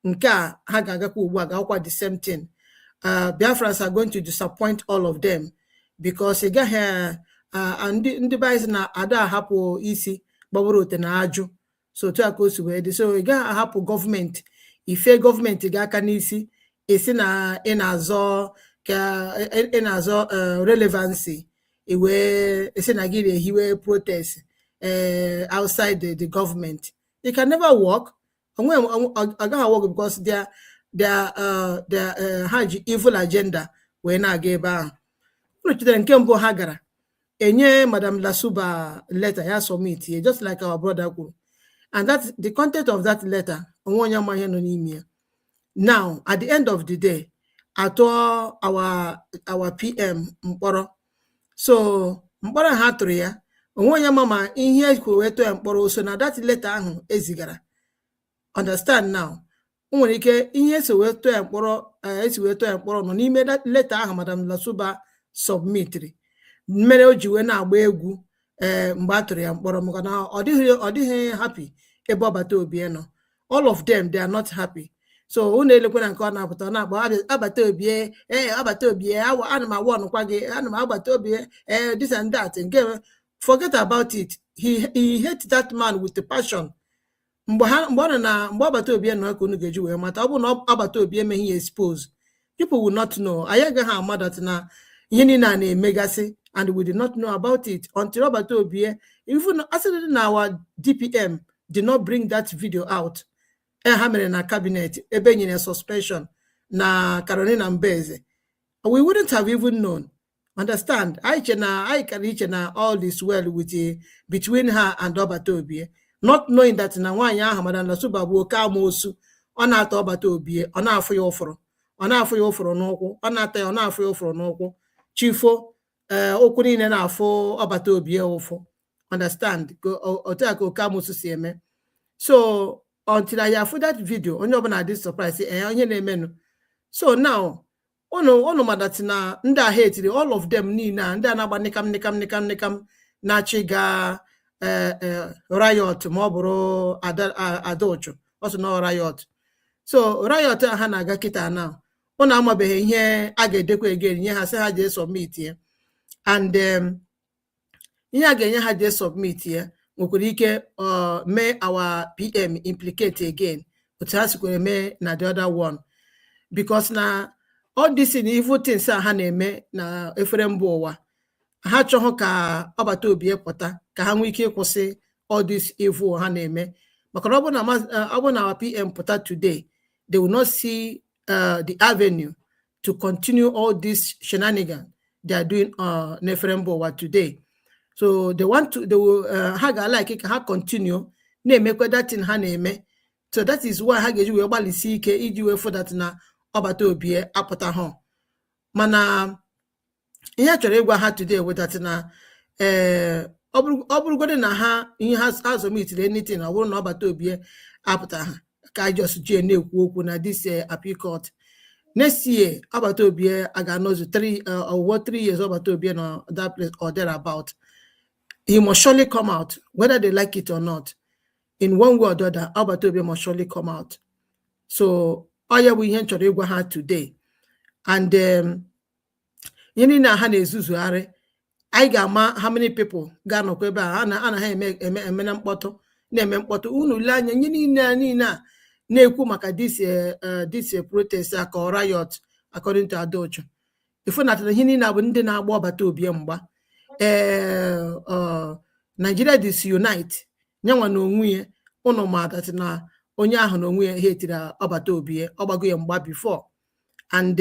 nke a ha ga-agakwa ugbu a ga-akwa the same thing. Biafrans are going to disappoint all of them because ị gaghị ndị baịs na ada ahapụ isi gbaworo ote na ajụ. So otu a ka o si wee dị. So ị gaghị ahapụ gọọmenti ife gọọmenti ga-aka n'isi esi na ị na-azọ relevancy iwe esi na gị na-ehiwe protest outside the government. It can never work. Agaghị work because their evil agenda wee na-aga ebe ahụ. Unu chetara nke mbụ ha gara enye Madam Lasuba letter ya submit here, just like our brother kwuru, and that the content of that letter onwe onye ama ihe nọ n'ime ya. Now, at the end of the day, atọ our PM mkpọrọ. So mkpọrọ ha tụrụ ya onwe onye mama ihe kwuru weto ya mkpọrọ. So na that letter ahụ ezigara. Understand now? Nwere ike ihe esi weto ya mkpọrọ nọ n'ime that letter ahụ Madam Lasuba submitri. Mere o ji wee na-agba egwu mgbe a tụrụ ya mkpọrọ maka na ọ dịghị happy ebe ọbata obi nọ. All of them, they are not happy. So unu elekwe na nke ọ na-apụta na-agba abata obi abata obi ana m awa ọnụkwa gị ana m agbata obi this and that. Forget about it. He hates that man with the passion. Mgbe agbata obi nọ ka unu ga-eji wee mata ọ bụ na agbata obi emeghị expose. People will not know. Anyị agaghị ama that na ihe niile a na-emegasị and we did not know about it until agbata obi even as na our DPM did not bring that video out. Ha mere na cabinet ebe nyere suspension na Carolina Mbeze. We wouldn't have even known. Understand? I can all this well with between her and Obatobi, not knowing that na nwanyị ahụ Madam Lasuba bụ oke amosu ọ na-ata ọbata obie ọ na-afụ ya ụfụrụ ọ na-afụ ya ụfụrụ n'ụkwụ ọ na-ata ya ọ na-afụ ya ụfụrụ n'ụkwụ chifo okwu niile na-afụ ọbata obie ụfụ understand otu a ka oke amụsụ si eme so until I afụ that video onye ọbụla dị surprise onye na-emenụ so now unu madati na ndị ahụ etiri all of them niile a ndị a na-agba nikam na-achị ga riot ma ọ bụrụ Adaochu ọ sị na riot so riot ha na-aga kịta na ụnụ amabeghị ihe a ga-edekwa again nye ha sị ha jee submit ya and ihe a ga-enye ha jee submit ya nwekwara ike mee our PM implicate again otu ha sikwere mee na the other one because na all this in evil things ha na-eme na efere mba ụwa ha chọghị ka ọbata obie pụta ka ha nwee ike ịkwụsị all this evil ha na-eme maka na ọ bụ na our PM pụta today they will not see the avenue to continue all this shenanigans they are doing n'efere mba ụwa today. So they want to, they will ha ga-like ka ha continue na-emekwa that thing ha na-eme. So that is why ha ga-eji wee gbalịsi ike iji wee fụ that na ọbata obie apụta ha. Mana ihe a chọrọ ịgwa ha today with that na ọ bụrụgodị na ha ihe ha azọmitiri anything ọ bụrụ na ọbata obie apụta ha ka just jee na-ekwu okwu na this appeal court. Next year ọbata obie a ga-anọzu 3 years ọbata obie na that place or thereabout. He must surely come out, whether they like it or not. In one way or the other, ọbata obie must surely come out. So oya we ihe chọrọ ịgwa ha today. And yini na ha na-ezuzugharị anyị ga-ama how many people ga-anọkwa ebe a ha eme na mkpọtụ na-eme mkpọtụ unu le anya nye niile a na-ekwu maka this protest aka riot according to Adaochu. Ifu na ihe niile bụ ndị na-agba ọbata obie mgba Nigeria disunite nyanwa na onwe ya unu ma that na onye ahụ na onwe ya hetiri ọbata obie ọgbago ya mgba before and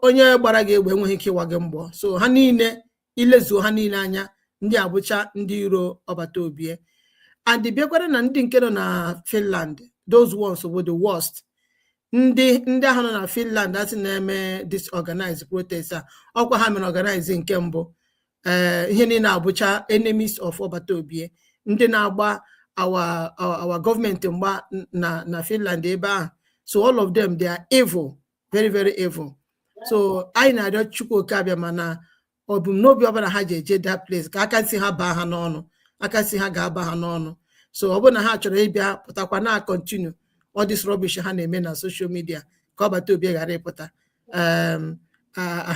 onye gbara gị egbe enweghị ike ịwa gị mgbọ. So ha niile ilezuo ha niile anya ndị abụcha ndị iro ọbata obie and bịakwara na ndị nke nọ na Finland, those ones were the worst. Ndị ahụ nọ na Finland asị na-eme disorganized protest ọkwa ha mere organize nke mbụ ihe niile abụcha enemies of ọbata obie ndị na-agba our government mgba na Finland ebe ahụ. So all of them they are evil, very very evil. So anyị na-arịọ Chukwu Okabịa mana ọbụmnobi ọbụla ha ji eje that place ka aka si ha baa ha n'ọnụ aka si ha ga-aba ha n'ọnụ. So ọ bụrụ na ha chọrọ ịbịa pụtakwa na continue all this rubbish ha na-eme na social media ka ọbata obie ghara ịpụta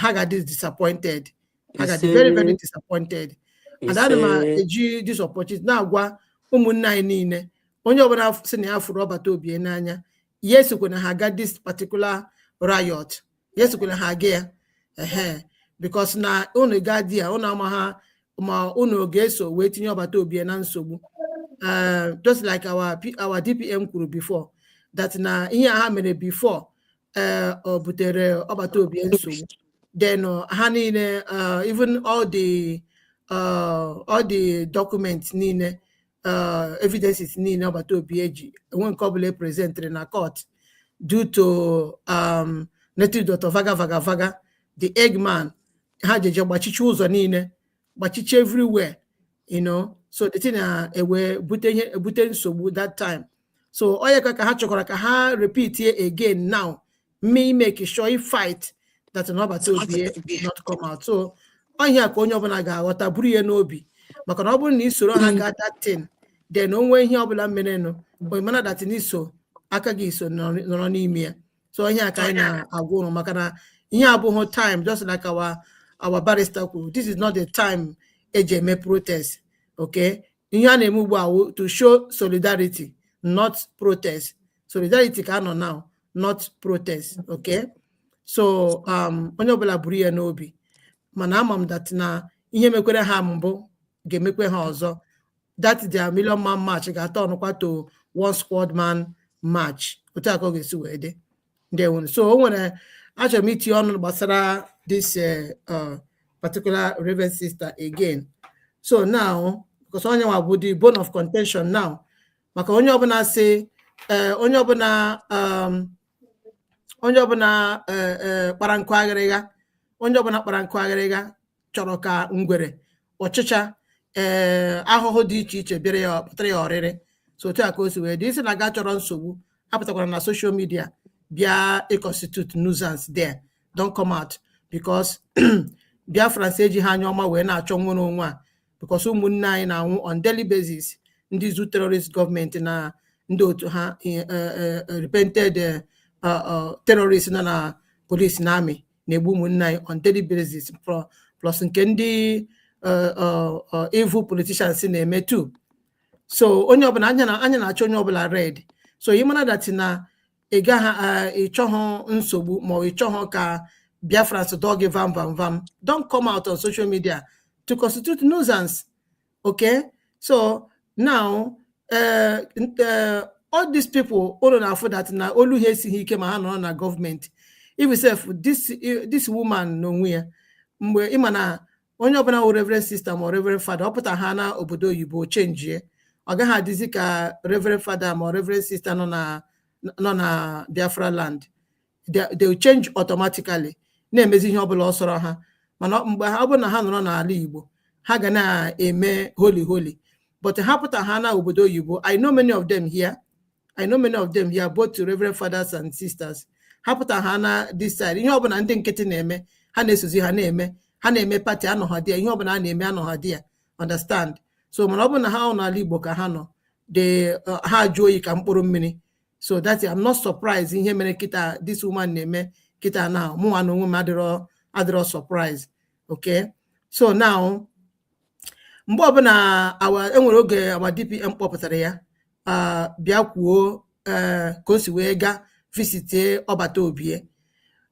ha ga-adị disappointed. I got very very disappointed. And ana m eji this opportunity na-agwa ụmụnne anyị niile onye ọbụla sị na ya fụrụ ọbata obie n'anya yes kwena ha ga this particular riot yes kwena ha ga ya because na unu ga di ya unu ama ha ma unu ga-eso wee tinye ọbata obie na nsogbu just like our DPM kwuru before that na ihe ha mere before o butere ọbata obie nsogbu. Then ha niile even all the documents niile evidences niile ọbata obie eji enwe nke ọbụla presented na court due to native doctor vaga the Eggman ha jeje gbachiche ụzọ niile gbachiche everywhere, you know. So the thing ewe bute nsogbu that time. So oya ka ha chọkwara ka ha repeat here again now make sure he fight that an ọbata obie not come out. So ọhịa ka onye ọbụla ga-aghọta buru ya n'obi maka na ọ bụrụ na isoro ha ga that thing then onwe ihe ọbụla merenụ bụ mana that n'iso aka gị iso nọrọ n'ime ya. So ọhịa ka anyị na-agwa ụnụ maka na ihe abụghị time, just like our barrister kwuru, this is not the time eji eme protest. Okay, ihe a na-eme ugbu a to show solidarity, not protest. Solidarity ka anọ now, not protest. Okay, so onye ọbụla buru ya n'obi mana ama m that na ihe mekwere ha mbụ ga-emekwe ha ọzọ. That their million man march ga-atọ ọnụkwa to one squad man march. Otu aka ọ ga-esi wee dị. So o nwere achọrọ m itinye ọnụ gbasara this particular Reverend sister again. So now because onye nwa bụ the bone of contention now maka onye ọbụla sị onye ọbụla kpara nkụ aghịrịgha onye ọbụla kpara nkụ aghịrịgha chọrọ ka ngwere ọchịcha ahụhụ dị iche iche bịara ya pụtara ya ọrịrị. So otu a ka o si wee dị isi na ga chọrọ nsogbu apụtakwara na social media bịa constitute nuisance there. Don't come out because Biafrans eji ha anya ọma wee na-achọ nwere onwe a because ụmụnne anyị na-anwụ on daily basis. Ndị zu terrorist gọọmenti na ndị otu ha repented terrorist nọ na police na army na-egbu ụmụnne anyị on daily basis plus nke ndị evil politicians na-eme too. So onye ọbụla anya na-achọ onye ọbụla red. So ị mara that na ị gaghị ịchọghọ nsogbu ma ọ ịchọghọ ka Biafrans dog vam vam vam. Don't come out on social media to constitute nuisance. Okay, so now all these people all na for that na olu ha esighị ike ma ha nọ na government. If self this woman n'onwe ya mgbe ị ma na onye ọbụla wụ reverend sister ma reverend father ọ pụta ha na obodo oyibo change ọ gaghị adịzi ka reverend father ma reverend sister nọ na Biafra land. They will change automatically na-emezi ihe ọbụla ọsọrọ ha mana mgbe ha bụ na ha nọrọ n'ala Igbo ha ga na-eme holy but ha pụta ha na obodo oyibo. I know many of them here both to reverend fathers and sisters. Ha pụta ha na this side ihe ọbụla ndị nkịtị na-eme ha na-esozi ha na-eme party anọ ha dị ihe ọbụla a na-eme anọ ha dị understand. So mana ọ bụ na ha n'ala Igbo ka ha nọ ha jụọ oyi ka mkpụrụ mmiri. So that's it. I'm not surprised ihe mere kita this woman na-eme kita now mụ nwa na onwe m adịrọ surprise. Okay, so now mgbe ọbụla enwere oge awa DPM kpọpụtara ya bịa kwuo ka o si wee ga visite ọbata obie.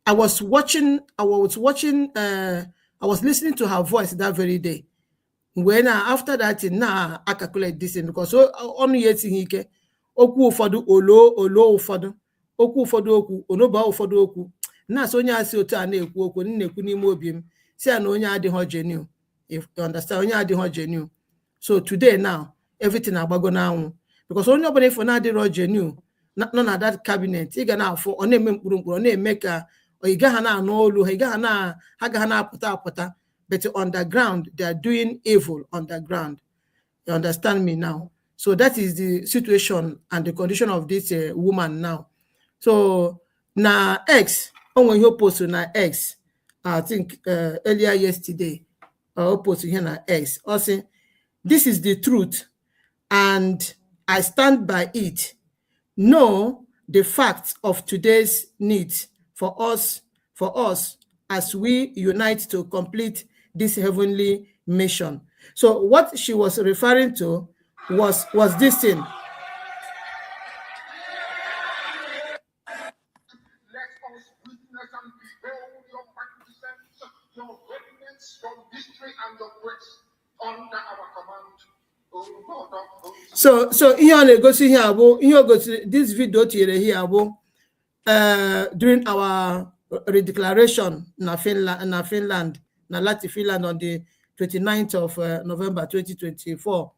I was listening to her voice that very day. When after that na I calculate this because ọnụ ya esighị ike okwu ụfọdụ olo ụfọdụ okwu onoba ụfọdụ okwu na-asị onye asị otu a na-ekwu okwu na-ekwu n'ime obi m si ya na onye adịghị genuine. If you understand, onye adịghị genuine. So today now everything agbago n'anwụ because onye ọbụla ifo na-adịrọ genuine nọ na that cabinet ị ga na-afọ ọ na-eme mkpụrụ ọ na-eme ka ị gaghị na-anụ olu ha gaghị na-apụta but on the ground they are doing evil on the ground. You understand me now? So that is the situation and the condition of this woman now. So na X when you post na X I think earlier yesterday post here na X also this is the truth and I stand by it. Know the facts of today's needs for us as we unite to complete this heavenly mission. So what she was referring to was this thing. Let us witness and behold your magnificence, your holiness, your victory, and your grace under our command. So ihe ọ na-egosi ihe abụ ihe ogosiri this video tinyere here abụ during our redeclaration na Finland na Finland on the 29th of November 2024.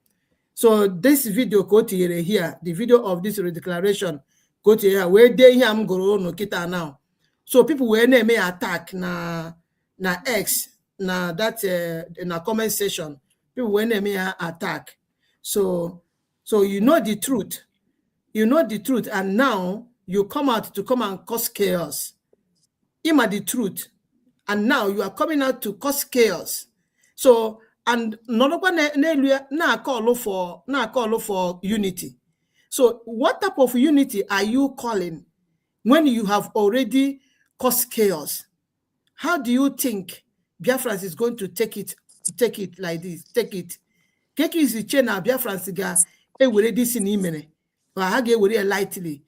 So this video ka o tinyere here, the video of this redeclaration ka o tinyere here wee dee ihe m gụrụ unu kịta now. So people wee na-eme attack na X na that na comment section. People wee na-eme attack. So you know the truth. And now you come out to come and cause chaos. Ima the truth. And now you are coming out to cause chaos. So and na call for unity. So what type of unity are you calling when you have already caused chaos? How do you think Biafrans is going to take it like this? Take it is the chain na Biafrans ga ewere this in imene. Ha ga ewere lightly.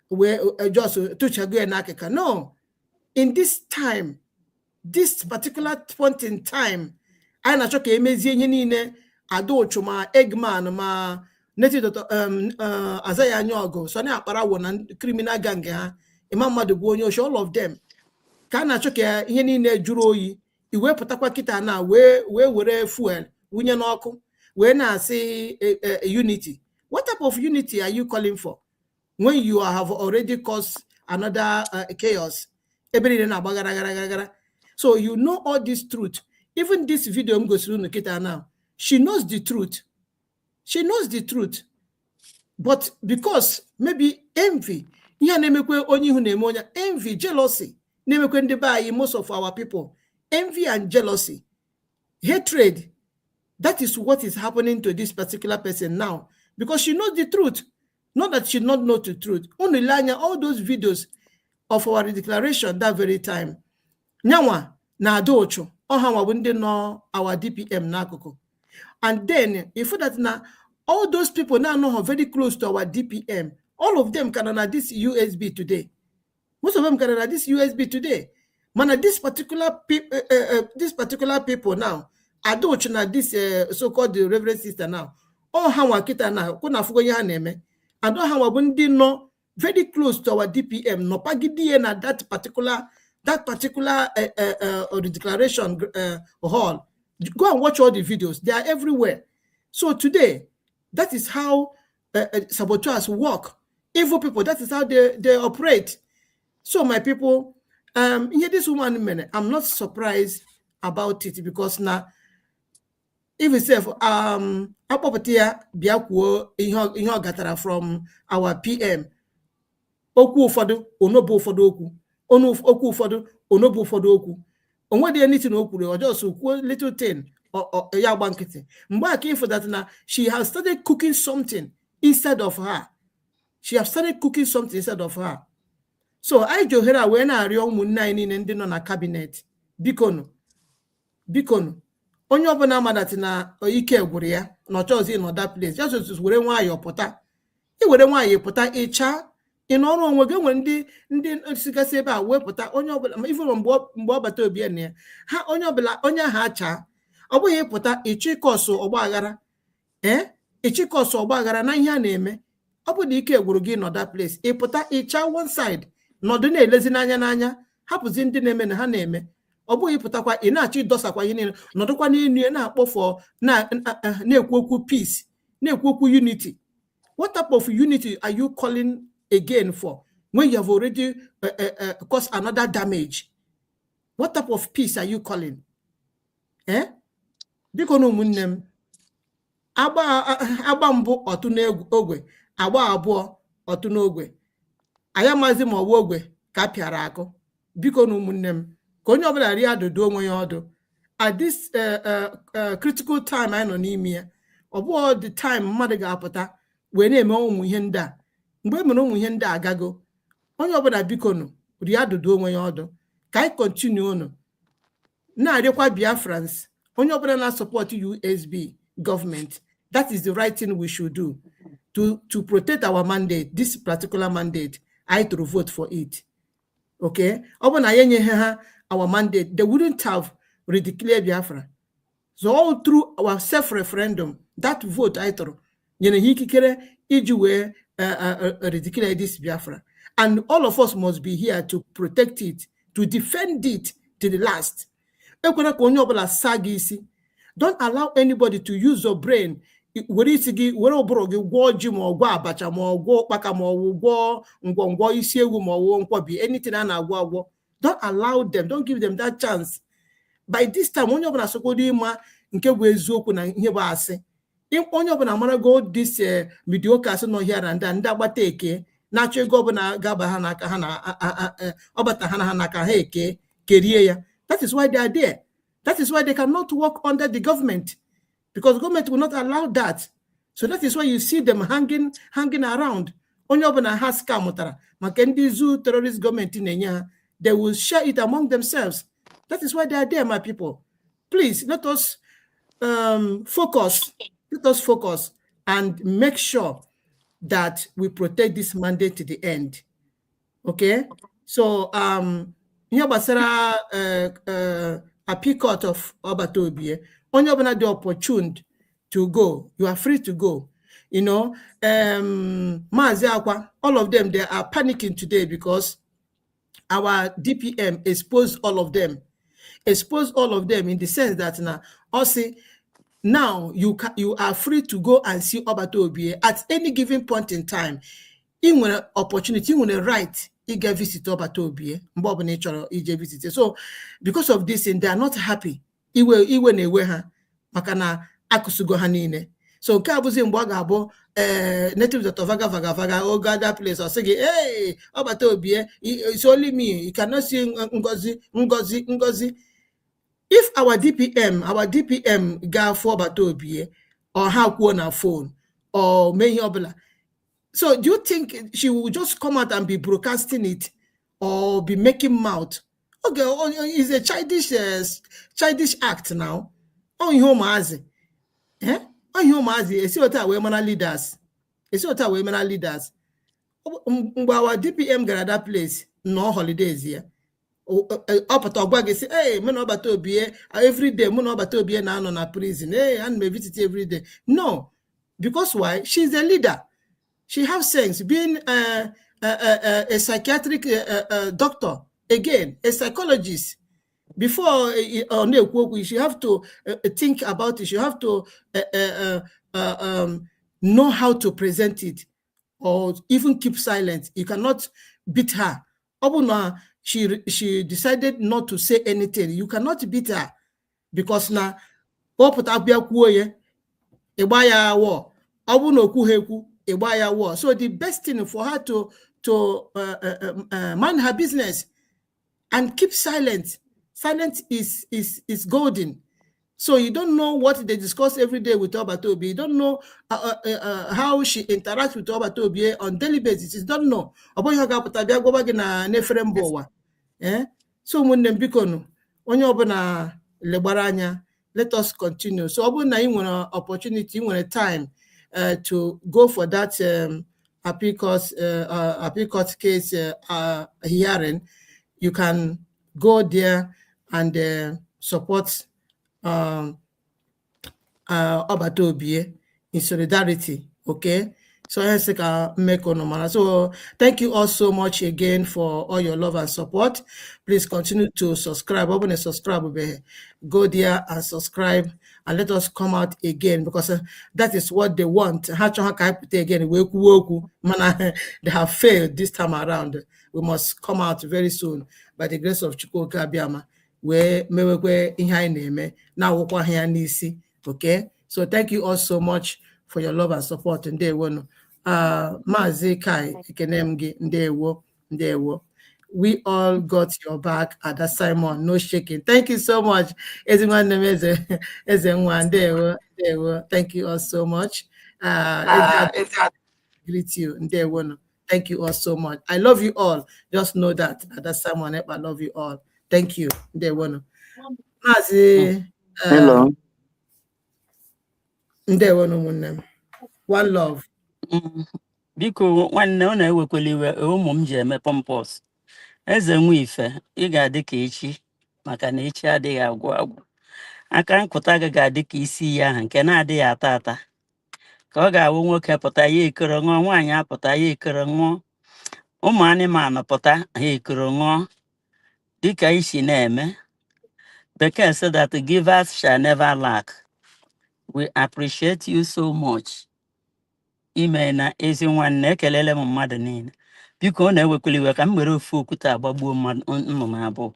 We just to go na akeka. No. In this time, this particular point in time, I na choke emezie ihe niile Adochu ma Eggman ma Native Azaya Nyogo so na akpara wo na criminal gang ha Imam Maduaba onye all of them ka na choke ihe niile juru oyi iwepụtakwa kita na we were fuel wunye n'ọkụ we na asị unity. What type of unity are you calling for when you have already caused another chaos. So you know all this truth. Even this video I'm going through Nikita now, she knows the truth. She knows the truth. But because maybe envy, envy, jealousy, most of our people, envy and jealousy, hatred, that is what is happening to this particular person now. Because she knows the truth. Not that she not know the truth. Only all those videos of our declaration that very time. Nyawa na adocho. Ohawa wunde no our DPM nakoko. And then if that now all those people now know how very close to our DPM. All of them can on this USB today. Most of them can on this USB today. Man, this particular people now. Adocho na this so-called the Reverend Sister now. Oh, how kita na kuna fugo ya neme. And oh, how wundi no very close to our DPM. No pagidi na that particular declaration hall. Go and watch all the videos. They are everywhere. So today, that is how saboteurs work. Evil people, that is how they operate. So my people, here this woman, I'm not surprised about it because now, if itself, apopatia biakuo inho gatara from our PM. Oku ụfọdụ onobu ụfọdụ okwu. Okwu ụfọdụ onobu ụfọdụ okwu. Onwe dị anything okwu or just okwu little thing or ya gba nkịtị. Mgbe aka ifo that na she has started cooking something instead of her. She has started cooking something instead of her. So I johera we na arịọ ụmụnne anyị niile ndị nọ na cabinet. Bikonu. Onye ọbụla amadati na ike gwụrụ ya na ọchọzi in that place. Just were nwayọ pụta. I were nwayọ pụta ịcha in ọrụ onwe gị nwere ndị sigasị ebe a wepụta onye ọbụla ifuru mgbe ọ bata obi ya ha onye ọbụla onye ha acha ọ bụghị ịpụta ịchịkọsụ ọgbaghara ịchịkọsụ ọgbaghara na ihe a na-eme ọ bụ na ike gwụrụ gị nọ that place ịpụta ịcha one side nọdụ na-elezi n'anya hapụzi ndị na-eme na ha na-eme ọ bụghị ịpụtakwa ị na-achọ ịdọsakwa ihe niile nọdụkwa n'elu na-akpọfọ na-ekwu okwu peace na-ekwu okwu unity. What type of unity are you calling again for when you have already caused another damage? What type of peace are you calling? Biko no munnem agba mbụ otu n'ogwe agba abụọ otu n'ogwe ayamazi ma ọwa ogwe ka pịara akụ. Biko no munnem ka onye ọbụla ri adụdụ onwe ya ọdụ at this critical time I nọ n'ime ya ọ bụ the time mmadụ ga-apụta wee na-eme ụmụ ihe ndị a. Mgbe e mere ụmụ ihe ndị agago onye ọbụla biko nụ ri adụdụ onwe ya ọdụ ka anyị continue unu na-arịọkwa Biafrans onye ọbụla na-support USB government. That is the right thing we should do to protect our mandate, this particular mandate. I to vote for it. Okay, ọbụna ya enyeghị ha our mandate, they wouldn't have redeclared Biafra. So all through our self-referendum, that vote I thought nyere ha ikikere iji wee redeclare this Biafra. And all of us must be here to protect it, to defend it to the last. Don't allow anybody to use your brain. Anything don't allow them, don't give them that chance. By this time, when you're onye ọbụla mara go this mediocre so no here and then that gbata eke na-achọ ego ọbụla gaba ha n'aka ha na ọbata ha na n'aka ha eke kerie ya. That is why they are there. That is why they cannot work under the government, because government will not allow that. So that is why you see them hanging around. Onye ọbụla ha scam mụtara maka ndị zoo terrorist government na-enye ha, they will share it among themselves. That is why they are there, my people. Please let us focus. Let us focus and make sure that we protect this mandate to the end. Okay? So, here basara a peacock of Obatobie. Only open the opportunity to go. You are free to go. You know, Maziakwa, all of them, they are panicking today because our DPM exposed all of them. Exposed all of them in the sense that now you are free to go and see Obatobie at any given point in time. ị nwere opportunity, ị nwere right ịga visit ọbata obie mgbe ọbụla ị chọrọ ije visit. So because of this, they are not happy. Iwe na-ewe ha maka na akụsugo ha niile. So nke a bụzi mgbe ọ ga-abụ native doctor vaga o go that place, or say, hey, ọbata obie, it's only me, you cannot see Ngozi. If our DPM ga for ọbata obie, or ha kwuo na phone, or mee ihe ọbụla, so do you think she will just come out and be broadcasting it, or be making mouth? Okay, it's a childish act now. Oh, you mazi. Eh? Oh, you mazi. Esi ota we mana leaders. Esi ota we mana leaders. Our DPM got that place. No holidays here. Up at Ogwagi say, hey, Mono Batobie, every day, Mono Batobie na on a prison. Hey, and may visit every day. No. Because why? She's a leader. She has sense. Being a psychiatric doctor, again, a psychologist. Before you have to think about it. You have to know how to present it, or even keep silent. You cannot beat her. Obuna, she decided not to say anything. You cannot beat her, because now, war. So the best thing for her to mind her business and keep silent. Silence is golden. So you don't know what they discuss every day with Obatobi. You don't know how she interacts with Obatobi on daily basis. You don't know. So when them bikono, onye obana lebaranya, let us continue. So obana you want an opportunity, you want a time to go for that appeal court case hearing. You can go there and support Obatobi in solidarity. Okay. So so thank you all so much again for all your love and support. Please continue to subscribe. Open a subscribe, go there and subscribe, and let us come out again, because that is what they want. Again, they have failed this time around. We must come out very soon by the grace of Chukwu Abiyama. Okay. So thank you all so much for your love and support. And they won. Mazi Kai Ekenemgi Ndewo. We all got your back at that Simon. No shaking. Thank you so much. Thank you all so much. Greet you. Ndewo. Thank you all so much. I love you all. Just know that at that Simon, I love you all. Thank you. Ndewo. Mazi. Hello. Ndewo. One love. Biko nwanne ọ na-ewekwala iwe ụmụ m ji eme pompos. Eze nwe ife, ị ga-adị ka echi, maka na echi adịghị agwụ agwụ. Aka nkụta gị ga-adị ka isi ya ahụ nke na-adịghị ata ata. Ka ọ ga-awụ nwoke pụta ya ekere ṅụọ, nwaanyị apụta ya ekere ṅụọ, ụmụ anụmanụ pụta ha ekere ṅụọ, dịka isi na-eme. Bekee said that the givers shall never lack. We appreciate you so much. Ime na ezi nwanne, ekelele m mmadụ niile. Biko ọ na-ewekwala iwe ka m were ofu okwute agbagbuo nnụnụ abụọ.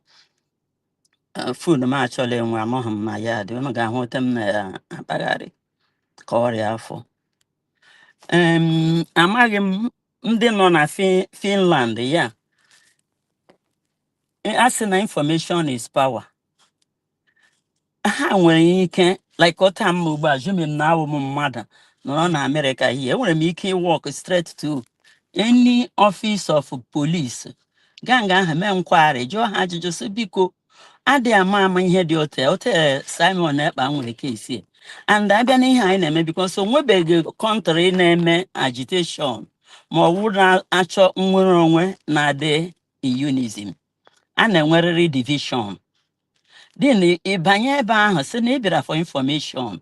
Food m achọla enwe, amụghị m na ya dị. Unu ga-ahụ ote m na-akpagharị ka ọrịa afọ. Amaghị m ndị nọ na Finland ya. A sị na information is power. Ha nwere ike, like ọta m ugbu a, jụm m na awụ m mmadụ nọ na America here. Enwere m ike walk straight to any office of police. Ganga ahụ mee nkwari, jụọ ha ajụjụ sị biko, adị ama ihe dị ote Simon Ekpa nwere kesi. And abịa n'ihe anyị na-eme, because onwebeghị country na-eme agitation ma ọ wụ na-achọ nnwere onwe na-adị unionism. A na-enwerịrị division. Then ịbanye ebe ahụ sị na ị bịara for information.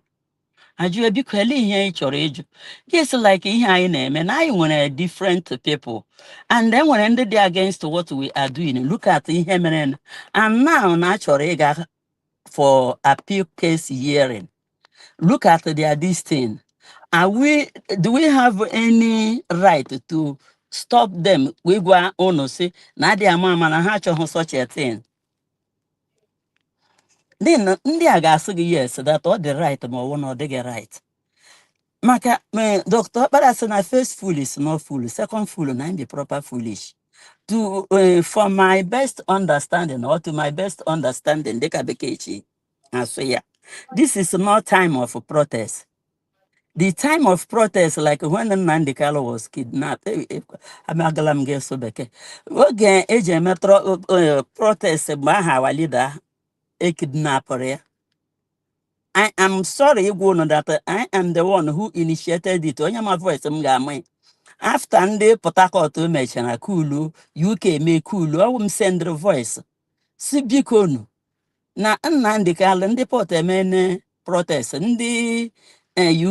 Ajụ biko ele ihe ị chọrọ ịjụ. Yes, like ihe anyị na-eme na anyị nwere different people. And then nwere ndị dị against what we are doing. Look at ihe mere. And now na chọrọ ịga for appeal case hearing. Look at their this thing. Do we have any right to stop them. We go on say na dia mama na ha cho such a thing. Then India gas yes that all the right more one or they get right. Maka me doctor, but as na first foolish, not foolish. Second fool, na be proper foolish. To for my best understanding or to my best understanding, they can be catchy. And so yeah, this is not time of protest. The time of protest, like when Nandikalo was kidnapped, I'm a galam gesso beke. Again, age metro protest, Maha leader, a kidnapper. I am sorry, that I am the one who initiated it. On my voice, after the Port Harcourt mention a cool, UK make cool, I will send the voice. Sibikono. Na Nnamdi Kanu ndị port emene protest ndị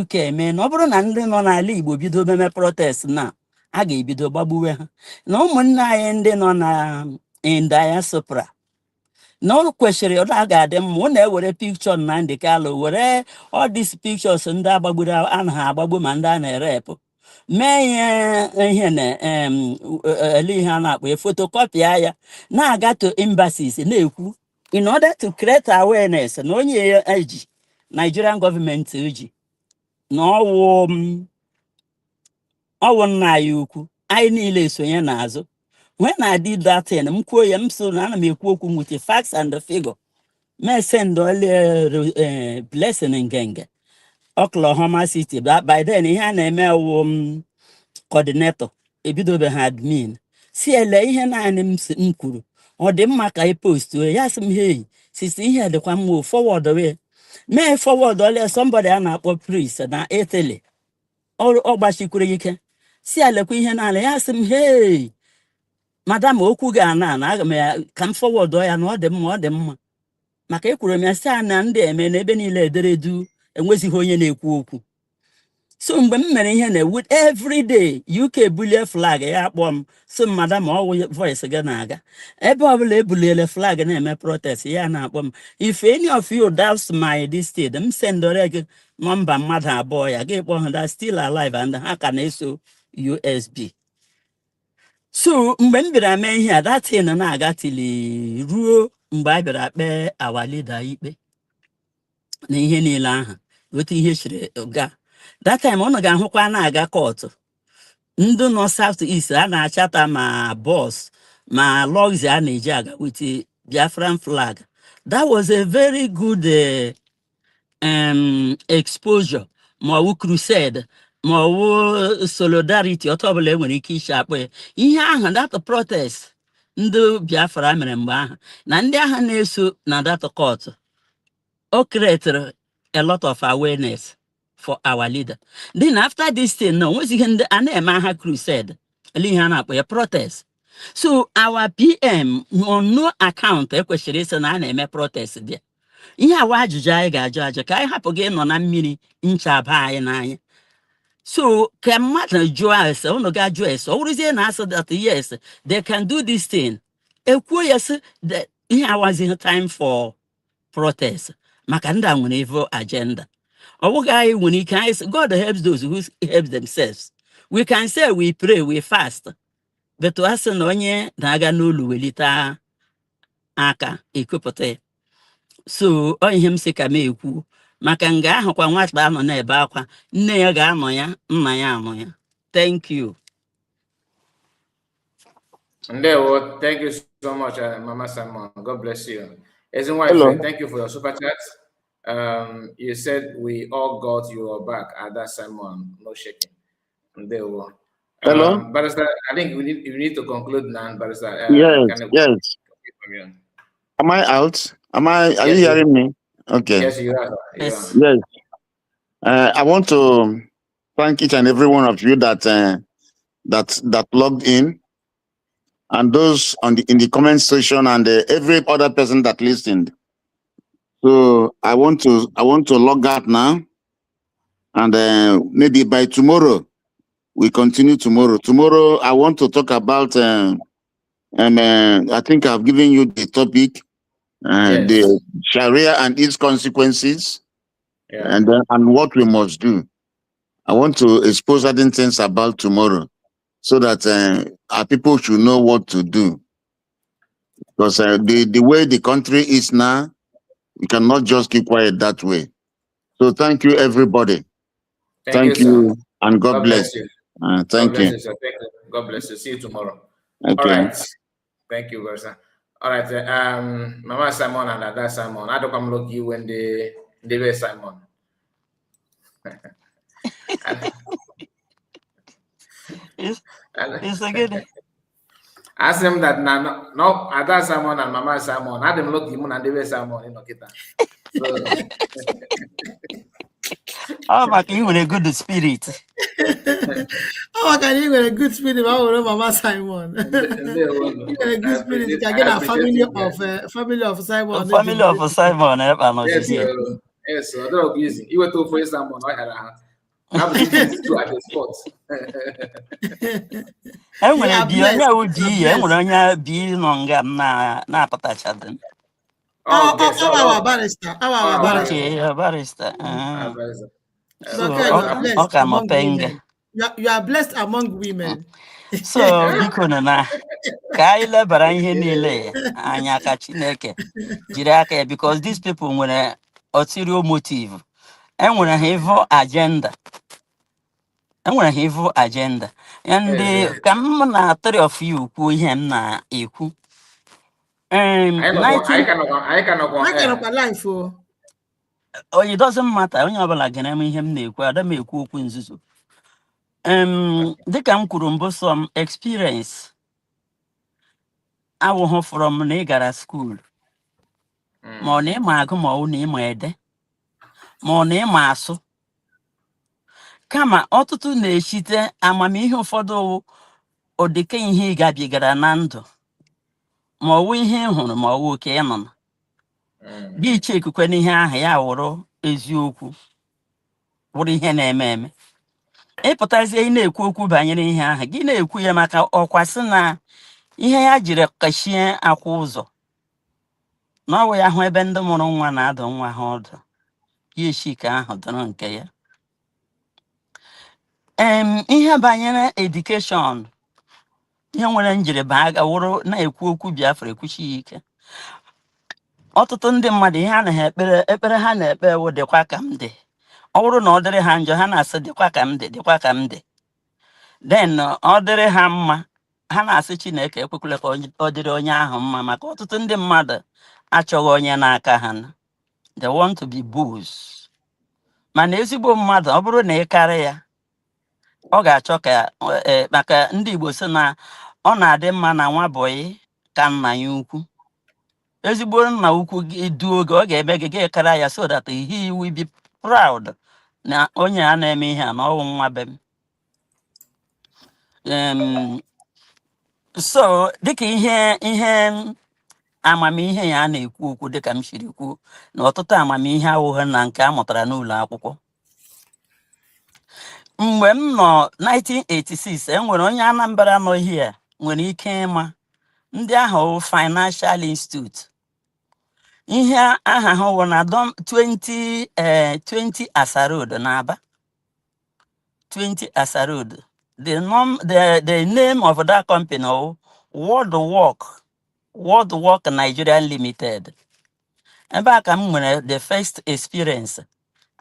UK eme na ọ bụrụ na ndị nọ n'ala Igbo bido meme protest na a ga-ebido gbagbuwe ha na ụmụnne anyị ndị nọ na diaspora na ọ kwesịrị ọ ga-adị mma ọ na-ewere picture Nnamdi Kanu were all these pictures ndị agbagburu anaghị agbagbu ma ndị a na-erepụ mee ihe na ele ihe a na-akpọ photocopy ya na-aga to embassies na-ekwu in order to create awareness na onye eji Nigerian government eji na ọwụ nna ya ukwu anyị niile esonye n'azụ. When I did that thing, m kwuo ya m so na ana m ekwu okwu with the facts and the figure. Me send ole blessing ngenge Oklahoma City, but by then ihe a na-eme coordinator ebidobe ha admin si ele ihe naanị m kwuru ọ dị mma ka ị post ya sị m hey sisi ihe dịkwa mma forward we mee forward ole somebody a na-akpọ priest na Italy ọ gbachikwuru ike si elekwa ihe naanị ya sị m hey madam okwu ga-ana aga m ya ka m forward ya na ọ dị mma maka ekwuru m ya si na ndị eme n'ebe niile ederedu enwezighị onye na-ekwu okwu. So mgbe m mere ihe na with every day UK bulie flag ya akpọ m so madam ọ voice ga na-aga ebe ọbụla ebuliele flag na-eme protest ya na-akpọ m if any of you doubts my this state m sendore gị nọmba mmadụ abụọ ya ga ekpọ ha that still alive and ha ka na-eso USB. So mgbe m bịara mee ihe a that thing na-aga tili ruo mgbe a bịara kpee our leader ikpe na ihe niile ahụ otu ihe chiri ga. That time ọ ga-ahụkwa na-aga court ndị nọ South East a na-achata ma bus ma luxury a na-eji aga with Biafran flag. That was a very good exposure ma ọ wụ crusade ma ọ wụ solidarity ọtọ ọbụla enwere ike iche akpọ ya ihe ahụ that protest ndị Biafra mere mgbe ahụ na ndị agha na-eso na that court o created a lot of awareness for our leader. Then after this thing, no, what's the ana crusade? A protest. So our PM on no account a question is an protest there. Iya wajuja gaja kai hapoge no na mmiri ncha ba anyị. So can matter Joas or no God Joas or is an answer that yes, they can do this thing. Yes, that here was in time for protest. Makanda evil agenda. Our guy, when he can, God helps those who help themselves. We can say we pray, we fast. But to us, no nye naga nulu welita aka equipote. So on him se kame eku. Makanga hokwa nwatba no na ebe akwa. Nne ya ga ano ya, nna ya ano ya. Thank you. And there, thank you so much, Mama Simon. God bless you. As in wife, thank you for your super chat. You said we all got your back at that Simon, no shaking. And there we go. Hello, Barrister, I think we need to conclude now, Barrister. Yes. Am I out? Are you hearing me? Okay. Yes, you are. Yes. I want to thank each and every one of you that logged in, and those in the comment section, and every other person that listened. So I want to log out now, and maybe by tomorrow we continue tomorrow. Tomorrow I want to talk about I think I've given you the topic, the Sharia and its consequences, and what we must do. I want to expose certain things about tomorrow. so that our people should know what to do. Because the way the country is now, we cannot just keep quiet that way. So thank you, everybody. Thank you, sir. And God God bless. bless you. Thank God bless you. you, sir. Thank you. God bless you. See you tomorrow. Okay. All right. Thank you, very sir. All right. Mama Simon and Dada Simon. I don't come look you when they were Simon. It's a good. Ask them that now, no, Ada Simon and Mama Simon. I them look you and they were Simon in Okita. So. Oh, but you with a good spirit. Oh, can you get a good spirit? I will Mama Simon. You get a good spirit. You can get a family of Simon. A family of Simon. Yes, sir. Yes, sir. That was easy. You were told for Simon. I had a now the is two at the spot. And when I be on your D, and when I be longa na patachadin. Oh, yes. Our barrister. Our barrister. Okay, barrister. So, okay, you are blessed among women. You are blessed among women. So, biko na kaile baranye nile anya ka Chineke jiri aka because these people nwere ulterior motive. Enwere ha evil agenda. Enwere ha evil agenda. And ka m na three of you kwuo ihe m na-ekwu. I cannot life. Oh, it doesn't matter. Onye ọbụla ga-eme ihe m na-ekwu, ada m ekwu okwu nzuzu. Dịka m kwuru mbụ some experience awụhụ from na ị gara school. Ma ọ na ịma agụ ma ọ na ịma ede. Ma ọ na ịma asụ. Kama ọtụtụ na-echite amamihe ụfọdụ ụdịka ihe ị gabigara na ndụ. Ma ọ wụ ihe ị hụrụ ma ọ wụ oke ị nọ na. Gị chekukwe n'ihe ahụ ya wụrụ eziokwu. Wụrụ ihe na-eme eme. Ịpụtazie ị na-ekwu okwu banyere ihe ahụ gị na-ekwu ya maka ọkwa sị na ihe ya jiri kachie akwa ụzọ na ọwụ ya hụ ebe ndị mụrụ nwa na-adụ nwa ha ọdụ ya echi ka ahụ dụrụ nke ya. Ihe banyere edukeshọn ihe nwere njiribara wụrụ na-ekwu okwu Biafra ekwuchi ike. Ọtụtụ ndị mmadụ ihe a na ekpere ha na-ekpe ewu dịkwa ka m dị. Ọ bụrụ na ọ dịrị ha njọ ha na-asị dịkwa ka m dị dịkwa ka m dị. Then ọ dịrị ha mma ha na-asị Chineke ekwekwala ka ọ dịrị onye ahụ mma maka ọtụtụ ndị mmadụ achọghị onye n'aka ha. They want to be bulls. Mana ezigbo mmadụ ọ bụrụ na ị karị ya ọ ga-achọ ka maka ndị Igbo sị na ọ na-adị mma na nwa bọyị ka nna ya ukwu. Ezigbo nna ukwu gị duo oge ọ ga-eme gị ga-ekara ya so that he will be proud na onye a na-eme ihe a na ọwụ nwa be m. So dịka ihe amamihe ya na-ekwu okwu dịka m siri kwuo na ọtụtụ amamihe awụghị na nke a mụtara n'ụlọ akwụkwọ. Mgbe m nọ 1986 enwere onye Anambra nọ here nwere ike ịma ndị ahụ financial institute. Ihe aha ha wụ na 20 Asa Road n'Aba. 20 Asa Road. The name of that company World Work Nigeria Limited. Ebe a ka m nwere the first experience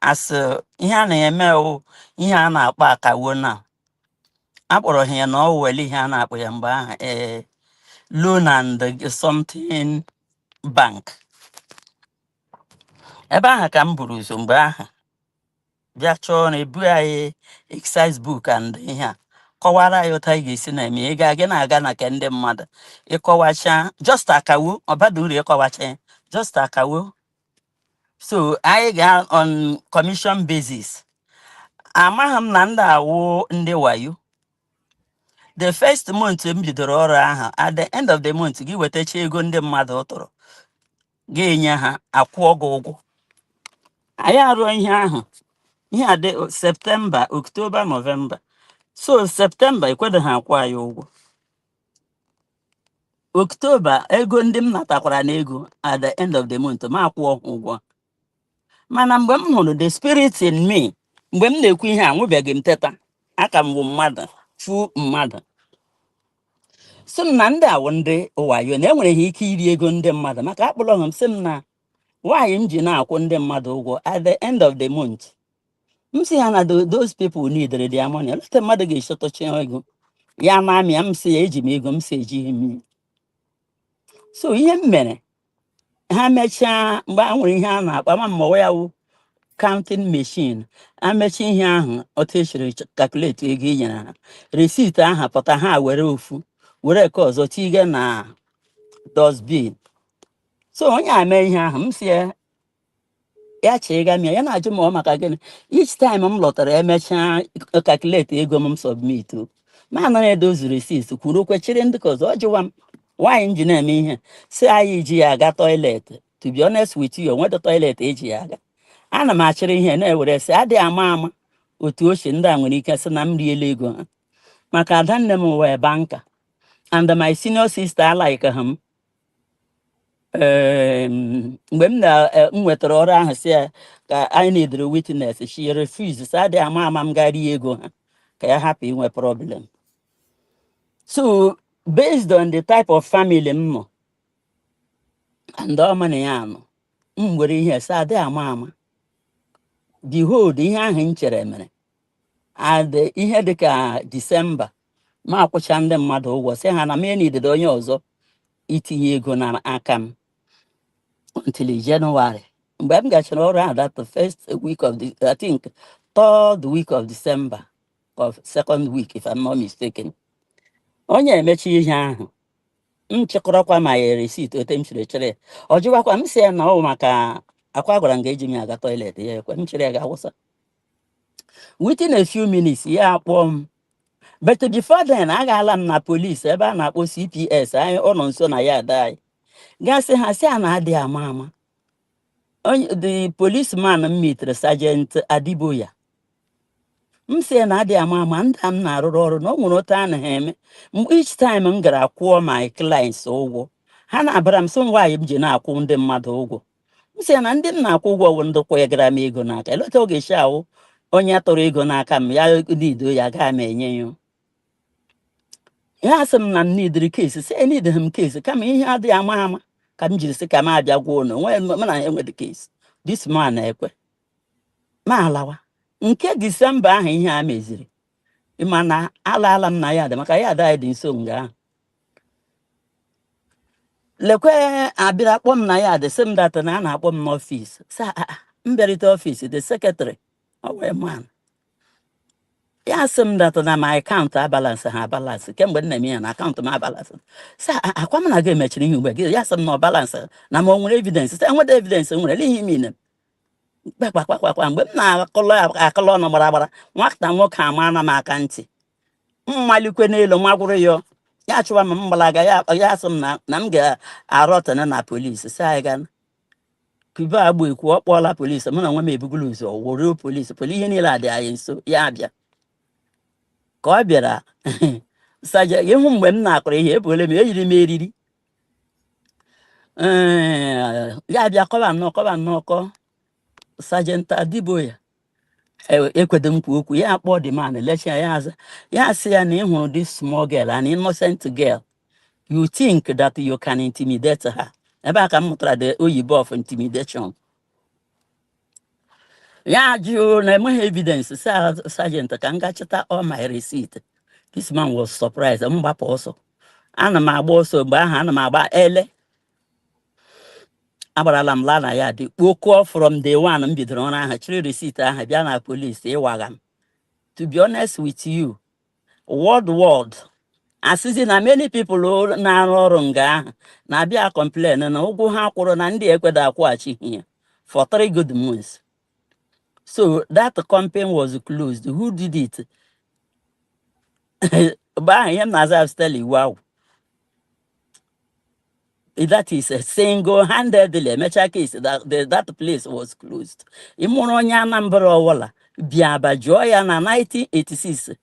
as ihe a na-eme ihe a na-akpọ akawo na akpọrọ ha na ọ wele ihe a na-akpọ ya mgbe ahụ loan and something bank. Ebe ahụ ka m buru ụzọ mgbe ahụ bịa chọọ na ebu anyị exercise book and ihe a kọwara anyị ụta ị ga-esi na-eme ị ga-aga na-aga na ke ndị mmadụ ịkọwacha just akawo ọbada uru ịkọwacha just akawo. So I ga on commission basis. Amaghị m na ndị awụ ndị wayo. The first month m bidoro ọrụ ahụ at the end of the month gị wetacha ego ndị mmadụ tụrụ ga-enye ha akwụ ọgụ ụgwọ. Anyị arụọ ihe ahụ ihe a dị September, October, November. So September ekwedo ha akwụ anyị ụgwọ. October ego ndị m natakwara na ego at the end of the month ma akwụ ụgwọ. Mana mgbe m hụrụ the spirit in me mgbe m na-ekwu ihe a nwụbeghị m teta aka m bụ mmadụ fu mmadụ sim na ndị awụ ndị wayo na enwere ike iri ego ndị mmadụ maka akpụlọ m sim na why m ji na-akwụ ndị mmadụ ụgwọ at the end of the month. M si ha na those people needed their money. Olete mmadụ ga-echọtacha ego ya na amị m si ya eji m ego m si ejighị m. So ihe m mere ha mechaa mgbe a nwere ihe a na-akpa ma mmọwa ya wụ counting machine. Amechi ihe ahụ otu esiri calculate ego i nyere ha. Receipt aha pụta ha were ofu were ka ọzọ tige na dustbin. So onye ame ihe ahụ m si ya chega m ya na-ajụ m maka gịnị. Each time m lọtara emechaa calculate ego m submit ma anaghị edozi receipt kwuru kwechiri ndị ka ọzọ ọ jụwa m why m ji na-eme ihe si anyị ji ya aga toilet. To be honest with you, onwe the toilet eji ya aga. Ana m achịrị ihe na-ewere sị adị ama otu ochie ndị a nwere ike sị na m riela ego ha maka adanne m wee banka and my senior sister like m. Mgbe m nwetara ọrụ ahụ si ya ka anyị na-edere witness, she refused sị adị ama m ga rie ego ha ka ya hapụ inwe problem. So based on the type of family m nọ and ọmana ya nọ m nwere ihe sị adị ama behold ihe ahụ m chere mere and ihe dịka December ma akwụcha ndị mmadụ ụgwọ sị ha na m enidede onye ọzọ itinye ego n'aka m until January. Mgbe m gachara ọrụ ahụ that the first week of the, I think 3rd week of December or 2nd week if I'm not mistaken, onye emechi ihe ahụ m chịkọrọkwa ma ya receipt ote m chere chere ọ jụwakwa m si ya na ọ maka akwa gwara m ga-eji m aga toilet ya ekwe m chere ya ga-awụsa. Within a few minutes ya akpọọ m, but before then agaala m na police ebe a na-akpọ CPS anyị ọ nọ nso na ya ada anyị gasị ha si a na-adị ama the policeman m metere Sergeant Adiboya m si na adị ama ndị m na-arụrụ ọrụ na ọ nwere otu a na ha eme each time m gara kwụọ my clients ụgwọ ha na-abara m so nwaanyị m ji na-akwụ ndị mmadụ ụgwọ. M si na ndị m na-akwụ ụgwọ bụ ndị kwụnyegara m ego n'aka eleta oge esi ahụ onye tụrụ ego n'aka m ya nido ya gaa m enye ya. Ya sị m na m nidiri kesi si enidere m kesi kama ihe adịghị ama ka m jiri sị ka m abịa gwuo na m na enwede kesi this man ekwe ma alawa. Nke Disemba ahụ ihe a meziri mana alaala m na ya dị maka ya dị nso nga ahụ lekwe abịara akpọ m na ya dị sị m data na a na-akpọ m n'ọfịs sa mbịarite ọfịs the secretary ọwee man ya sị m data na my account abalance ha balance kemgbe nna m ya na akaụntụ m abalance sa akwa m na ga emechiri ihe ugbe gị ya sị m na balance na ma o nwere evidence sa enwede evidence nwere ihe imine kpakpakpakpakpa mgbe m na-akọlọ ọnụ gbara nwata nwoke amana m aka ntị mmalikwe n'elu magwụrụ ya chụwa m mgbalaga ya sị m na m ga-arọtana na polisi si anyị ga kube agba ekwu ọ kpọọla polisi mụ na nwa m ebugolo ụzọ were polisi ihe niile adị anyị nso ya abịa ka ọ bịara saja ịhụ mgbe m na-akọrọ ihe ebule m ejiri m eriri ya bịa kọba nnọkọ Sergeant Adiboya ekwedo m kwu okwu ya akpọ dị man lecha ya aza ya sị ya na ị hụrụ this small girl an innocent girl you think that you can intimidate her. Ebe a ka m mụtara the oyibo of intimidation. Ya jụ na enweghị evidence sergeant ka m gachịta all my receipt. This man was surprised. M gbapụ ọsọ ana m agba ọsọ mgbe ahụ ana m agba ele agbarala m laa na ya dị kpokọọ from day one m bidoro ọrụ ahụ chịrị receipt ahụ bịa na police ịwaga m. To be honest with you, word asịzi na many people na-arụ ọrụ nga ahụ na-abịa complain na ụgwọ ha kwụrụ na ndị ekwedo akwụghachi ihe for 3 good months. So that company was closed. Who did it? Mgbe ahụ ihe m na-aza stela iwu ahụ that is a single-handedly mecha case that place was closed. Ịmụrụ onye Anambra ọwụla bịa bajụọ ya na 1986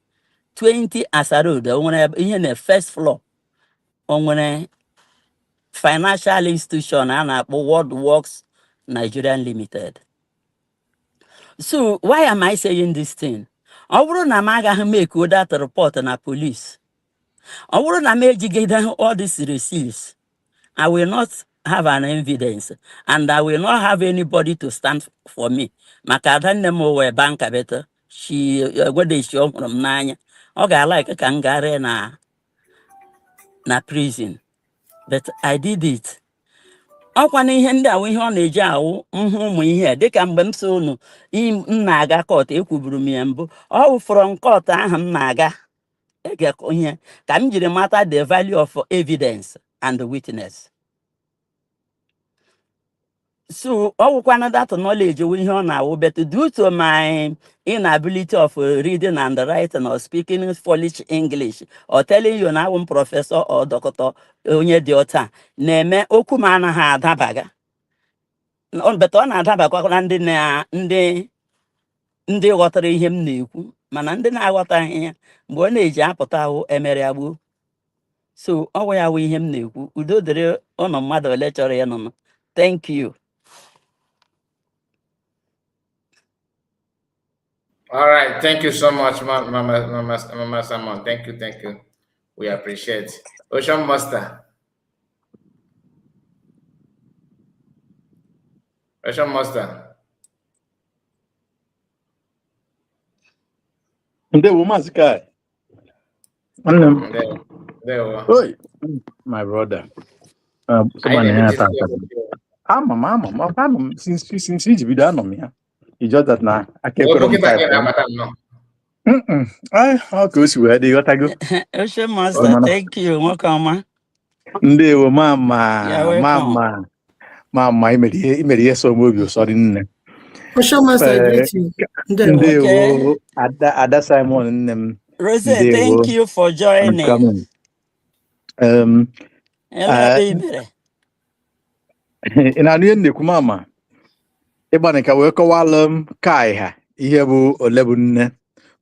20 Asarod onwere ihe na first floor onwere financial institution a na-akpọ World Works Nigerian Limited. So why am I saying this thing? Ọ bụrụ na m agaghị make that report na police I will not make all these receipts. I will not have an evidence, and I will not have anybody to stand for me. Makadam nemo we banka better. She what is show from nine. Okay, I like a kangare na prison. But I did it. Ọkwana ihe ndị awụ ihe ọ na-eji awụ ụmụ ihe dịka mgbe m so unu m na-aga kọt ekwuburu m ya mbụ ọ wụfọrọ kọt ahụ m na-aga egekọ ihe ka m jiri mata the value of evidence and witness. So all that knowledge we hear now, but due to my inability of reading and writing or speaking foolish English or telling you now one professor or doctor onye diota neme okumana ha dabaga. On but on adabaga ndị ghọtara ihe m na-ekwu mana ndị na-aghọta ihe mgbe ọ na-eji apụta ahụ emere agbu. So ọ ya wụ ihe m na-ekwu udo dịrị ụnụ mmadụ ole chọrọ ya nọ. Thank you. All right, thank you so much, Mama Simon. Thank you. We appreciate. Ocean Master. Ndewo Maazị Kai. There. My brother. I'm since Egypt, I know. It's just that now I can't put on I'll go see where they got to go. Ocean Master, thank you. Welcome. Ndewo Mama, I made yes or move you. Sorry. Ocean Master, I greet you. Ndewo Ada Simon. Rose, thank you for joining. In a new Mama. Ebanika we kọwalụ kai ha ihe bụ olebunne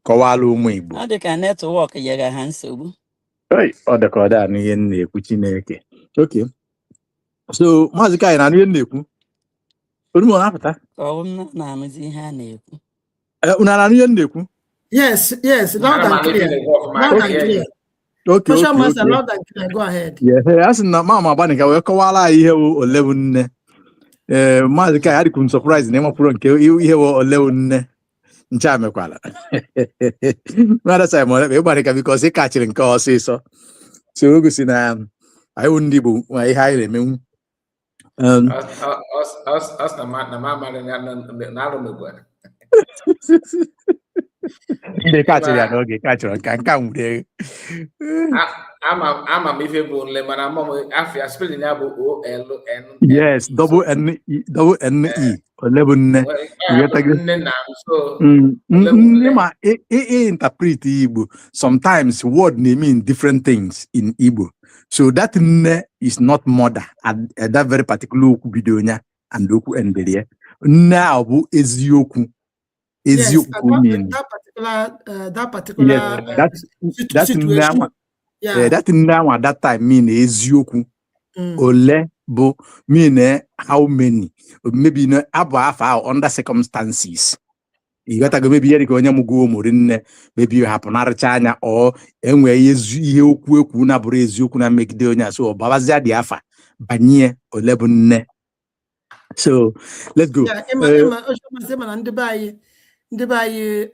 kọwalụ ụmụ Igbo. Ọ dị ka netwọk yere ha nsogbu. Ọ dị ka ọ da n'ihe na-ekwu Chineke. Okay. So Maazị Kai na ihe na-ekwu. Olu m na-apụta. Ọ m na-anụzi ihe a na-ekwu. Una na ihe na-ekwu? Yes, loud and clear. Okay. Ocean Master, loud and clear. Go ahead. Yeah, asị na Mama Abanika we kọwala ihe bụ olebunne. Maazị Kai adịkwu m surprise na ịmapụrụ nke ihe ole nne nche amekwala Mother Simon ịgbara ka bikos ị kachiri nke ọsịsọ so o gosi na anyị wụ ndị Igbo ihe anyị na-emenwu ndị kachiri ya n'oge kachiri nka nwere ama m ife bụ nle mana afia spelling ya bụ OLN. Yes, double NE olebunne nne na so ma interpret Igbo sometimes word may mean different things in Igbo, so that nne is not mother at that very particular okwu bido nya and okwu endere nne bụ eziokwu. Yes, that particular situation. That now at that time mean eziokwu. Ole bo mean how many, maybe no above under circumstances. You got to go maybe here onye mugo morinne maybe you happen archanya or enwe ihe okwu na bụrụ eziokwu na megide onye so babazia di afa banye ole bụ nne. So let's go. Ndị be anyị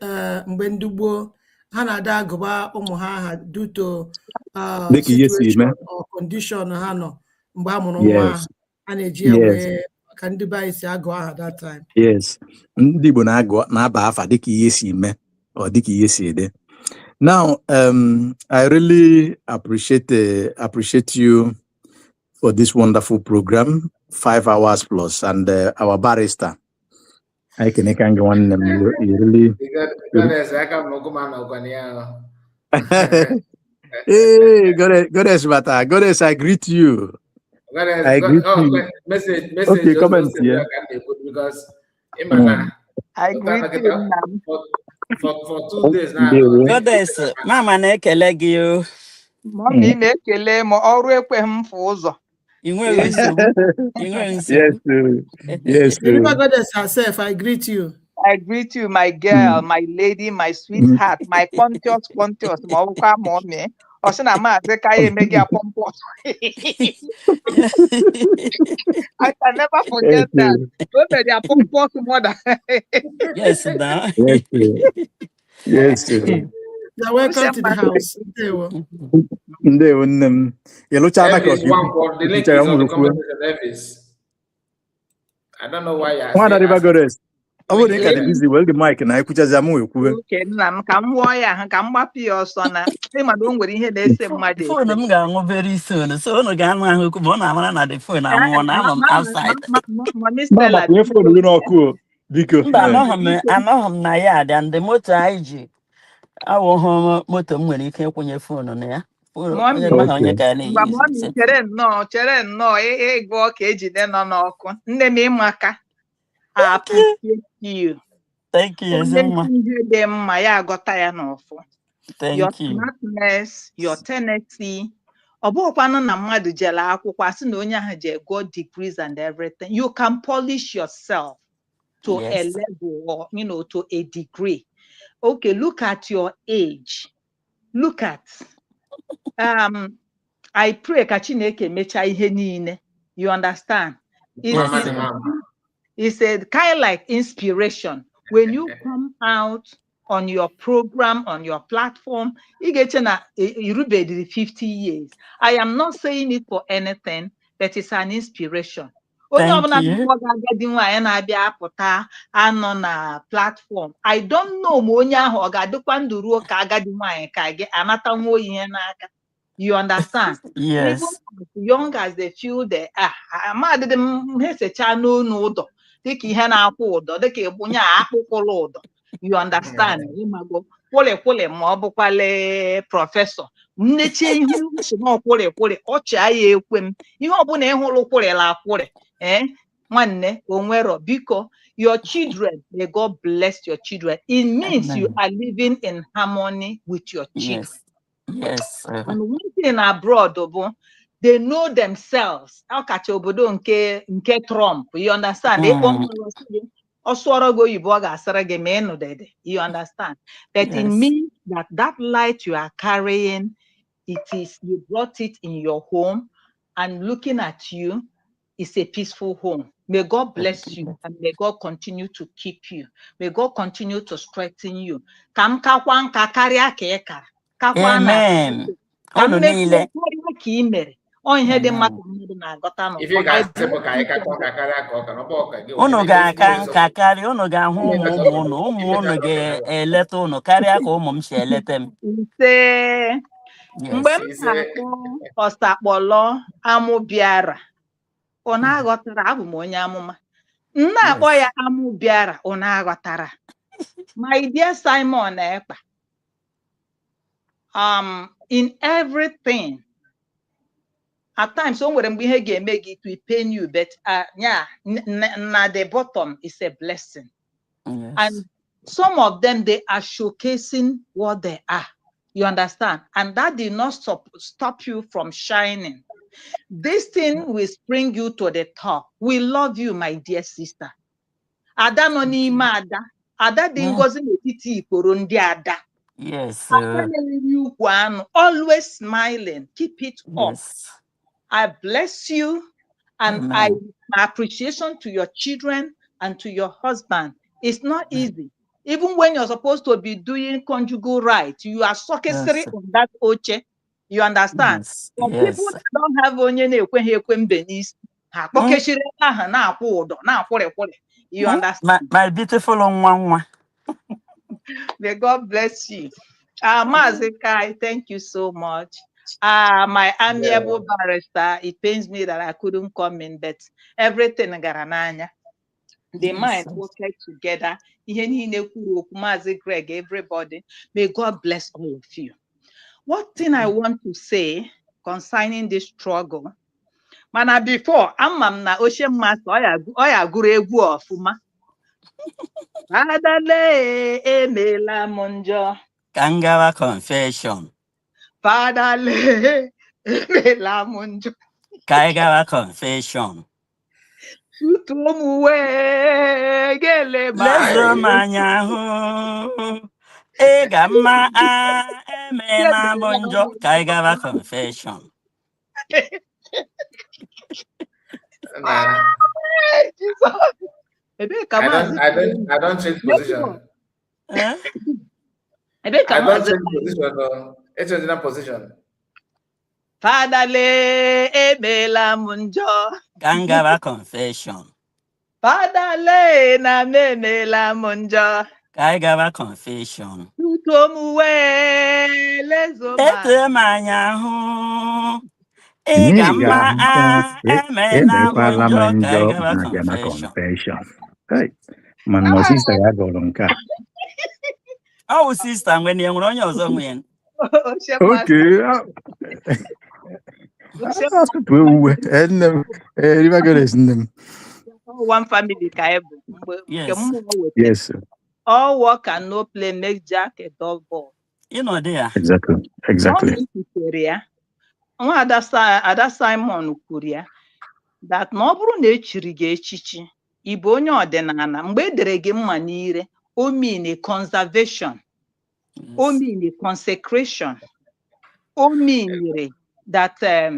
mgbe ndị gboo ha na-ada agụba ụmụ ha due to situation or condition ha nọ mgbe a mụrụ nwa a na-eji ya wee ka ndị be anyị si agụ aha that time. Yes, ndị Igbo na-aba afa dịka ihe si mee or dịka ihe si ede. Now I really appreciate you for this wonderful program, 5 hours plus, and our barrister. I can go on them. Really. Hey, Goddess, I greet you. I greet you. Message. Okay, comment here. Because I greet you for 2 days now. Goddess, Mama na-ekele gị o. Mommy na-ekele m ọrụ ekwe m fụ ụzọ. Yes, Remember Goddess herself, I greet you. I greet you, my girl, my lady, my sweetheart, my conscious, mommy. Osina Mazi Kaye Mega Pompo. I can never forget that. When they are Pompo mother. Yes, now. Yes, sir. Yes, sir. You're welcome to the house. Ndewo nne m. Ịlụchala ka Elvis, one for the link is on the comment section. Elvis. I don't know why you are Nwana River Goddess. Ọ bụrụ na ị ka dị Yeah. busy, well the mic na ekwuchazi amụ ekwuwe. Okay, nna m ka m wụọ ya ahụ ka m gbapụ ya ọsọ na ịmado o nwere ihe na-ese mmadụ Phone m ga-anwụ very soon. So unu ga-anụ ahụ okwu, ọ na-amara na the phone anwụọ na anọ m outside. Mama tinye phone gị n'ọkụ o. Biko. Mba, anọghị m na ya dị ndị moto anyị ji awụghị moto m nwere ike ịkwụnye phone na ya. Onye mmadụ onye ka ya na-eyi. chere nnọọ ịgụ ọka ejide nọ n'ọkụ. Nne m ịmaka. I appreciate you. Thank you, Onye ihe dị mma ya agọta ya n'ọfụ. Your smartness, your tenacity. Ọ bụghịkwanụ na mmadụ jere akwụkwọ asị na onye ahụ je go degrees and everything. You can polish yourself to a level or to a degree. Okay, look at your age. Look at I pray ka Chineke mecha ihe niile. You understand? It's a kind of like inspiration. When you come out on your program, on your platform, you get you 50 years. I am not saying it for anything, but it's an inspiration. Thank you. Platform. I don't know you understand? Yes. Even as young as they feel they are, you understand? Professor. Your children, may God bless your children. It means you are living in harmony with your children. Yes. And one thing abroad, they know themselves. Trump, you understand? You understand? That it means that light you are carrying, you brought it in your home, and looking at you is a peaceful home. May God bless you, and may God continue to keep you. May God continue to strengthen you. Amen. Unu ga-aka nka karịa, unu ga-ahụ ụmụ unu ga-eleta unu karịa ka ụmụ m si eleta m. Mgbe m na-akpọ ọsakpọlọ amụ bịara, ọ na-aghọtara abụ m onye amụma. M na-akpọ ya amụ bịara, ọ na-aghọtara. My dear Simon Ekpa, in everything, at times, it will pain you, but na the bottom is a blessing. Yes. And some of them, they are showcasing what they are. You understand? And that did not stop you from shining. This thing will bring you to the top. We love you, my dear sister. Ada no n'ime ada. Ada dị ngozi n'etiti ikporo ndị ada. Yes. Always smiling. Keep it up. I bless you, and my appreciation to your children and to your husband. It's not easy. Even when you're supposed to be doing conjugal rights, you are successfully on that oche. You understand? For people that don't have you understand? My beautiful nwa. May God bless you. Mazikai, thank you so much. My amiable barrister, it pains me that I couldn't come in, but everything garananya. The mind worked together. Greg, everybody. May God bless all of you. One thing I want to say concerning this struggle, mana before amam na ocean master oya guru egwu ofuma. Fatherle emela monjo. Kangawa confession. Fatherle emela monjo. Kaigawa confession. Utomuwe gele Lezo manyahu. Egama emena monjo kaigava confession. Nah. I don't change position. Eh? I don't change position. No. It's a position. Father le emela munjo. Gangava confession. Father le na memela munjo. Kaigava confession. Tutomuwe lezoma. Etemanyahu. Egama emena monjo kaigava confession. Hey, man, no sister ya golonka. Oh, sister, when you run your song, Okay. One family kaebu. Yes. Yes. All work and no play make Jack a dull ball. You know there. Exactly. Ada Simon kwuru that na ọ bụrụ na echiri gị echichi ịbụ onye ọdịnala mgbe edere gị mma n'ire o mean conservation, o mean consecration, o mean that a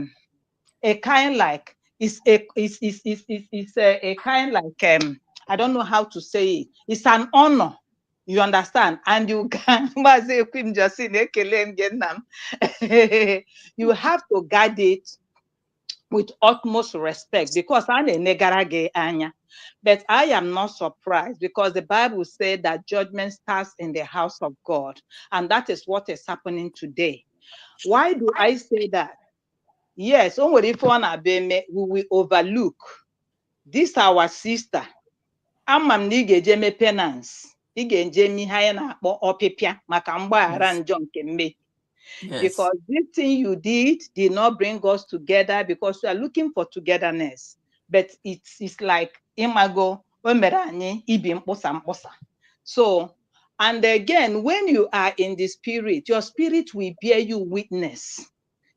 kind like is a kind like I don't know how to say it. It's an honor. You understand? And you can you have to guard it with utmost respect because I'm a negarage anya. But I am not surprised because the Bible said that judgment starts in the house of God. And that is what is happening today. Why do I say that? Yes, we will overlook this our sister. Amam na ị ga-eje mee penance. Ị ga-eje mee ihe anyị na-akpọ ọpịpịa maka mgbaghara njọ nke mmehie. Because this thing you did not bring us together because we are looking for togetherness. But it's like imago ibi mkposa. So, and again, when you are in the spirit, your spirit will bear you witness.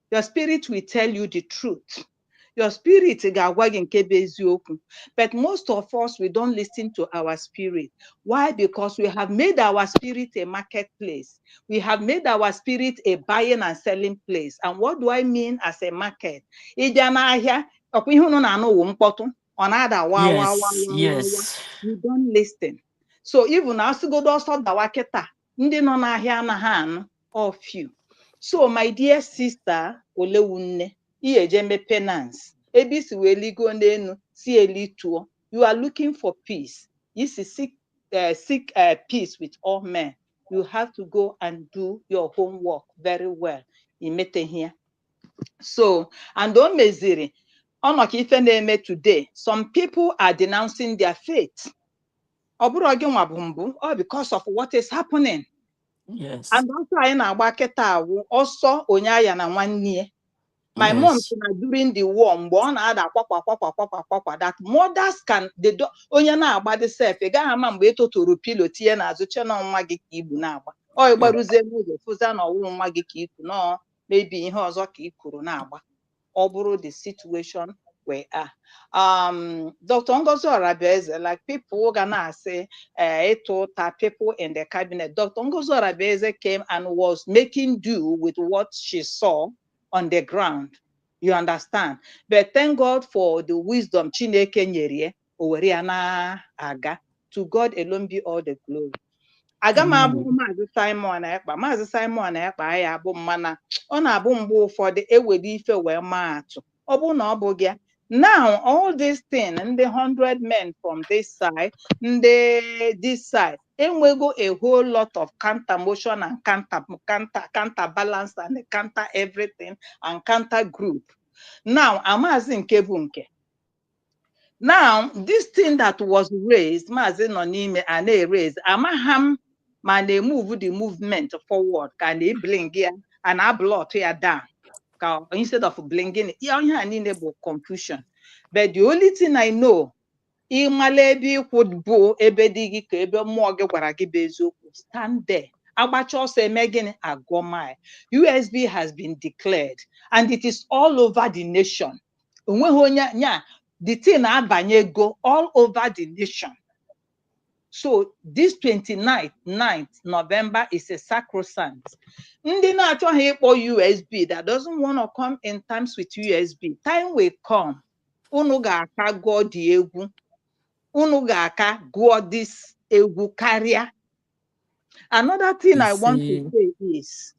Your spirit will tell you the truth. Your spirit, but most of us, we don't listen to our spirit. Why? Because we have made our spirit a marketplace. We have made our spirit a buying and selling place. And what do I mean as a market? Yes. You don't listen. So even as you go to the of you. So my dear sister, Olewunne, penance. You are looking for peace. You seek peace with all men. You have to go and do your homework very well. Here. So, and don't meziri. Today, some people are denouncing their faith. Or because of what is happening. Yes. And also onyaya na nwanne. My mom during the war, that mothers can they don't onye na agba the self ị gaghị ama mgbe etoturu pilo tie na azụche na nwa gị ka igbu na agba ọ ịgbaruzie n'ụzọ fụza na ọwụ nwa gị ka ikwu no maybe ihe ọzọ ka ikuru na agba ọ bụrụ the situation we are. Dr. Ngozi Orabieze, like people gonna say people in the cabinet. Dr. Ngozi Orabieze came and was making do with what she saw on the ground. You understand? But thank God for the wisdom Chineke nyere oweriana aga. To God alone be all the glory. Agama abụ Maazị Simon Ekpa. Maazị Simon Ekpa ya abụ mmana. Ọ na-abụ mgbe ụfọdụ ewere ife wee maa atụ. Ọ bụ na ọ bụ gị. Now all these things and the 100 men from this side, this side, and we go a whole lot of counter motion and counter balance and counter everything and counter group. Now Amazin Kebunke. Now this thing that was raised, Mazin Onime and they raised, Amaham man they move the movement forward, can they bling here and I blot here down. Instead of blinking, enable confusion. But the only thing I know, stand there. USB has been declared and it is all over the nation. The thing go all over the nation. So this 9th November is a sacrosanct. Ndị na-achọghị ịkpọ USB that doesn't want to come in times with USB. Time will come. Unu ga-aka gụọ dị egwu. Unu ga-aka gụọ this egwu karịa. Another thing I want to say is,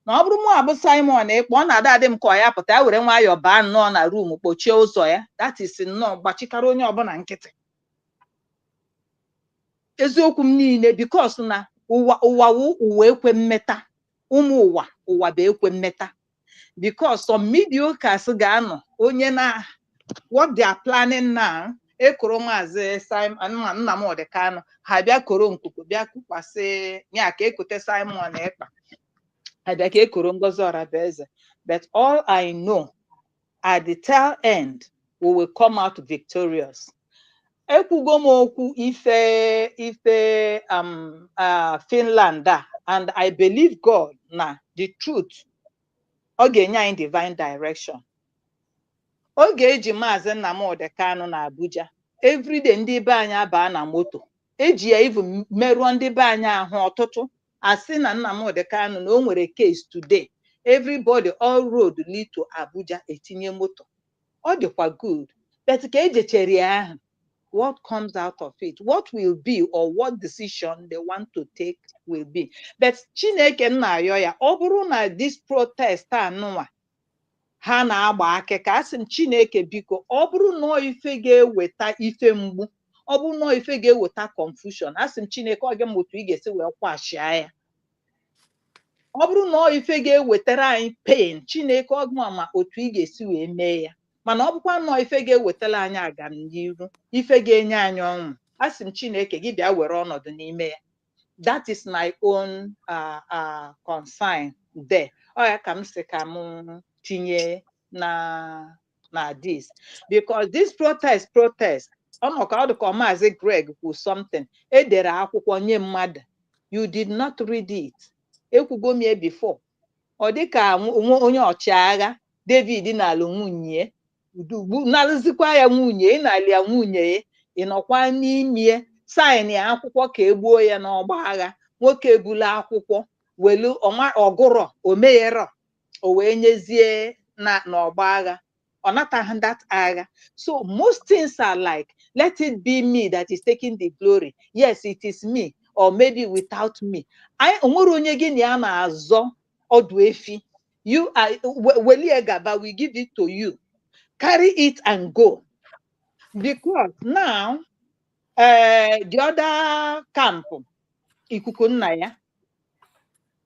na ọ bụrụ mụ abụ Simon ịkpọ ọ na-ada adị m ka ọ ya pụta ya were nwayọọ baa nnọọ na room kpochie ụzọ ya. That is nnọọ gbachikara onye ọbụla nkịtị. Eziokwu m niile because na ụwa ekwe mmeta. Ụmụ ụwa bụ ekwe mmeta. Because some mediocres ga-anọ onye na what they are planning now. Ekoro Maazị Simon Nnamdi Kanu ha bịa koro nkuku bịa kukwasị ya ka ekote Simon Ekpa. Ha bịa ka ekoro Ngozi Orabaeze. But all I know, at the tail end, we will come out victorious. Ekwugo m okwu ife Finland and I believe God na the truth. Ọ ga-enye anyị divine direction. Ọ ga-eji Maazị Nnamdi Kanu na Abuja. Everyday ndị be anyị abaa na moto. Eji ya even merụọ ndị be anyị ahụ ọtụtụ. Asị na Nnamdi Kanu na o nwere case today. Everybody, all road lead to Abuja etinye moto. Ọ dịkwa good. But ka ejechere ya ahụ. What comes out of it? What will be or what decision they want to take will be. But Chineke na-ayọ ya ọ bụrụ na this protest anụnwa ha na-agba akịka asị m Chineke biko ọ bụrụ na ife ga-eweta ife mgbu ọ bụrụ na ife ga-eweta confusion asị m Chineke ọ ga-eme otu ị ga-esi wee kwashịa ya. Ọ bụrụ na ife ga-ewetara anyị pain Chineke ọ ga-ama otu ị ga-esi wee mee ya. Mana ọ bụkwa nnọọ ife ga-ewetara anyị agamnihu ife ga-enye anyị ọṅụ asị m Chineke gị bịa were ọnọdụ n'ime ya. That is my own concern there. Ọ ya ka m sị ka m tinye na this because this protest ọ nọ ka ọ dị ka Maazị Greg kwuru something edere akwụkwọ nye mmadụ you did not read it. Ekwugo m ya before ọ dị ka onye ọchịagha David na-alụ nwunye nalụzikwa ya nwunye ị na-alị ya nwunye ị nọkwa n'ime saịn ya akwụkwọ ka egbuo ya n'ọgba agha nwoke ebula akwụkwọ welu ọgụrọ omeyerọ o wee nyezie n'ọgba agha ọ nataghị that agha. So most things are like let it be me that is taking the glory. Yes, it is me or maybe without me. Onwere onye gị na ya na-azọ ọdụ efi. You are welie gaba, we give it to you. Carry it and go. Because now the other camp ikuku nna ya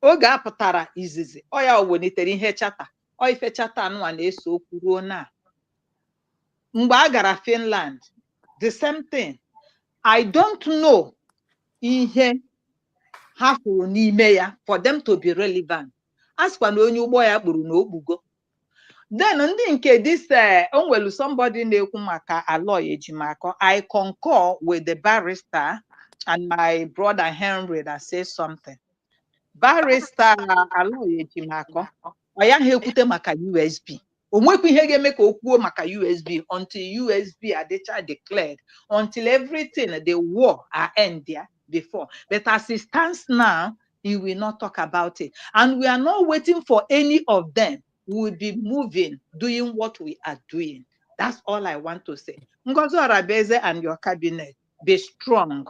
oge apụtara izizi ọ ya welitere ihe chata ọ ife chata anụnwa na-eso okwu ruo na mgbe a gara Finland the same thing. I don't know ihe ha furu n'ime ya for them to be relevant. Asịkwa na onye ụgbọ ya kpuru na okpugo. Then ndị nke this onwelu somebody na-ekwu maka Aloy Ejimakor. I concur with the barrister and my brother Henry that says something. Barrister Aloy Ejimakor ọ ya ha ekwute maka USB. O nwekwa ihe ga-eme ka o kwuo maka USB until USB adịcha declared, until everything the war are end there before. But as it stands now, he will not talk about it. And we are not waiting for any of them. We will be moving, doing what we are doing. That's all I want to say. Ngozi Orabaeze and your cabinet, be strong.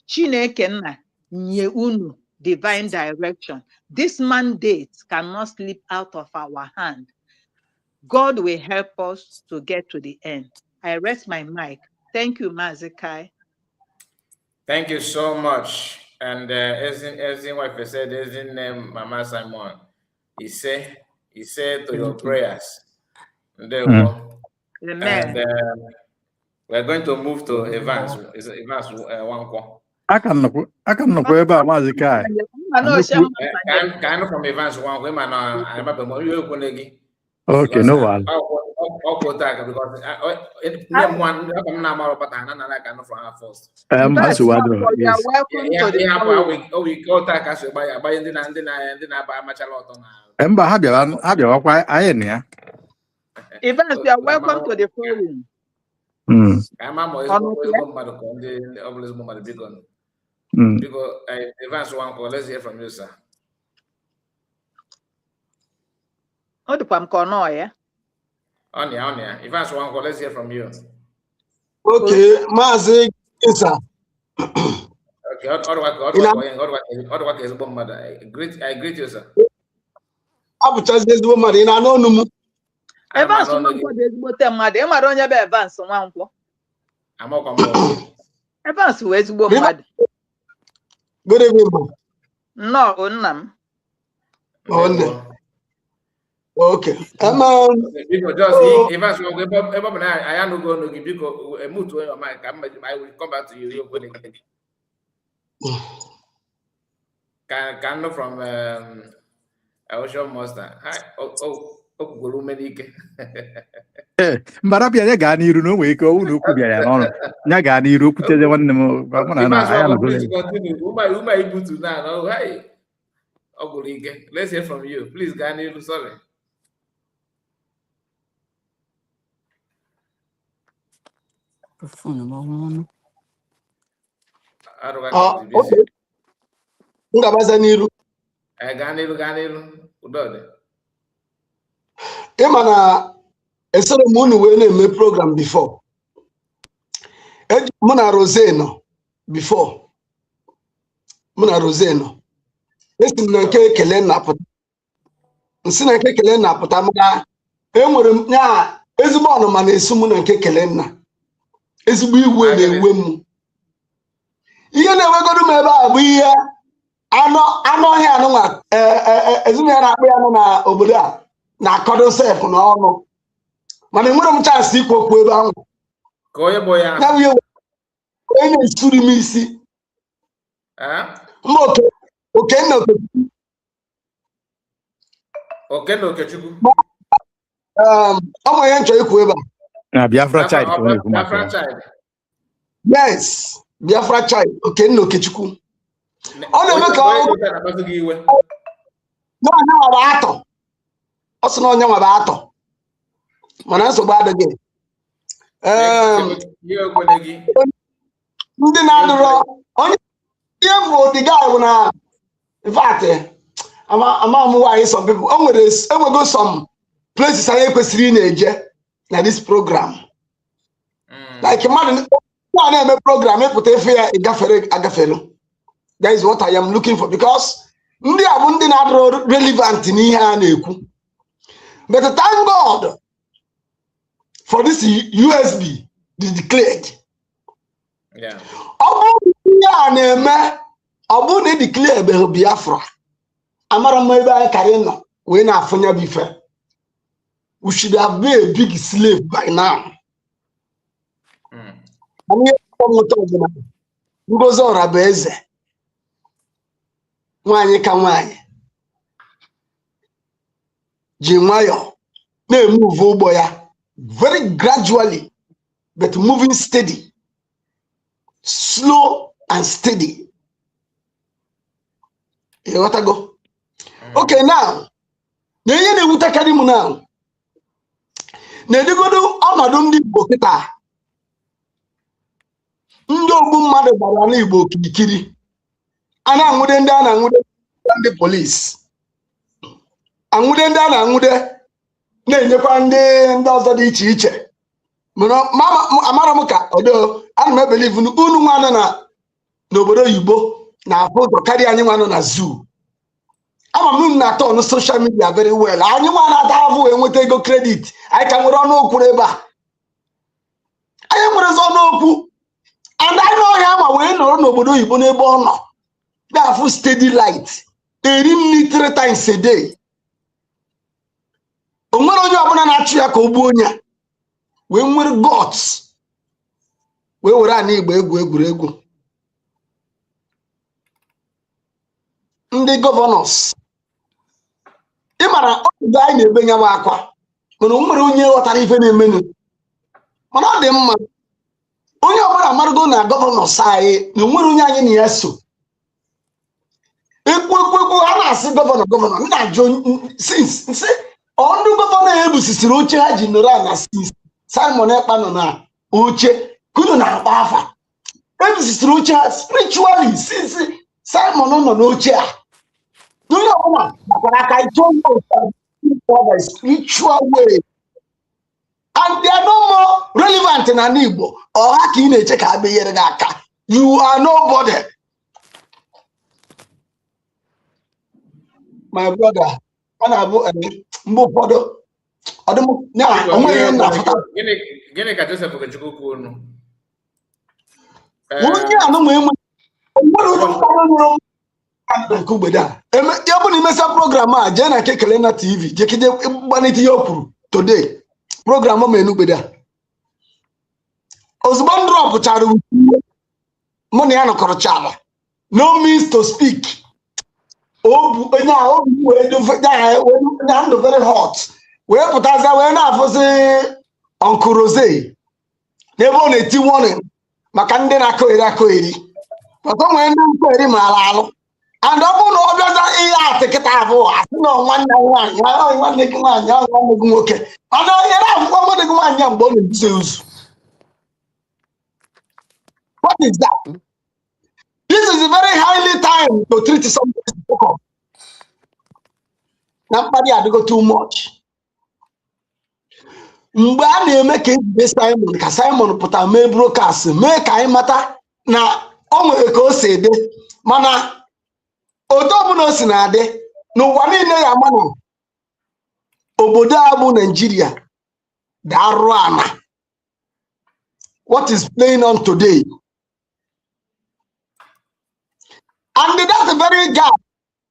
Chineke nna nye unu divine direction. This mandate cannot slip out of our hand. God will help us to get to the end. I rest my mic. Thank you, Maazị Kai. Thank you so much. And as wife said, as in Mama Simon, he said to your prayers. There we go. Amen. And we're going to move to Evans. Evans Wankwo. I can not go about Maazị Kai. Kind of from Evans Wankwo. I remember you. Okay, no one. Evans, you are welcome to the forum. I'm because advance one call. Let's hear from you, sir. What do you call yeah? Onya. Advance one call. Let's hear from you. Okay, Mazi, sir. Okay, I greet you, sir. Abucha ezigbo mmadụ ị na-anụ ọnụ m. Evans Nwankwo dị ezigbote mmadụ. Ị mara onye bụ Evans Nwankwo? Amakwa m. Evans wee ezigbo mmadụ. Good evening, ma. Nnọọ, nna m. Okay. Because just Evans Nwankwo, I am not going to because a move to your mic. I will come back to you. Can from Ocean Monster. Guru Medike. Mbarabia ya gaa n'iru na o nwere ike ọwụ na okwu bịara ya n'ọnụ. Ya gaa n'iru kwuteze nwanne m Let's hear from you. Please, Ganiru, sorry. Okay. Ngabaza n'iru. Ganiru. Udode. Ịma na esoro m unu wee na-eme program before. Mụ na Rose nọ before. Mụ na Rose nọ. Esi m na nke ekele na-apụta. Nsị na nke ekele na-apụta m ga enwere m ya ezigbo ọnụma na-esu m na nke ekele nna. Ezigbo iwe na-ewe m. Ihe na-ewegodu m ebe a bụ ihe anụ ọhịa anụnwa ezinụlọ na-akpụ ya nọ na obodo a na-akọdo sef n'ọnụ. Mana enwere m chance ikwu okwu ebe ahụ. Ka onye bụ ya. Ya bụ ihe onye na-esuri m isi. Mma Okenna Okechukwu. Ọ bụ ihe nchọ ikwu ebe a. Na Biafra child. Yes, Biafra child. Okenna Okechukwu. Ọ na-eme ka ọ nwa atọ. Ọ sị na onye nwa bụ atọ. Mana nsogbu adịghị. Ndị na-adụrọ onye ihe bụ the guy bụ na in fact ama m why some people enwego some places anyị kwesịrị ị na-eje na this program. Like mmadụ na-eme program ịpụta efe ya agafere. That is what I am looking for because ndị a bụ ndị na-adịrọ relevant n'ihe a na-ekwu. But thank God for this USB declared. Yeah. Ọ bụ ihe a na-eme ọ bụ na declare ebe Biafra. Amara m ebe anyị karị nọ wee na-afụnya bife. We should have been a big slave by now. Ngozi ọra bụ eze. Nwanyị ka nwanyị. Ji nwayọ na-emove ụgbọ ya very gradually but moving steady. Slow and steady. You want to go? Okay, now. Ihe na-ewutekarị m now. Na-edigodo ọnọdụ ndị Igbo kịta. Ndị ogbu mmadụ gbara n'Igbo okirikiri. A na-anwụde ndị a na-anwụde ndị polisi. Anwụde ndị a na-anwụde na-enyekwa ndị ọzọ dị iche iche. Amara m ka ana m ebelieve unu nwa nọ n'obodo oyibo na-afụ ụzọ karịa anyị nwa nọ na zoo. Ama m na-atọ on social media very well. Anyị nwa na-ata ahụ enweta ego credit. Anyị ka nwere ọnụ okwu ebe a. Anyị nwere ọnụ okwu. And I know ya ma wee nọrọ n'obodo oyibo n'ebe ọ nọ. Na-afụ steady light. Eri nri 3 times a day. O nwere onye ọbụla na-achụ ya ka o gbuo onye. We nwere gods. We were ana Igbo egwuregwu. Ndị governors. Ị mara oge anyị na-ebe nyawa akwa. Mana o nwere onye ghọtara ife na-emenu. Mana ọ dị mma. Onye ọbụla marụgo na governors anyị na nwere onye anyị na ya so. Ekwu a na-asị gọvanọ ndị na-ajụ since nsị ndị gọvanọ ebusisiri oche ha ji nọrọ na since Simon Ekpa nọ na Uche, kuno na bafa. This is Uche spiritually. Since Simon no Uche. Do you know what I told you for the spiritual way? And they are no more relevant in an Igbo. Or Haki check out you are nobody. My brother, when I go Mbopodo. Gịnị ka Joseph Ogechukwu kwuo nụ? Ya bụ na imesa program a jee na Kekele na TV jekide gbanite ihe o kwuru today program o menu gbede a ozugbo ndrọp chara mụ na ya nọkọrọ chala no means to speak obu onye a obu wee na ndụ very hot wee pụtaza wee na-afụzi Uncle Rose n'ebe ọ na-eti warning maka ndị na-akọ eri ọtọ nwee ndị nkọ eri ma ala alụ and ọ bụrụ na ọ bịaza ihe atịkịta abụọ asị na nwanne nwaanyị nwanne gị nwaanyị nwanne gị nwoke mana onye na-akwụkwọ nwanne gị nwaanyị a mgbe ọ na-ebuso ụzụ. What is that? This is a very highly time to treat somebody na mkparị adịgo too much. Mgbe a na-eme ka ejide Simon ka Simon pụta mee broadcast mee ka anyị mata na o nwere ka o si dị mana otu ọbụla o si na-adị n'ụwa niile ya ama na obodo a bụ Nigeria darụ ana. What is playing on today? And that's a very gap.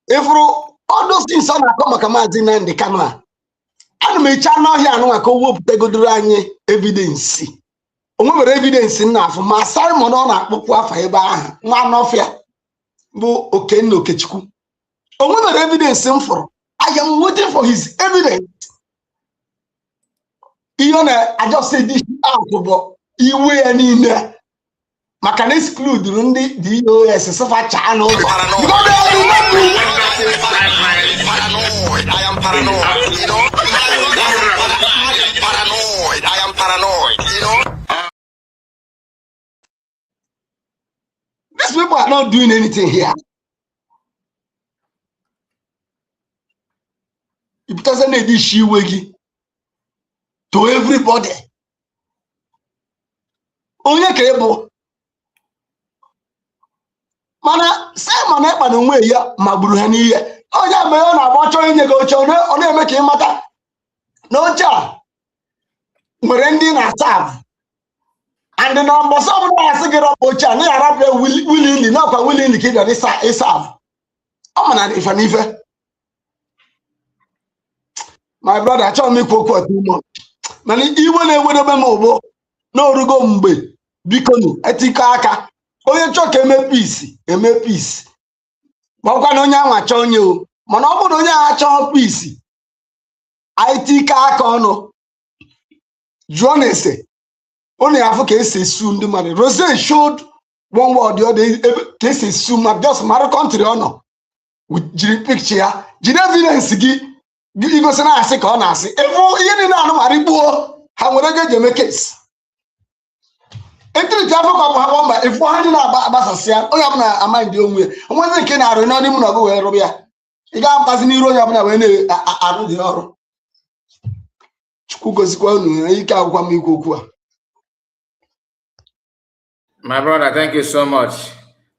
If all those things are not come come in the camera. And me channel here no ka wo butegodoro anyị evidence. Onwe nwere evidence na afọ ma Simon ọ na-akpụkwu afa ebe ahụ nwa n'ọfịa bụ Okenna Okechukwu. Onwe nwere evidence m fọrọ. I am waiting for his evidence. Ihe na I just say this out bụ iwe ya niile maka na exclude ndị DOS sofa cha na ụzọ. I am paranoid, you know. I am paranoid, you know. These people are not doing anything here. It doesn't need this shiwegi to everybody. Onye ka ebo. Mana Simon ekpa na onwe ya magburu ha n'ihe. Onye mgbe ọ na-agba chọọ inye gị oche ọ na-eme ka ị mata na oche a nwere ndị na-asavụ and na mbọsọ ọbụla asị gị rọpụ oche a na ya arapụ willingly nakwa willingly ka ị bịara ịsavụ ọ mana ife n'ife. My brother achọghị m ikwu okwu ọtụ ime mana iwe na-ewedebe m ụbụ n'orugo mgbe bikonu etikọ aka onye chọọ ka eme peace gwakwa na onye ahụ achọ onye o mana ọ bụrụ onye ahụ achọghị peace anyị tika aka ọnụ jụọ na ese ọ na-afụ ka esi esu ndị mmadụ. Rose showed one word the other ka esi esu ma just mara country ọ nọ jiri picture ya jiri evidence gị igosi na asị ka ọ na-asị efu ihe niile anụmanụ igbuo ha nwere ego eji eme case etriti afọ ka bụ ha gbamba efu ha dị na-agbasasịa onye ọbụla amaghị dị onwe onwezi nke na-arụ n'ọdị mụ na ọgụ wee rụrụ ya ị ga-abazi n'iru onye ọbụla wee na-arụ dị ọrụ. Chukwu gozikwa unu ike agwụkwa m ikwu okwu a. My brother, thank you so much.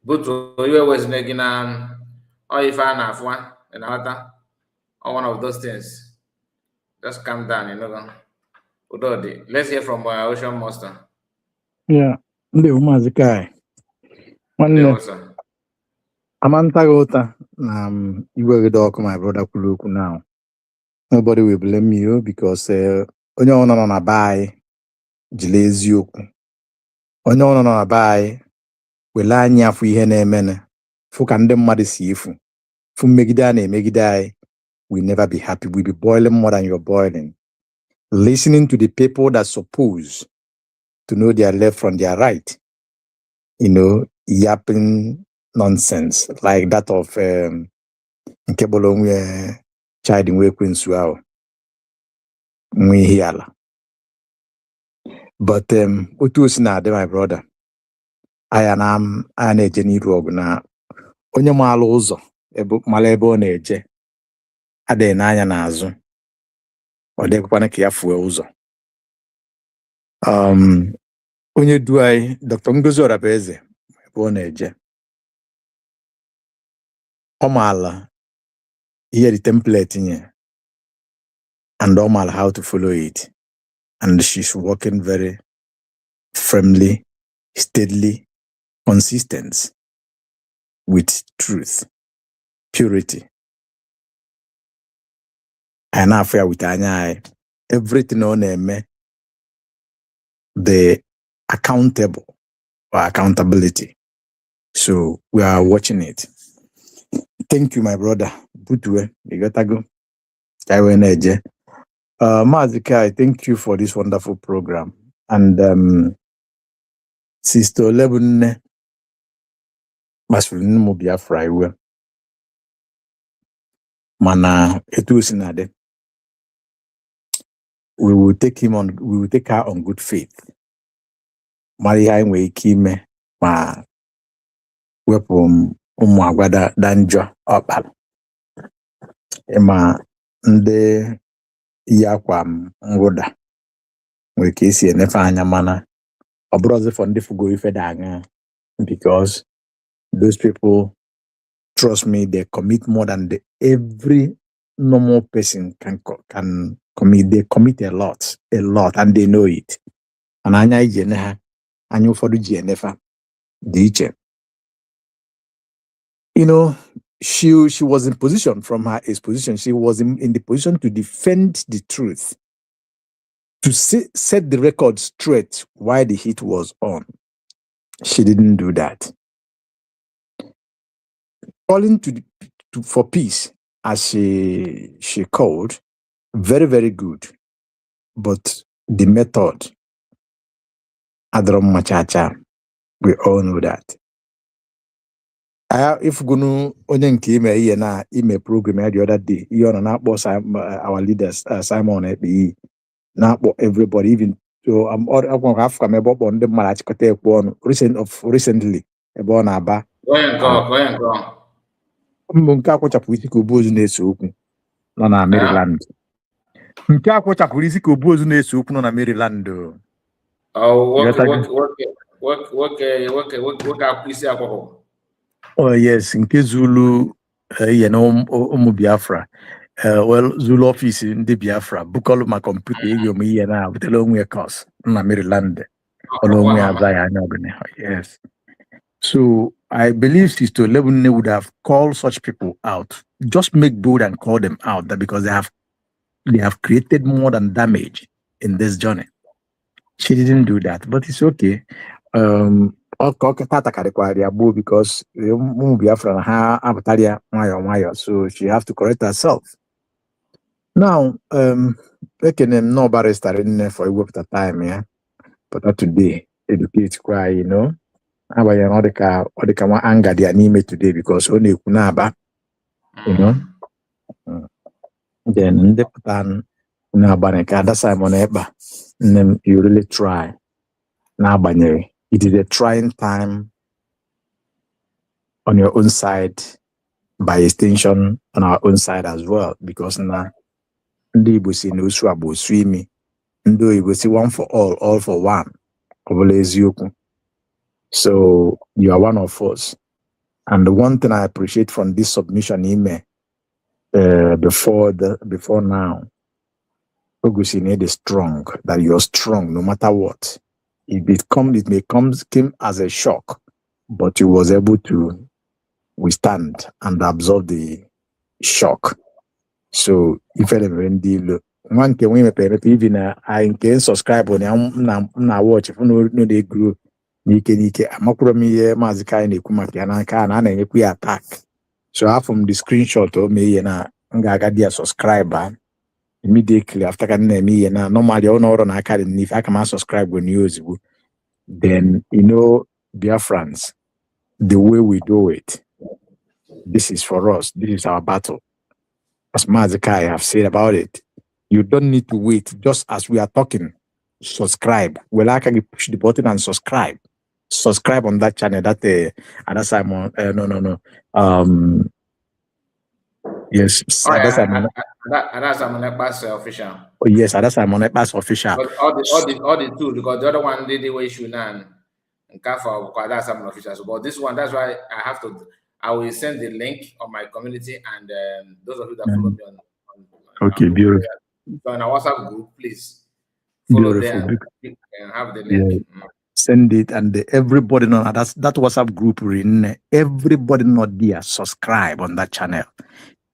But you always making or if I na afwa and other or one of those things. Just calm down, you know. Udodi. Let's hear from Ocean Master. Yeah, ndị ụmụazị kai nwanne amanta gota na iwegide ọkụ my brother kwuru okwu now. Nobody will blame you because onye ọ nọ na be anyị jiri eziokwu. Onye ọ nọ na be anyị wele anyị afụ ihe na-emene fụ ka ndị mmadụ si efu fụ mmegide a na-emegide anyị. We never be happy. We be boiling more than you're boiling. Listening to the people that suppose to know their left from their right, you know, yapping nonsense like that of Nkebolonwe child in Wekwensuao. But otu o si na-adị my brother, anya na-eje n'iru ọgụ na onye maala ụzọ mara ebe ọ na-eje adịghị n'anya n'azụ, ọ dịkwana ka ya fue ụzọ. Onye du anyị Dr. Ngozi Orabaeze ebe ọ na-eje, ọ maala ihe the template nye, and ọ maala how to follow it, and she's working very firmly, steadily, consistent with truth, purity. And after with anya, everything on eme, the accountable or accountability. So we are watching it. Thank you, my brother. Butwe, you gotta go. Mazikai, thank you for this wonderful program. And Sister Lebune Masfulin Mobia Friday. Mana etu sinade. We will take her on good faith. Maria we kime ma wepum agwada danjo opal. Ema nde yakwa ngoda. We kesi enefa anya mana. Obroze for ndị fugo ife danga, because those people, trust me, they commit more than every normal person can commit. They commit a lot, and they know it. And anya ijene ha, anya ufodu jinefa, diche. You know, she was in position from her exposition. She was in the position to defend the truth, to set the record straight while the heat was on. She didn't do that. Calling for peace, as she called, very, very good. But the method, Adrom Machacha, we all know that. If gunu onye nke ime program the other day, you know, our leaders, Simon Epi, everybody, even so recently about Aba. Nke akwụchapụ isi ka obuozu na-ese okwu nọ na Maryland. Nke akwụchapụ isi ka obuozu na-ese okwu nọ na Maryland. Oh yes, nke Zulu na ụmụ Biafra. Well, Zulu office ndị Biafra bukọlụ ma kọmputa ego m ihe na butela onwe kọs na Maryland. Ọlụ onwe aza ya anya ọgụnị. Yes. So I believe Sister Lebune would have called such people out. Just make bold and call them out, that because they have created more than damage in this journey. She didn't do that, but it's okay. Because so she have to correct herself. Now, I can no barrister in for a work at time, yeah. But not today, educate cry, you know. Abaya odeka wa anger the anime today because only kunaba, you know. Then the plan na baneka that Simon Eba, you really try. Na banyere. It is a trying time on your own side, by extension on our own side as well, because na ndi Igbo si n'osu abo swimi, ndo Igbo si one for all for one. So you are one of us. And the one thing I appreciate from this submission email before now, Ogusine is strong, that you're strong no matter what. It may come as a shock, but you was able to withstand and absorb the shock. So if anyone deal one can we even I can subscribe on na watch if no they grow nike amakurami mazika na ekumaki anaka na na-enyekwu ya attack. So half from the screenshot o me na ngaga dia subscriber immediately after can na me na normally on or na aka if I can subscribe when news, then you know, dear friends, the way we do it, this is for us, this is our battle. As Mazikai have said about it, you don't need to wait. Just as we are talking, subscribe. Well, I can push the button and subscribe. Subscribe on that channel. That Ada Simon. No. Yes, Ada Simon. Ada Simon Ekpa's official. Oh yes, Ada Simon Ekpa's official. But all the two, because the other one did the way issue now and for Ada Simon official. But this one, that's why I will send the link on my community, and those of you that follow me on okay, beautiful. So in our WhatsApp group, please follow beautiful. there and have the link. Yeah. Send it, and everybody know that WhatsApp group. Everybody not there. Subscribe on that channel.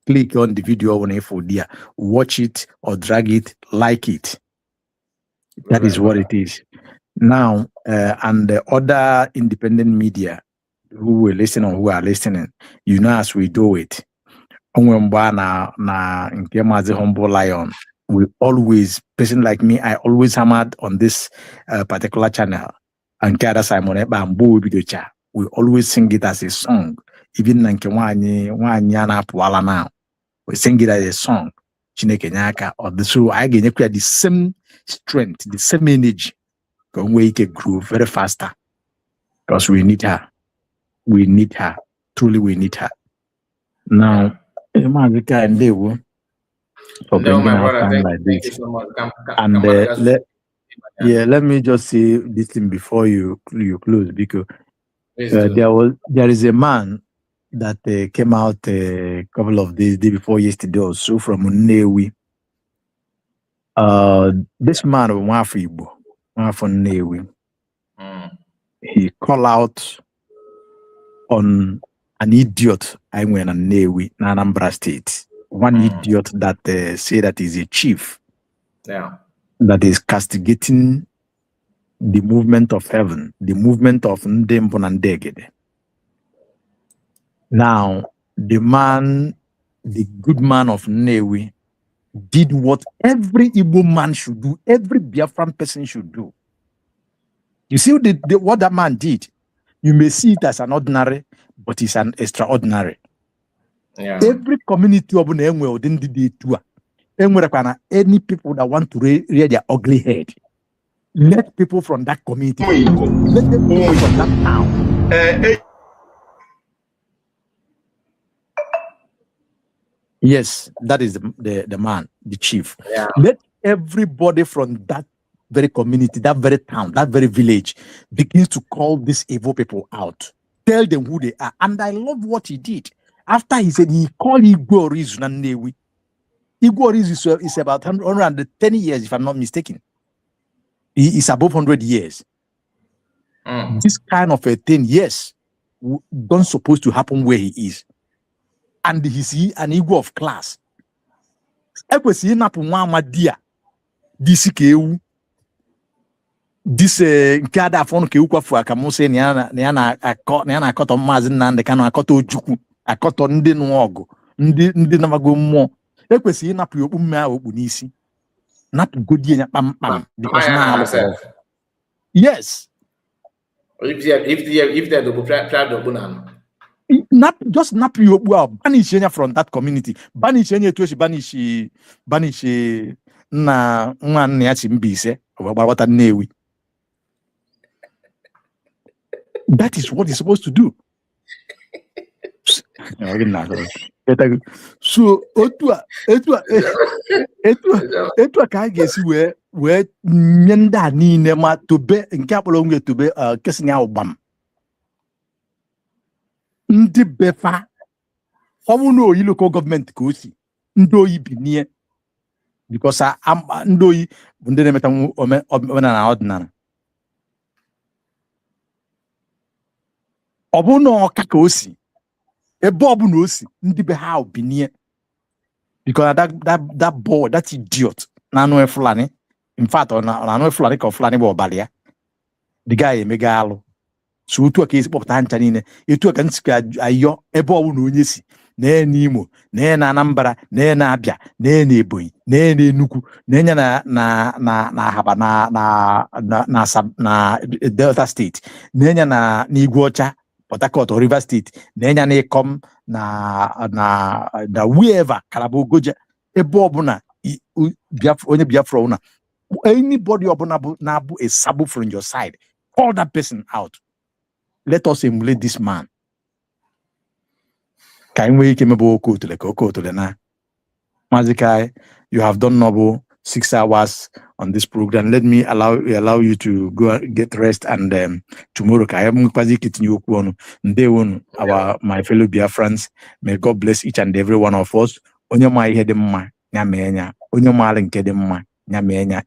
Click on the video on A4 there. Watch it or drag it, like it. That is what it is. Now, and the other independent media who will listen or who are listening, you know, as we do it, na Nkemazi Humble Lion, we always, person like me, I always hammered on this particular channel. And Kada Simon Eba Mbo Bidocha, we always sing it as a song. Even Nankewanyana Puala now, we sing it as a song. Chineke Nyaka, or the so I get the same strength, the same energy. We can grow very faster because we need her. We need her. Truly, we need her. Now, my brother, thank you so much. And let me just say this thing before you close, because there is a man that came out a couple of days before yesterday or so from Nnewi. This man was from Nnewi. He called out on an idiot I went on Nnewi, Anambra State. One idiot that say that is a chief. Yeah. That is castigating the movement of heaven, the movement of Ndembonandegede. Now, the good man of Nnewi, did what every Igbo man should do, every Biafran person should do. You see what that man did? You may see it as an ordinary, but it's an extraordinary. Yeah. Every community of any people that want to rear their ugly head, let people from that community, let them go from that town. Yes, that is the man, the chief. Yeah. Let everybody from that very community, that very town, that very village, begin to call these evil people out. Tell them who they are. And I love what he did. After he said he called Igbo Orizu Nnewi. Igbo Orizu is about 110 years, if I'm not mistaken. He is above 100 years. This kind of a thing, yes, don't supposed to happen where he is. And he's an Igbo of class. This Nkada phone ke ukwa fu aka mo se ni ana akoto Mazi Nnamdi Kanu akoto Ogechukwu akoto ndị nuogu ndị namago mmụọ ekwesị ịnapụ okpu mme ahụ okpu n'isi napụ godi enya kpamkpam because na yes if they do proud of Bunam, just nap you banish enya from that community, banish enya to banish na nwanne ya Chimbise ogbawata Nnewi. That is what he's supposed to do. So etu ka ga-esi wee nye ndị a niile ma tobe nke akpọrọ nwe tobe kesịnya ụgbam ndị befa ọ bụ na oyi local government ka o si ndị oyi binie because ndị oyi bụ ndị na-emeta omenala ọdịnala. Ọ bụ na ọka ka o si ebe ọ bụ na o si ndị be ha binie because that boy, that idiot na anụ Fulani, in fact na anụ Fulani ka Fulani bụ ọbara ya, the guy emega alụ. So otu a ka esi kpọpụta ncha niile, etu a ka nsị ayọ ebe ọ bụ na onye si na Imo, na Anambra, na Abia, na Ebonyi, na Enugu, na Ahaba, na Delta State, na Igwe Ọcha, Port Harcourt or River State, na Ikom, na wherever Kalabo Goja ebe ọ bụ na onye Biafra una Anybody nabu a sabu from your side, call that person out. Let us emulate this man. Mazikai, you have done noble 6 hours on this program. Let me allow you to go get rest, and tomorrow my fellow Biafrans, may God bless each and every one of us.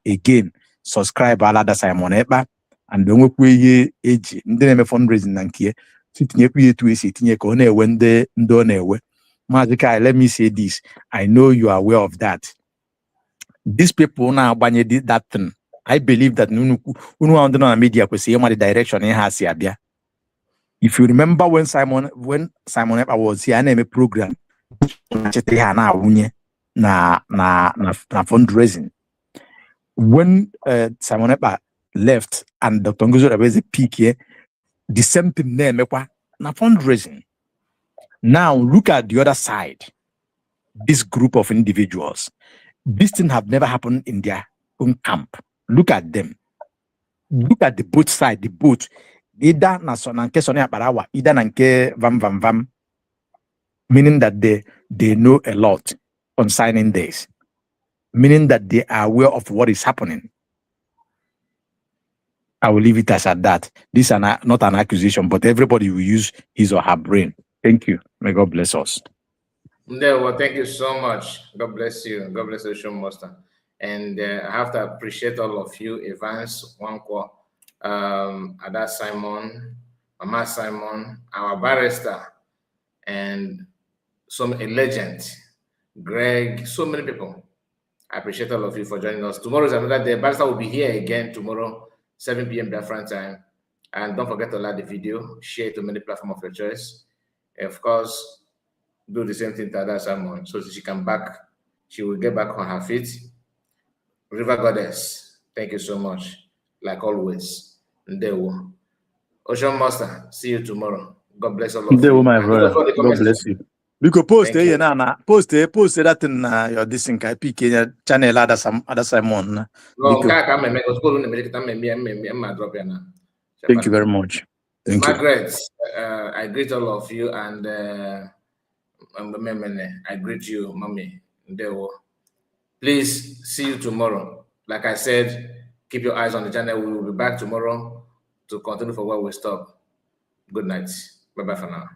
Again, subscribe ala Simon Eba, and don't we age fundraising nankie. Mazikai, let me say this. I know you are aware of that. These people now did that thing. I believe that media could see the direction in has here. If you remember when Simon Eba was here, I name a program na fundraising. When Simon Eba left and Dr. Ngozo was a peak here, the same thing name na fundraising. Now look at the other side. This group of individuals. This thing have never happened in their own camp. Look at them. Look at the boat side. The boat. Either nanke sonia parawa, either nanke vam. Meaning that they know a lot on signing days. Meaning that they are aware of what is happening. I will leave it as at that. This is not an accusation, but everybody will use his or her brain. Thank you. May God bless us. Well, thank you so much. God bless you. God bless you, Showmaster. And I have to appreciate all of you, Evans, Wankwo, Ada Simon, Mama Simon, our barrister, and a legend, Greg, so many people. I appreciate all of you for joining us. Tomorrow is another day. Barrister will be here again tomorrow, 7 p.m. Biafran time. And don't forget to like the video, share it to many platforms of your choice. And of course, do the same thing to Ada Simon so she will get back on her feet. River Goddess, thank you so much. Like always. Ndewo. Ocean Master, see you tomorrow. God bless all of you. My brother. God bless you. Because post that in your this thing pick channel Ada Simon. Thank you very much. Thank Margaret, I greet all of you, and I greet you, Mommy. Please see you tomorrow. Like I said, keep your eyes on the channel. We will be back tomorrow to continue for where we stop. Good night. Bye-bye for now.